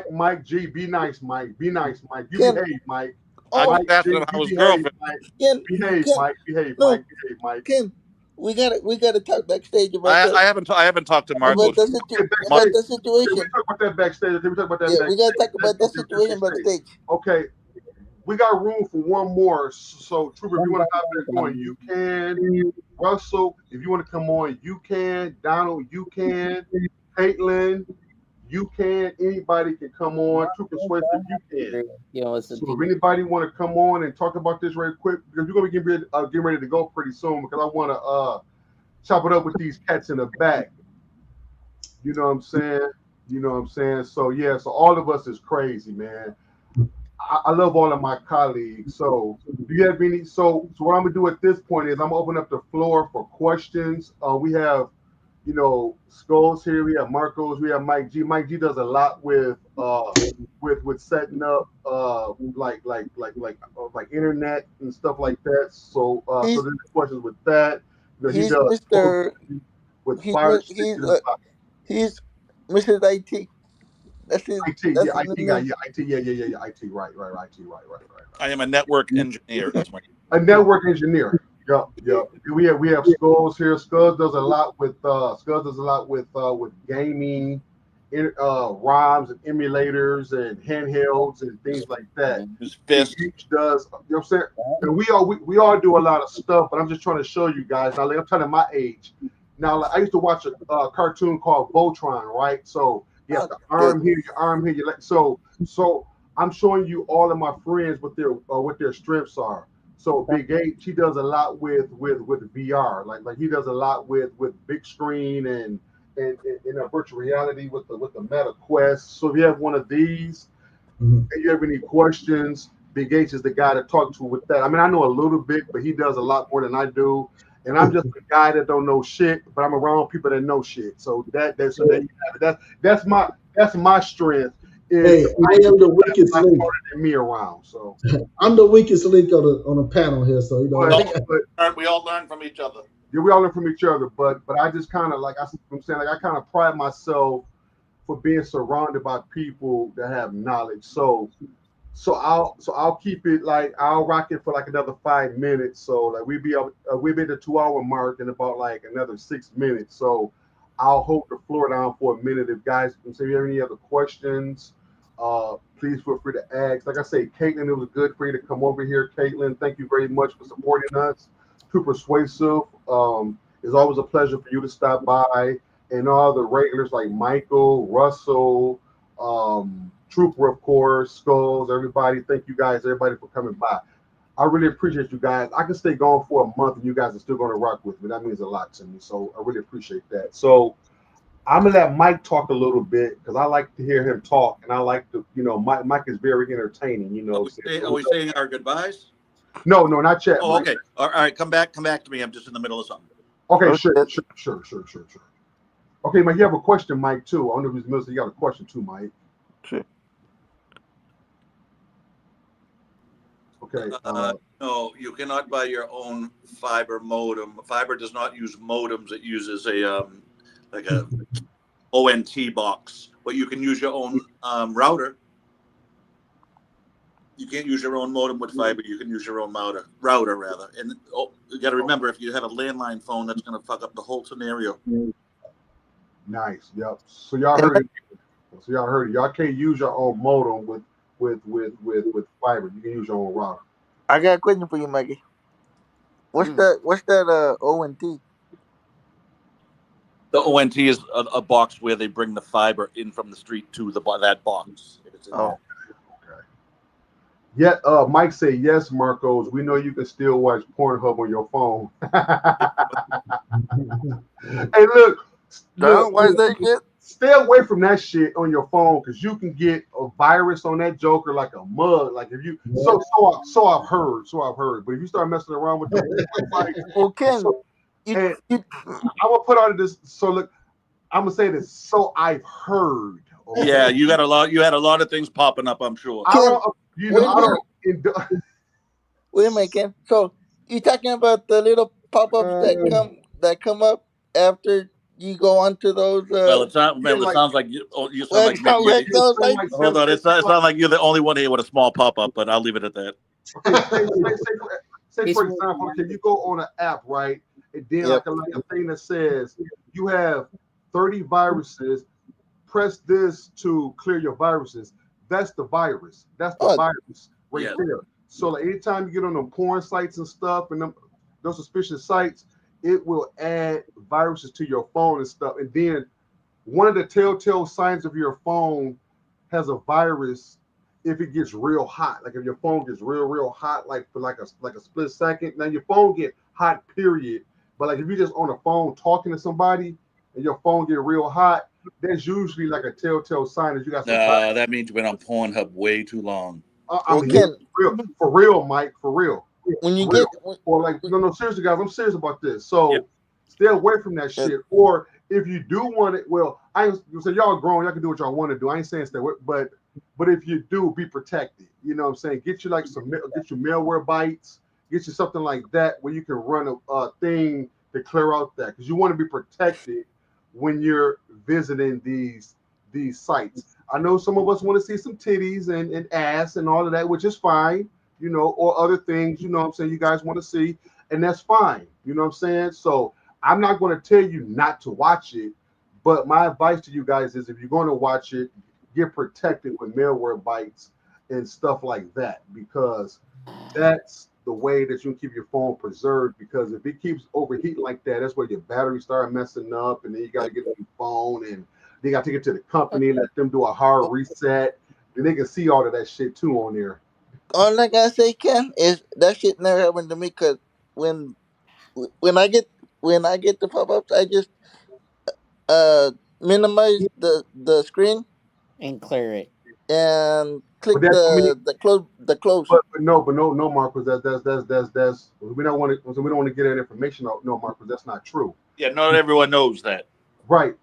Mike G, be nice, Mike. Be nice, Mike. You Ken. behave, Mike. I Oh, just Mike asked G, him how you his behave, girlfriend. Mike. Ken, Behave, Ken, Mike. Behave, no, Mike. Ken. We gotta talk backstage about I haven't talked to Marcos. Okay, about backstage. the Okay, we situation. talk about that backstage. Okay, we talk about that Yeah, we gotta backstage. talk about that Okay, situation backstage. Okay, we got room for one more. So, Trooper, if you want to hop back on, you can. Russell, if you want to come on, you can. Donald, you can. Caitlin, you can. Anybody can come on. Trooper Swift, you can. You know, it's So if anybody want to come on and talk about this very quick, because we're gonna get ready to go pretty soon, because I want to chop it up with these cats in the back. You know what I'm saying? So yeah, so all of us is crazy, man. I love all of my colleagues. So do you have any? So what I'm gonna do at this point is I'm gonna open up the floor for questions. We have, Skulls here. We have Marcos. We have Mike G. Mike G does a lot with setting up like internet and stuff like that. So He's there's questions with that. He he's does Mr. with fire He's station. he's Mrs. IT. That's his. IT, That's yeah, his IT new guy, name. yeah, IT, yeah, IT, right. I am a network engineer. That's my. A network engineer. Yep. We have Skulls here. Skulls does a lot with gaming, ROMs and emulators and handhelds and things like that. His fist. Each does, you know what I'm saying? And we all do a lot of stuff, but I'm just trying to show you guys. Now, I'm telling my age. Now, like, I used to watch a cartoon called Voltron, right? So you have the arm here, your arm here, so I'm showing you all of my friends what their strengths are. So Big H, he does a lot with VR. Like he does a lot with big screen and in a virtual reality with the Meta Quest. So if you have one of these Mhm. and you have any questions, Big H is the guy to talk to with that. I mean, I know a little bit, but he does a lot more than I do. And I'm just a guy that don't know shit, but I'm around people that know shit. So so there you have it. That's my strength. Hey, Is I am the weakest I'm link. smarter than me around. So, I'm the weakest link on the panel here, so you know. but We all learn from each other. yeah, we all learn from each other. But I just kind of I'm saying, like I kind of pride myself for being surrounded by people that have knowledge. So I'll keep it like I'll rock it for like another 5 minutes. So like we'll be at the 2 hour mark in about like another 6 minutes. So I'll hold the floor down for a minute. If guys can say you have any other questions, please feel free to ask. Like I say, Caitlin, it was good for you to come over here. Caitlin, thank you very much for supporting us. Too persuasive. It's always a pleasure for you to stop by, and all the regulars like Michael, Russell, Trooper, of course, Skulls, everybody. Thank you guys, everybody, for coming by. I really appreciate you guys. I can stay gone for a month and you guys are still going to rock with me. That means a lot to me. So I really appreciate that. So I'm gonna let Mike talk a little bit because I like to hear him talk, and I like to, Mike is very entertaining. Are we saying our goodbyes? No, not yet. Oh, Mike. okay. All right, come back to me. I'm just in the middle of something. Okay, Okay. sure. Okay, Mike, you have a question, Mike, too. I don't know if he's you got a question too, Mike. Sure. Okay. No, you cannot buy your own fiber modem. Fiber does not use modems. It uses a like a ONT box, but you can use your own router. You can't use your own modem with fiber. You can use your own router rather. And you got to remember, if you have a landline phone, that's going to fuck up the whole scenario. Nice. Yep. So y'all heard it. Y'all can't use your own modem with fiber. You can use your own router. I got a question for you, Mikey. What's that ONT? The ONT is a box where they bring the fiber in from the street to that box. It's in there. Okay. Yeah, Mike say yes, Marcos. We know you can still watch Pornhub on your phone. Hey, look, Why is that shit? stay away from that shit on your phone because you can get a virus on that joker like a mug. Like if you so I've heard. But if you start messing around with the like, Well, Ken, I'm gonna put out of this. So look, I'm gonna say this. So I've heard. Okay? Yeah, you had a lot of things popping up, I'm sure. I don't. Wait a minute, Ken. So you talking about the little pop-ups that come up after you go onto those? Well, it sounds like you sound like hold on. It sounds like you're the only one here with a small pop-up, but I'll leave it at that. Say for example, can you go on an app, right? And then like a thing that says you have 30 viruses. Press this to clear your viruses. That's the virus. That's the virus right there. So like anytime you get on them porn sites and stuff and those suspicious sites, it will add viruses to your phone and stuff. And then one of the telltale signs of your phone has a virus if it gets real hot. Like if your phone gets real hot, like for like a split second. Now your phone get hot, period. But like if you're just on a phone talking to somebody and your phone get real hot, there's usually like a telltale sign that you got some. That means you've been on Pornhub way too long. I mean, for real, Mike, for real. When you no, seriously, guys, I'm serious about this. So stay away from that shit. Or if you do want it, well, I say y'all grown, y'all can do what y'all want to do. I ain't saying stay away, but if you do, be protected. You know what I'm saying? Get you like get you malware bites, get you something like that where you can run a thing to clear out that because you want to be protected when you're visiting these sites. I know some of us want to see some titties and ass and all of that, which is fine, or other things, what I'm saying, you guys want to see, and that's fine, what I'm saying? So I'm not going to tell you not to watch it, but my advice to you guys is if you're going to watch it, get protected with malware bites and stuff like that, because that's the way that you can keep your phone preserved, because if it keeps overheating like that, that's where your battery start messing up, and then you got to get a new phone, and they got to take it to the company, let them do a hard reset, and they can see all of that shit too on there. all I gotta say, Ken, is that shit never happened to me. Cause when when I get the pop ups, I just uh minimize the screen And clear it. and But click that I mean, the close. no, Marcus. That's we don't want to. We don't want to get that information out. No, Marcus, that's not true. Yeah, not everyone knows that. Right.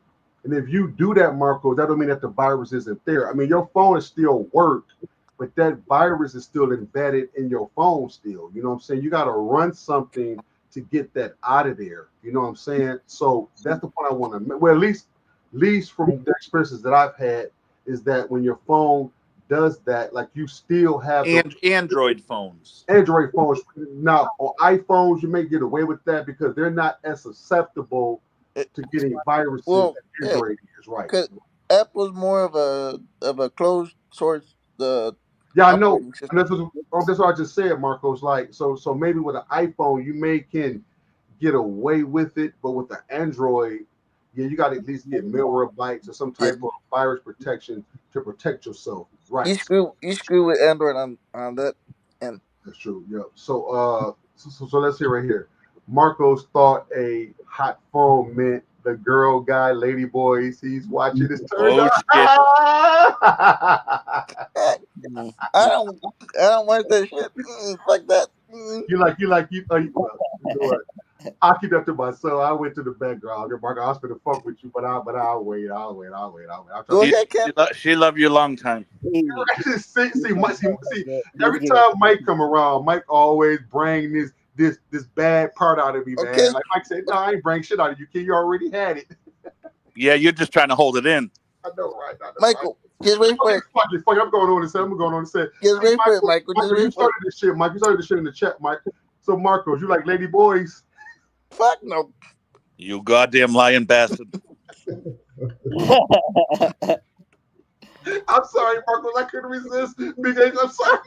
And if you do that, Marco, that don't mean that the virus isn't there. I mean, your phone is still work, but that virus is still embedded in your phone still. You know what I'm saying? You got to run something to get that out of there. You know what I'm saying? So that's the point I want to. Well, at least from the experiences that I've had, is that when your phone does that, like you still have the And Android phones. Android phones. Now on iPhones, you may get away with that because they're not as susceptible It, to getting viruses well, as yeah, Android is, right? cause Apple's more of a closed source Yeah, I know. operating And system. that's what I just said, Marcos. Like, so maybe with an iPhone, you may can get away with it, but with the Android, yeah, you got to at least get Malwarebytes or some Yeah, type of virus protection to protect yourself. Right. you screw with Android on that, and That's true. Yeah. So let's see right here. Marcos thought a hot phone meant the girl guy, lady boys he's watching is turned Oh on. shit! eh, Mm. I don't want that shit. Fuck that. Well, you know what? I'll keep that to myself. I went to the background. Marco, I was gonna fuck with you, but I'll wait. I'll try Go to ahead, Ken. She loved you a long time. Dude, see, just every get time Mike come around, Mike always bring this bad part out of me, Okay, man. Like Mike said, no, I ain't bring shit out of you, kid. You already had it. Yeah, you're just trying to hold it in. I know, right? I know, right? Michael, just wait for Okay, it. fuck it. I'm going on and say, Just hey, wait for it, Michael. Just Michael, you wait for it. started this shit, Mike. You started this shit in the chat, Mike. So, Marcos, you like lady boys? Fuck no. You goddamn lying bastard. I'm sorry, Marcos. I couldn't resist. Big H, I'm sorry.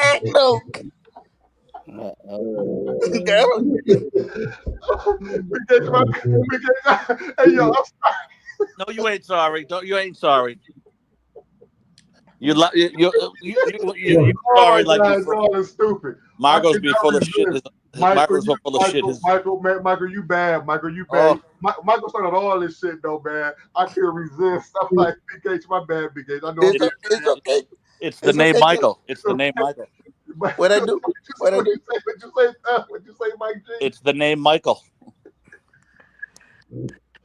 Heck no. Uh-oh. Big H, hey, yo, I'm sorry. No, you ain't sorry. You ain't sorry. You Oh sorry my like God, you. no, that's stupid. I Margot's could be not full of shit. resist. Michael, Margot's so full of shit. Michael, you bad. Michael, you bad. Oh, Michael started all this shit though, man. I couldn't resist. I'm like, Big H, my bad, Big H. I know I'm being It's okay. it's the It's name okay, Ken. Michael. It's the name Michael. What I do? What I do? What'd you say, Mike G? It's the name Michael.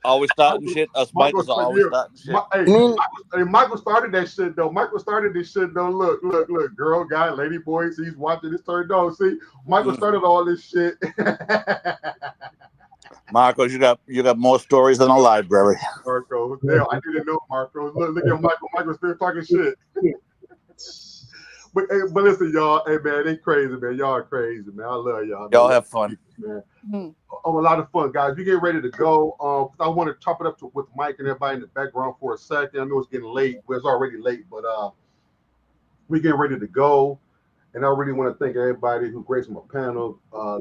Always starting shit. Us Michaels are always starting shit. Michael started that shit though. Michael started this shit though. Look, girl, guy, lady boy, he's watching this turned on. See, Michael started all this shit. Marcos, you got more stories than a library. Marco, damn, I didn't know Marco. Look at Michael. Michael's still talking shit. But listen, y'all. Hey man, they crazy, man. Y'all are crazy, man. I love y'all. Y'all have fun, man. Oh, a lot of fun, guys. We get ready to go. I want to top it up with Mike and everybody in the background for a second. I know it's getting late. Well, it's already late, but we getting ready to go. And I really want to thank everybody who graced my panel.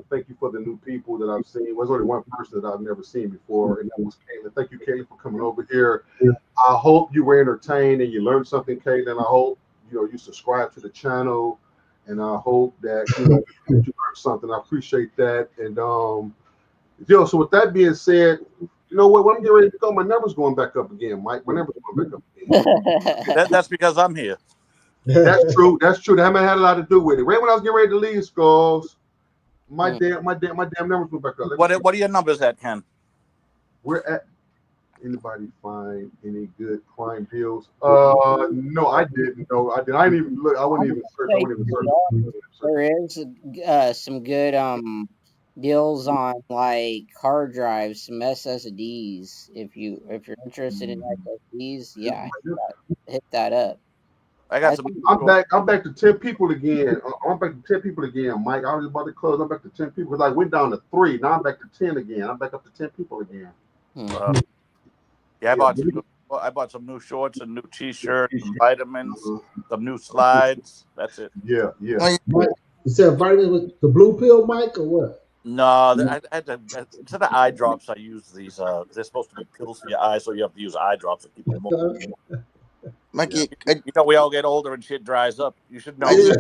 Thank you for the new people that I've seen. There's only one person that I've never seen before, and that was Caitlin. Thank you, Caitlin, for coming over here. I hope you were entertained and you learned something, Caitlin. I hope you subscribe to the channel, and I hope that you learned something. I appreciate that. And so with that being said, you know what? When I'm getting ready to go, my number's going back up again, Mike. My number's going back up again. That's because I'm here. That's true. That haven't had a lot to do with it. Right when I was getting ready to leave, Skulls, my damn numbers went back up. What are your numbers at, Ken? We're at. Anybody find any good crime deals? No, I didn't. No, I didn't. I didn't even look. I wouldn't even search. There is some good deals on like hard drives, some SSDs. If you're interested in SSDs, yeah, hit that up. I got some. I'm back to 10 people again. I'm back to 10 people again, Mike. I was about to close. I'm back to 10 people because I went down to 3. Now I'm back to 10 again. I'm back up to 10 people again. Yeah, I bought some new shorts and new T-shirts, some vitamins, some new slides. That's it. Yeah. You said vitamin with the blue pill, Mike, or what? No, instead of eye drops, I use these. They're supposed to be pills for your eyes, so you have to use eye drops to keep them moving. Mikey, You know, we all get older and shit dries up. You should know. Yeah,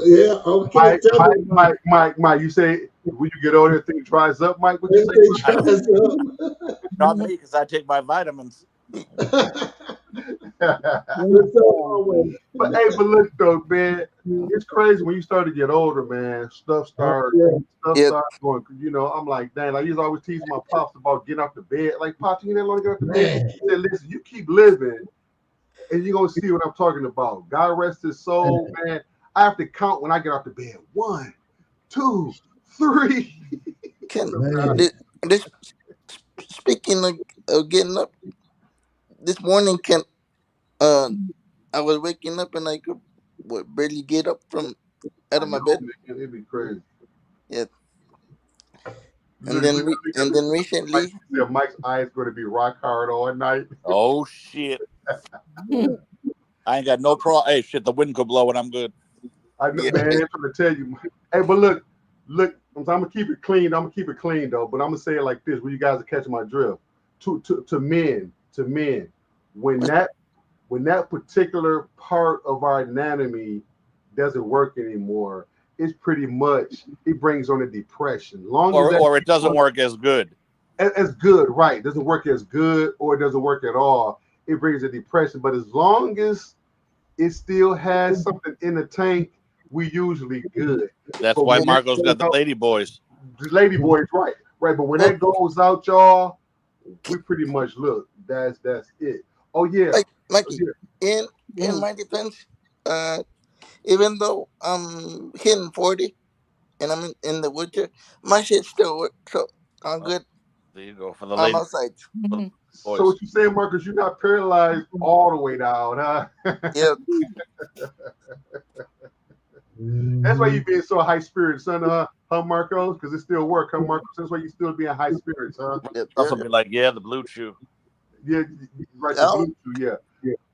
yeah, okay, tell me, Mike, you say when you get older, things dries up, Mike. What you say, everything I, dries not me, because I take my vitamins. up. Mike? What's up, always? But hey, but look though, man, it's crazy when you start to get older, man. Stuff Yeah. starts going. You know, I'm like, dang, like he's always teasing my pops about getting off the bed. Like, pops, you didn't want to get off the bed. Man. He said, listen, you keep living, and you're gonna see what I'm talking about. God rest his soul, man. I have to count when I get off the bed. 1, 2, 3. Ken, Man. this speaking of getting up, this morning, Ken, I was waking up and I could barely get up from out I of my know, bed. man. It'd be crazy. Yeah, You and know, then recently, Mike's eyes going to be rock hard all night. Oh shit! I ain't got no problem. Hey, shit, the wind could blow and I'm good. I know, Yeah. man. I'm trying to tell you. Hey, but look. I'm gonna keep it clean. I'm gonna keep it clean though. But I'm gonna say it like this: when you guys are catching my drift, to men, when that particular part of our anatomy doesn't work anymore, it's pretty much it brings on a depression. Long as Or it doesn't work as good. as good, right? It doesn't work as good, or it doesn't work at all. It brings a depression. But as long as it still has something in the tank, we usually good. That's But why when Marco's that got the goes out- lady boys. the lady boys, right? But when that goes out, y'all, we pretty much look. That's it. Oh yeah. Mikey, in my defense, even though I'm hitting 40 and I'm in the wheelchair, my shit still works. So I'm good There you go for the on lady all sides. boys. So what you saying, Marcus? You're not paralyzed all the way down, huh? Yeah, That's why you being so high spirits, son, huh, Marcos? Because it still work, huh, Marcos? That's why you still being high spirits, huh? yeah, Also be like, yeah, the blue chew. Yeah, right. The Oh, Bluetooth, yeah.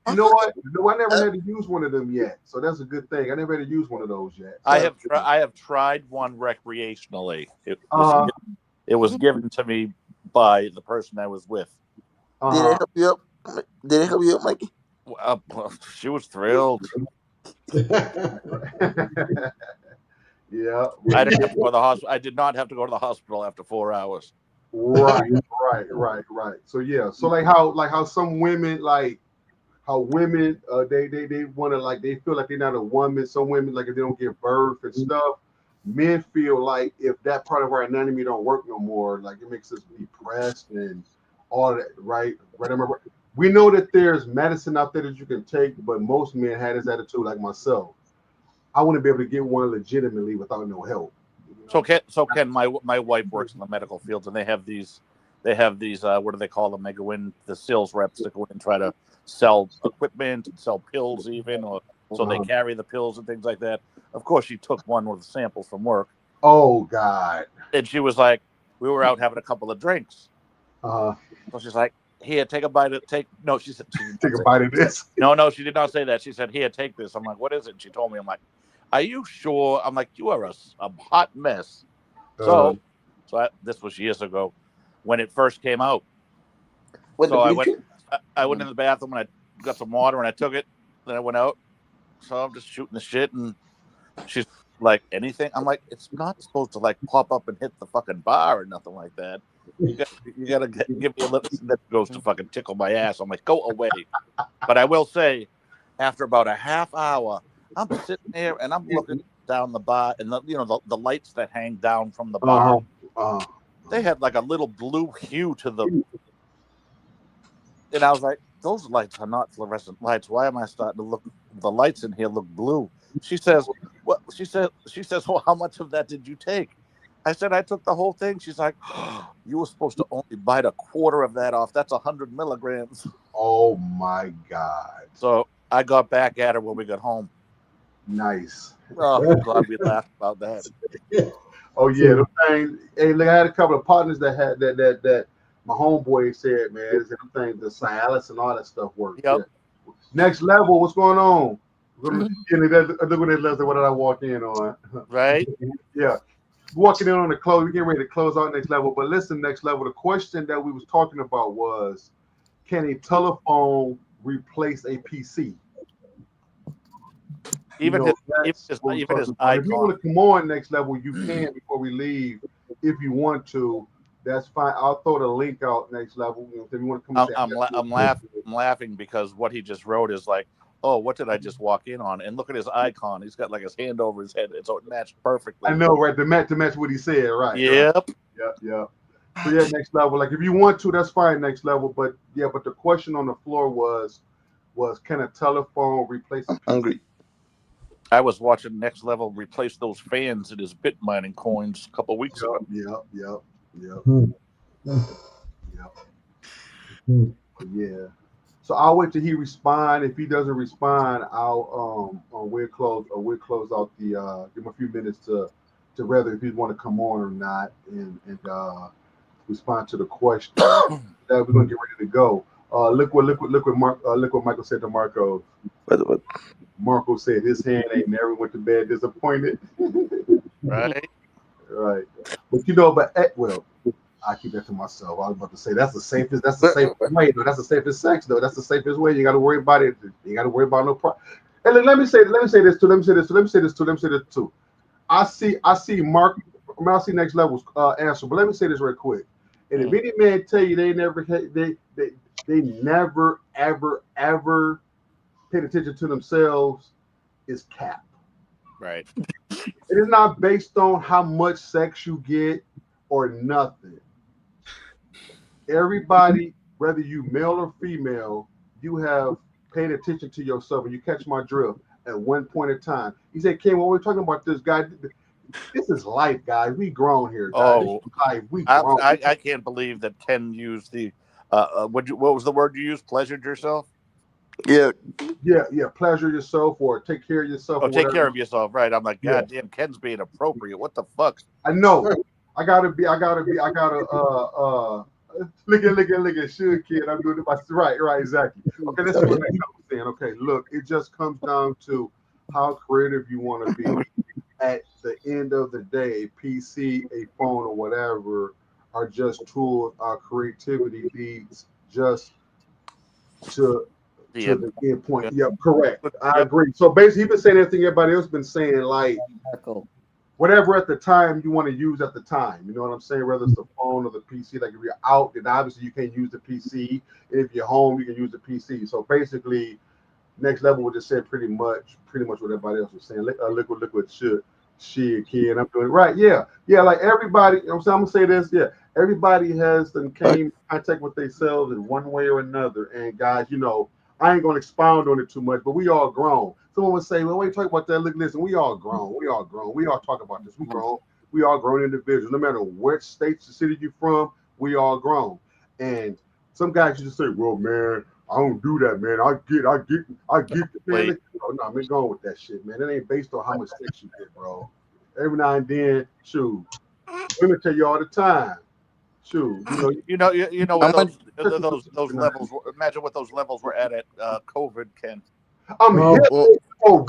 I You know what? forget. No, I never had to use one of them yet, so that's a good thing. I never had to use one of those yet. I have tried one recreationally. Uh-huh. It was given to me by the person I was with. Did Uh-huh. it help you up? Did it help you up, Mikey? She was thrilled. Yeah. I didn't have to go to the hospital. I did not have to go to the hospital after 4 hours. Right. So yeah. So like how some women how women they want to they feel like they're not a woman. Some women like if they don't give birth and stuff. Men feel like if that part of our anatomy don't work no more, like it makes us depressed and all that, right? Remember, we know that there's medicine out there that you can take, but most men had this attitude, like myself. I want to be able to get one legitimately without no help. So Ken, my wife works in the medical field, and they have these what do they call them? They go in, the sales reps that go in and try to sell equipment and sell pills even, or so they carry the pills and things like that. Of course, she took one with the samples from work. Oh God! And she was like, we were out having a couple of drinks. So she's like, here, take a bite of No, she said, take a bite of this. No, she did not say that. She said, here, take this. I'm like, what is it? And she told me. I'm like, are you sure? I'm like, you are a hot mess. This was years ago when it first came out. So I went in the bathroom and I got some water and I took it. Then I went out. So I'm just shooting the shit, and she's like, anything? I'm like, it's not supposed to like pop up and hit the fucking bar or nothing like that. You gotta give me a little that goes to fucking tickle my ass. I'm like, go away. But I will say, after about a half hour, I'm sitting there and I'm looking down the bar, and the lights that hang down from the bar, they had like a little blue hue to them. And I was like, those lights are not fluorescent lights. Why am I starting to look? The lights in here look blue. She says, "Well," she says, "Well, how much of that did you take?" I said, "I took the whole thing." She's like, oh, "You were supposed to only bite a quarter of that off. That's 100 milligrams." Oh my God! So I got back at her when we got home. Nice. Oh, I'm glad we laughed about that. Oh yeah, the thing. Hey, look, I had a couple of partners that had that. My homeboy said, man, them things, the Cialis and all that stuff works. Yep. Yeah. Next level, what's going on? Look at that, Leslie. What did I walk in on? Right? Yeah. Walking in on the close. We're getting ready to close out next level. But listen, next level. The question that we was talking about was, can a telephone replace a PC. Even That's his what we're even his talking about. If you want icon. to come on next level, you can before we leave. If you want to, that's fine. I'll throw the link out next level. If you want to come and say, I'm laughing because what he just wrote is like, oh, what did I just walk in on? And look at his icon. He's got like his hand over his head, and so it matched perfectly. I know, right? To match what he said, right? Yep. Right. Yep. So yeah, next level. Like if you want to, that's fine. Next level. But yeah, but the question on the floor was can a telephone replace a PC? Hungry. I was watching Next Level replace those fans in his bit mining coins a couple weeks ago. Yep. Yeah. So I'll wait till he respond. If he doesn't respond, we'll close out the give him a few minutes to whether if he want to come on or not and respond to the question. That we're gonna get ready to go. Look what Michael said to Marco. What? Marco said his hand ain't never went to bed disappointed. Right. Right. But well, I keep that to myself. I was about to say that's the safest way. No, that's the safest sex though. That's the safest way. You got to worry about it. You got to worry about no problem. And let me say this too. I see Mark. I see Next Level's answer, but let me say this real quick. And if any man tell you they never ever paid attention to themselves, is cap. Right. It is not based on how much sex you get or nothing. Everybody, whether you male or female, you have paid attention to yourself, and you catch my drift at one point in time. He said, Ken, when we're talking about this guy, this is life, guys. We grown here, guys. Oh, life. We grown. I can't believe that Ken used the what was the word you used? Pleasured yourself? Yeah. Pleasure yourself or take care of yourself. Oh, take care of yourself, right? I'm like, God damn, Ken's being appropriate. What the fuck? I know. I gotta look at should kid. I'm doing it myself. Right, exactly. Okay, let's see what I'm saying. Okay, look, it just comes down to how creative you want to be. At the end of the day, PC, a phone, or whatever are just tools. Our creativity leads just to the end point. Yep, correct. I agree. So basically, he's been saying everything everybody else been saying, like whatever at the time you want to use at the time. You know what I'm saying? Whether it's the phone or the PC. Like if you're out, then obviously you can't use the PC. And if you're home, you can use the PC. So basically, Next Level would just say pretty much what everybody else was saying. Liquid shit, kid. I'm doing it right. Yeah. Like everybody. You know what I'm saying? I'm gonna say this. Yeah, everybody has them came in contact with themselves in one way or another. And guys, I ain't gonna expound on it too much, but we all grown. Someone would say, well, when you talk about that, look, listen, we all grown. We all talk about this. We grown. We all grown individuals. No matter what state, the city you from, we all grown. And some guys just say, well, man, I don't do that, man. I get the man. Oh, no, man, going with that shit, man. It ain't based on how much sex you get, bro. Every now and then, shoot. Women tell you all the time. Shoot, you know what those levels. Imagine what those levels were at COVID, Ken. I'm here for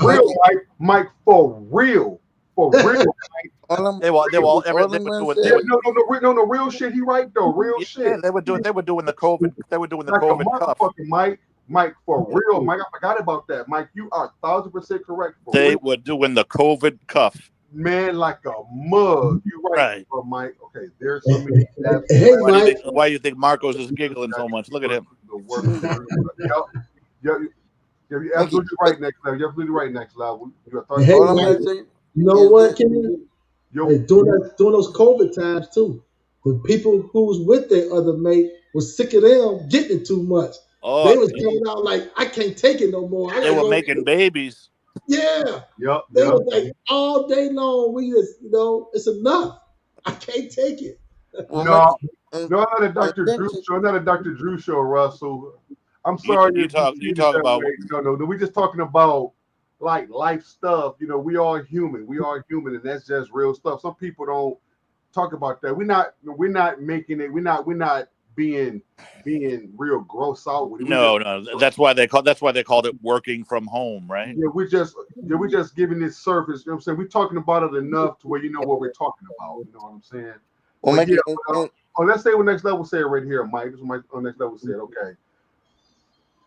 real, Mike. For real, Mike. They were real shit. He right though, real shit. They were doing the COVID. They were doing the COVID cuff. Mike, for real, Mike. I forgot about that, Mike. You are 1,000% correct. They were doing the COVID cuff. Man, like a mug. You right, Mike. Okay, there's so many. Hey, Mike. Why do you think Marcos is giggling so much? Look at him. You're absolutely right. Next level. You're absolutely right. Next level. Hey, Mike. You know what, Kenny? Hey, during those COVID times too, the people who was with their other mate was sick of them getting it too much. They was coming out like, I can't take it no more. They were making babies. Yeah. They was like all day long. We just, it's enough. I can't take it. No, not a Dr. Drew show. Not a Dr. Drew show, Russell. I'm sorry. You talk about. No. We're just talking about like life stuff. We are human. And that's just real stuff. Some people don't talk about that. We're not making it. We're not being real gross out with it. No. That's why they called it working from home, right? Yeah, we're just giving this surface. You know what I'm saying? We're talking about it enough to where you know what we're talking about. You know what I'm saying? Let's say what Next Level said right here, Mike. This is what Next Level said. Okay.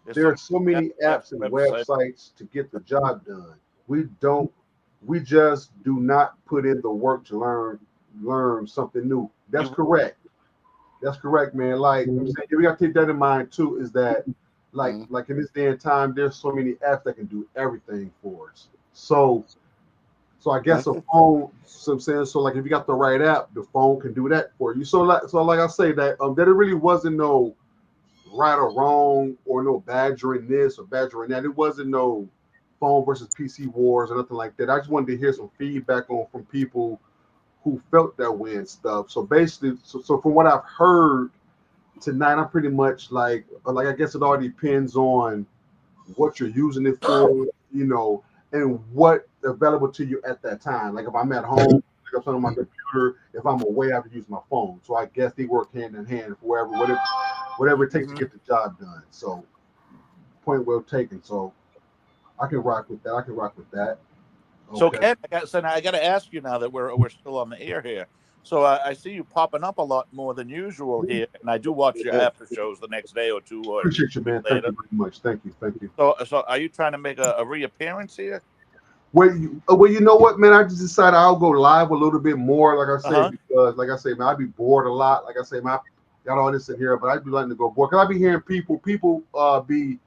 there are so many apps and websites. websites to get the job done. We just do not put in the work to learn something new. That's correct. That's correct, man. Like I'm saying, we got to take that in mind too. Is that like in this day and time, there's so many apps that can do everything for us. So I guess a phone. So I'm saying, so like if you got the right app, the phone can do that for you. So like I say that that it really wasn't no right or wrong or no badgering this or badgering that. It wasn't no phone versus PC wars or nothing like that. I just wanted to hear some feedback from people who felt that way and stuff. So basically, so from what I've heard tonight, I'm pretty much like I guess it all depends on what you're using it for, and what available to you at that time. Like if I'm at home, like I'm on my computer. If I'm away, I have to use my phone. So I guess they work hand in hand for whatever it takes to get the job done. So point well taken. So I can rock with that. Okay. So Ken, I got to ask you now that we're still on the air here. So I see you popping up a lot more than usual here, and I do watch your after shows the next day or two. Or appreciate you, man. later. Thank you very much. Thank you. So are you trying to make a reappearance here? Well, you know what, man? I just decided I'll go live a little bit more, like I say, because, like I say, man, I'd be bored a lot. Like I say, man, I got all this in here, but I'd be letting to go bored. Because I'd be hearing people be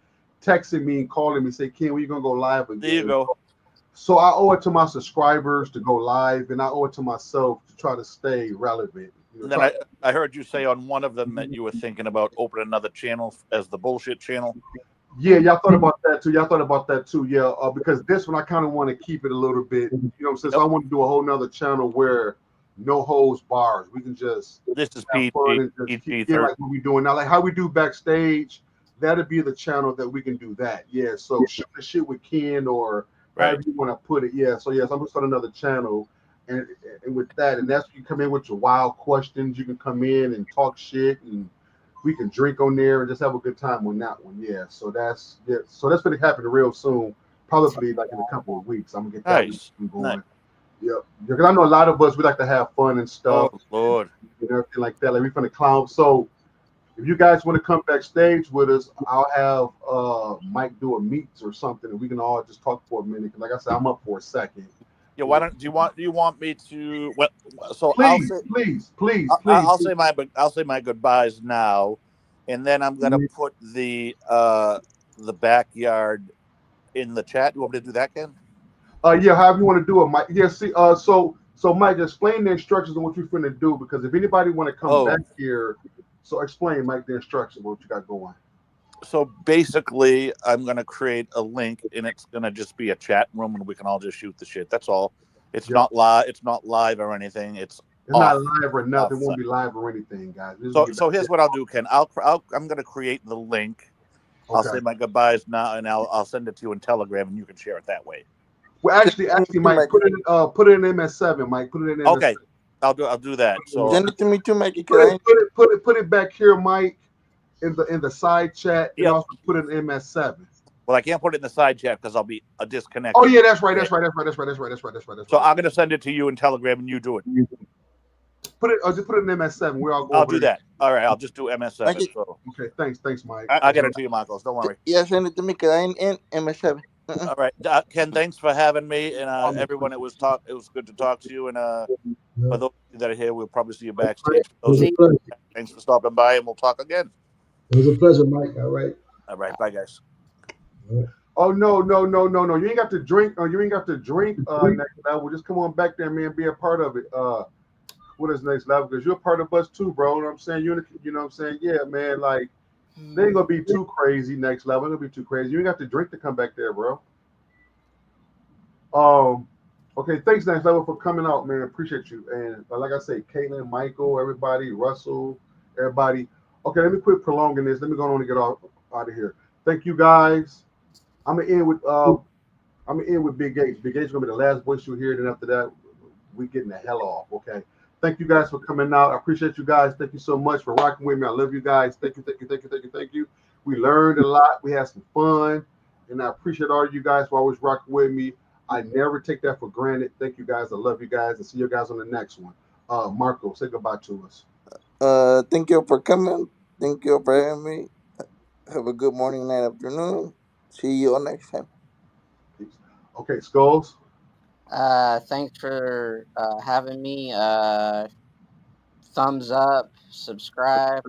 texting me and calling me, say, Ken, when you going to go live again? There you go. So I owe it to my subscribers to go live, and I owe it to myself to try to stay relevant. And then I heard you say on one of them that you were thinking about opening another channel as the bullshit channel. Yeah, y'all thought about that too. Yeah, because this one I kind of want to keep it a little bit. You know what I'm saying? So I want to do a whole nother channel where no holds bars. We can just this is have fun and just keep like what we're doing now, like how we do backstage. That'll be the channel that we can do that. Yeah. So shoot the shit with Ken or however you want to put it. Yeah. So yes, I'm gonna start another channel, and with that, and that's you come in with your wild questions. You can come in and talk shit and. We can drink on there and just have a good time on that one. Yeah. So that's going to happen real soon, probably like in a couple of weeks. I'm going to get that going. Nice. Yep. Because I know a lot of us, we like to have fun and stuff. Oh, Lord. And everything like that. Like we from the clown. So if you guys want to come backstage with us, I'll have Mike do a meets or something and we can all just talk for a minute. Because like I said, I'm up for a second. Yeah, why don't do you want me to? Well, so please. I'll say my goodbyes now, and then I'm gonna put the backyard in the chat. You want me to do that, Ken? Yeah, however you want to do it, Mike. Yeah, see, so Mike, explain the instructions on what you're finna do because if anybody want to come back here, so explain, Mike, the instructions what you got going. So basically, I'm going to create a link, and it's going to just be a chat room, and we can all just shoot the shit. That's all. It's not live. It's not live or anything. It's not live or nothing. It won't be live or anything, guys. So here's what I'll do, Ken. I'm going to create the link. Okay. I'll say my goodbyes now, and I'll send it to you in Telegram, and you can share it that way. Well, actually, Mike, put it in MS7, Mike. Put it in MS7. Okay, I'll do that. So send it to me too, Mike. Put it back here, Mike. In the side chat, and also put it in MS7. Well, I can't put it in the side chat because I'll be disconnected. Oh yeah, that's right. So I'm gonna send it to you in Telegram, and you do it. Just put it in MS7. We're all. I'll do that. All right, I'll just do MS7. So. Okay, thanks, Mike. I'll get it to you, Michael. Don't worry. Yeah, send it to me because I'm in MS7. All right, Ken. Thanks for having me, and everyone. It was good to talk to you, and for those that are here, we'll probably see you backstage. Thanks for stopping by, and we'll talk again. It was a pleasure, Mike. All right. Bye, guys. Oh no! You ain't got to drink. You ain't got to drink. Next level. Just come on back there, man. Be a part of it. What is next level? Because you're a part of us too, bro. You know what I'm saying? You know what I'm saying? Yeah, man. Like they ain't gonna be too crazy. Next level. Ain't gonna be too crazy. You ain't got to drink to come back there, bro. Okay. Thanks, next level, for coming out, man. Appreciate you. And like I say, Caitlin, Michael, everybody, Russell, everybody. Okay, let me quit prolonging this. Let me go on and get out of here. Thank you, guys. I'm gonna end with Big H. Big H is gonna be the last voice you'll hear. Then after that, we getting the hell off. Okay. Thank you guys for coming out. I appreciate you guys. Thank you so much for rocking with me. I love you guys. Thank you. We learned a lot. We had some fun, and I appreciate all of you guys for always rocking with me. I never take that for granted. Thank you guys. I love you guys, and see you guys on the next one. Marco, say goodbye to us. Thank you for coming. Thank you for having me. Have a good morning, night, afternoon. See you all next time. Peace. Okay, Skulls. Thanks for having me. Thumbs up, subscribe.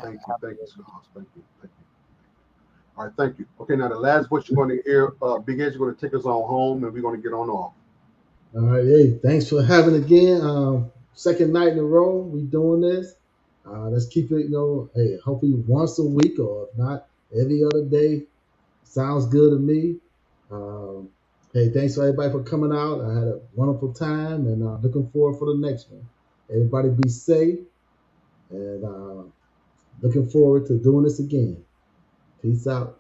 Thank you, Skulls. Thank you, thank you. All right, thank you. Okay, now the last voice you're going to hear, Big Ed's going to take us on home, and we're going to get on off. All right, hey, thanks for having again. Second night in a row, we doing this. Let's keep it, hey, hopefully once a week or if not every other day. Sounds good to me. Hey, thanks for everybody for coming out. I had a wonderful time and looking forward for the next one. Everybody be safe and looking forward to doing this again. Peace out.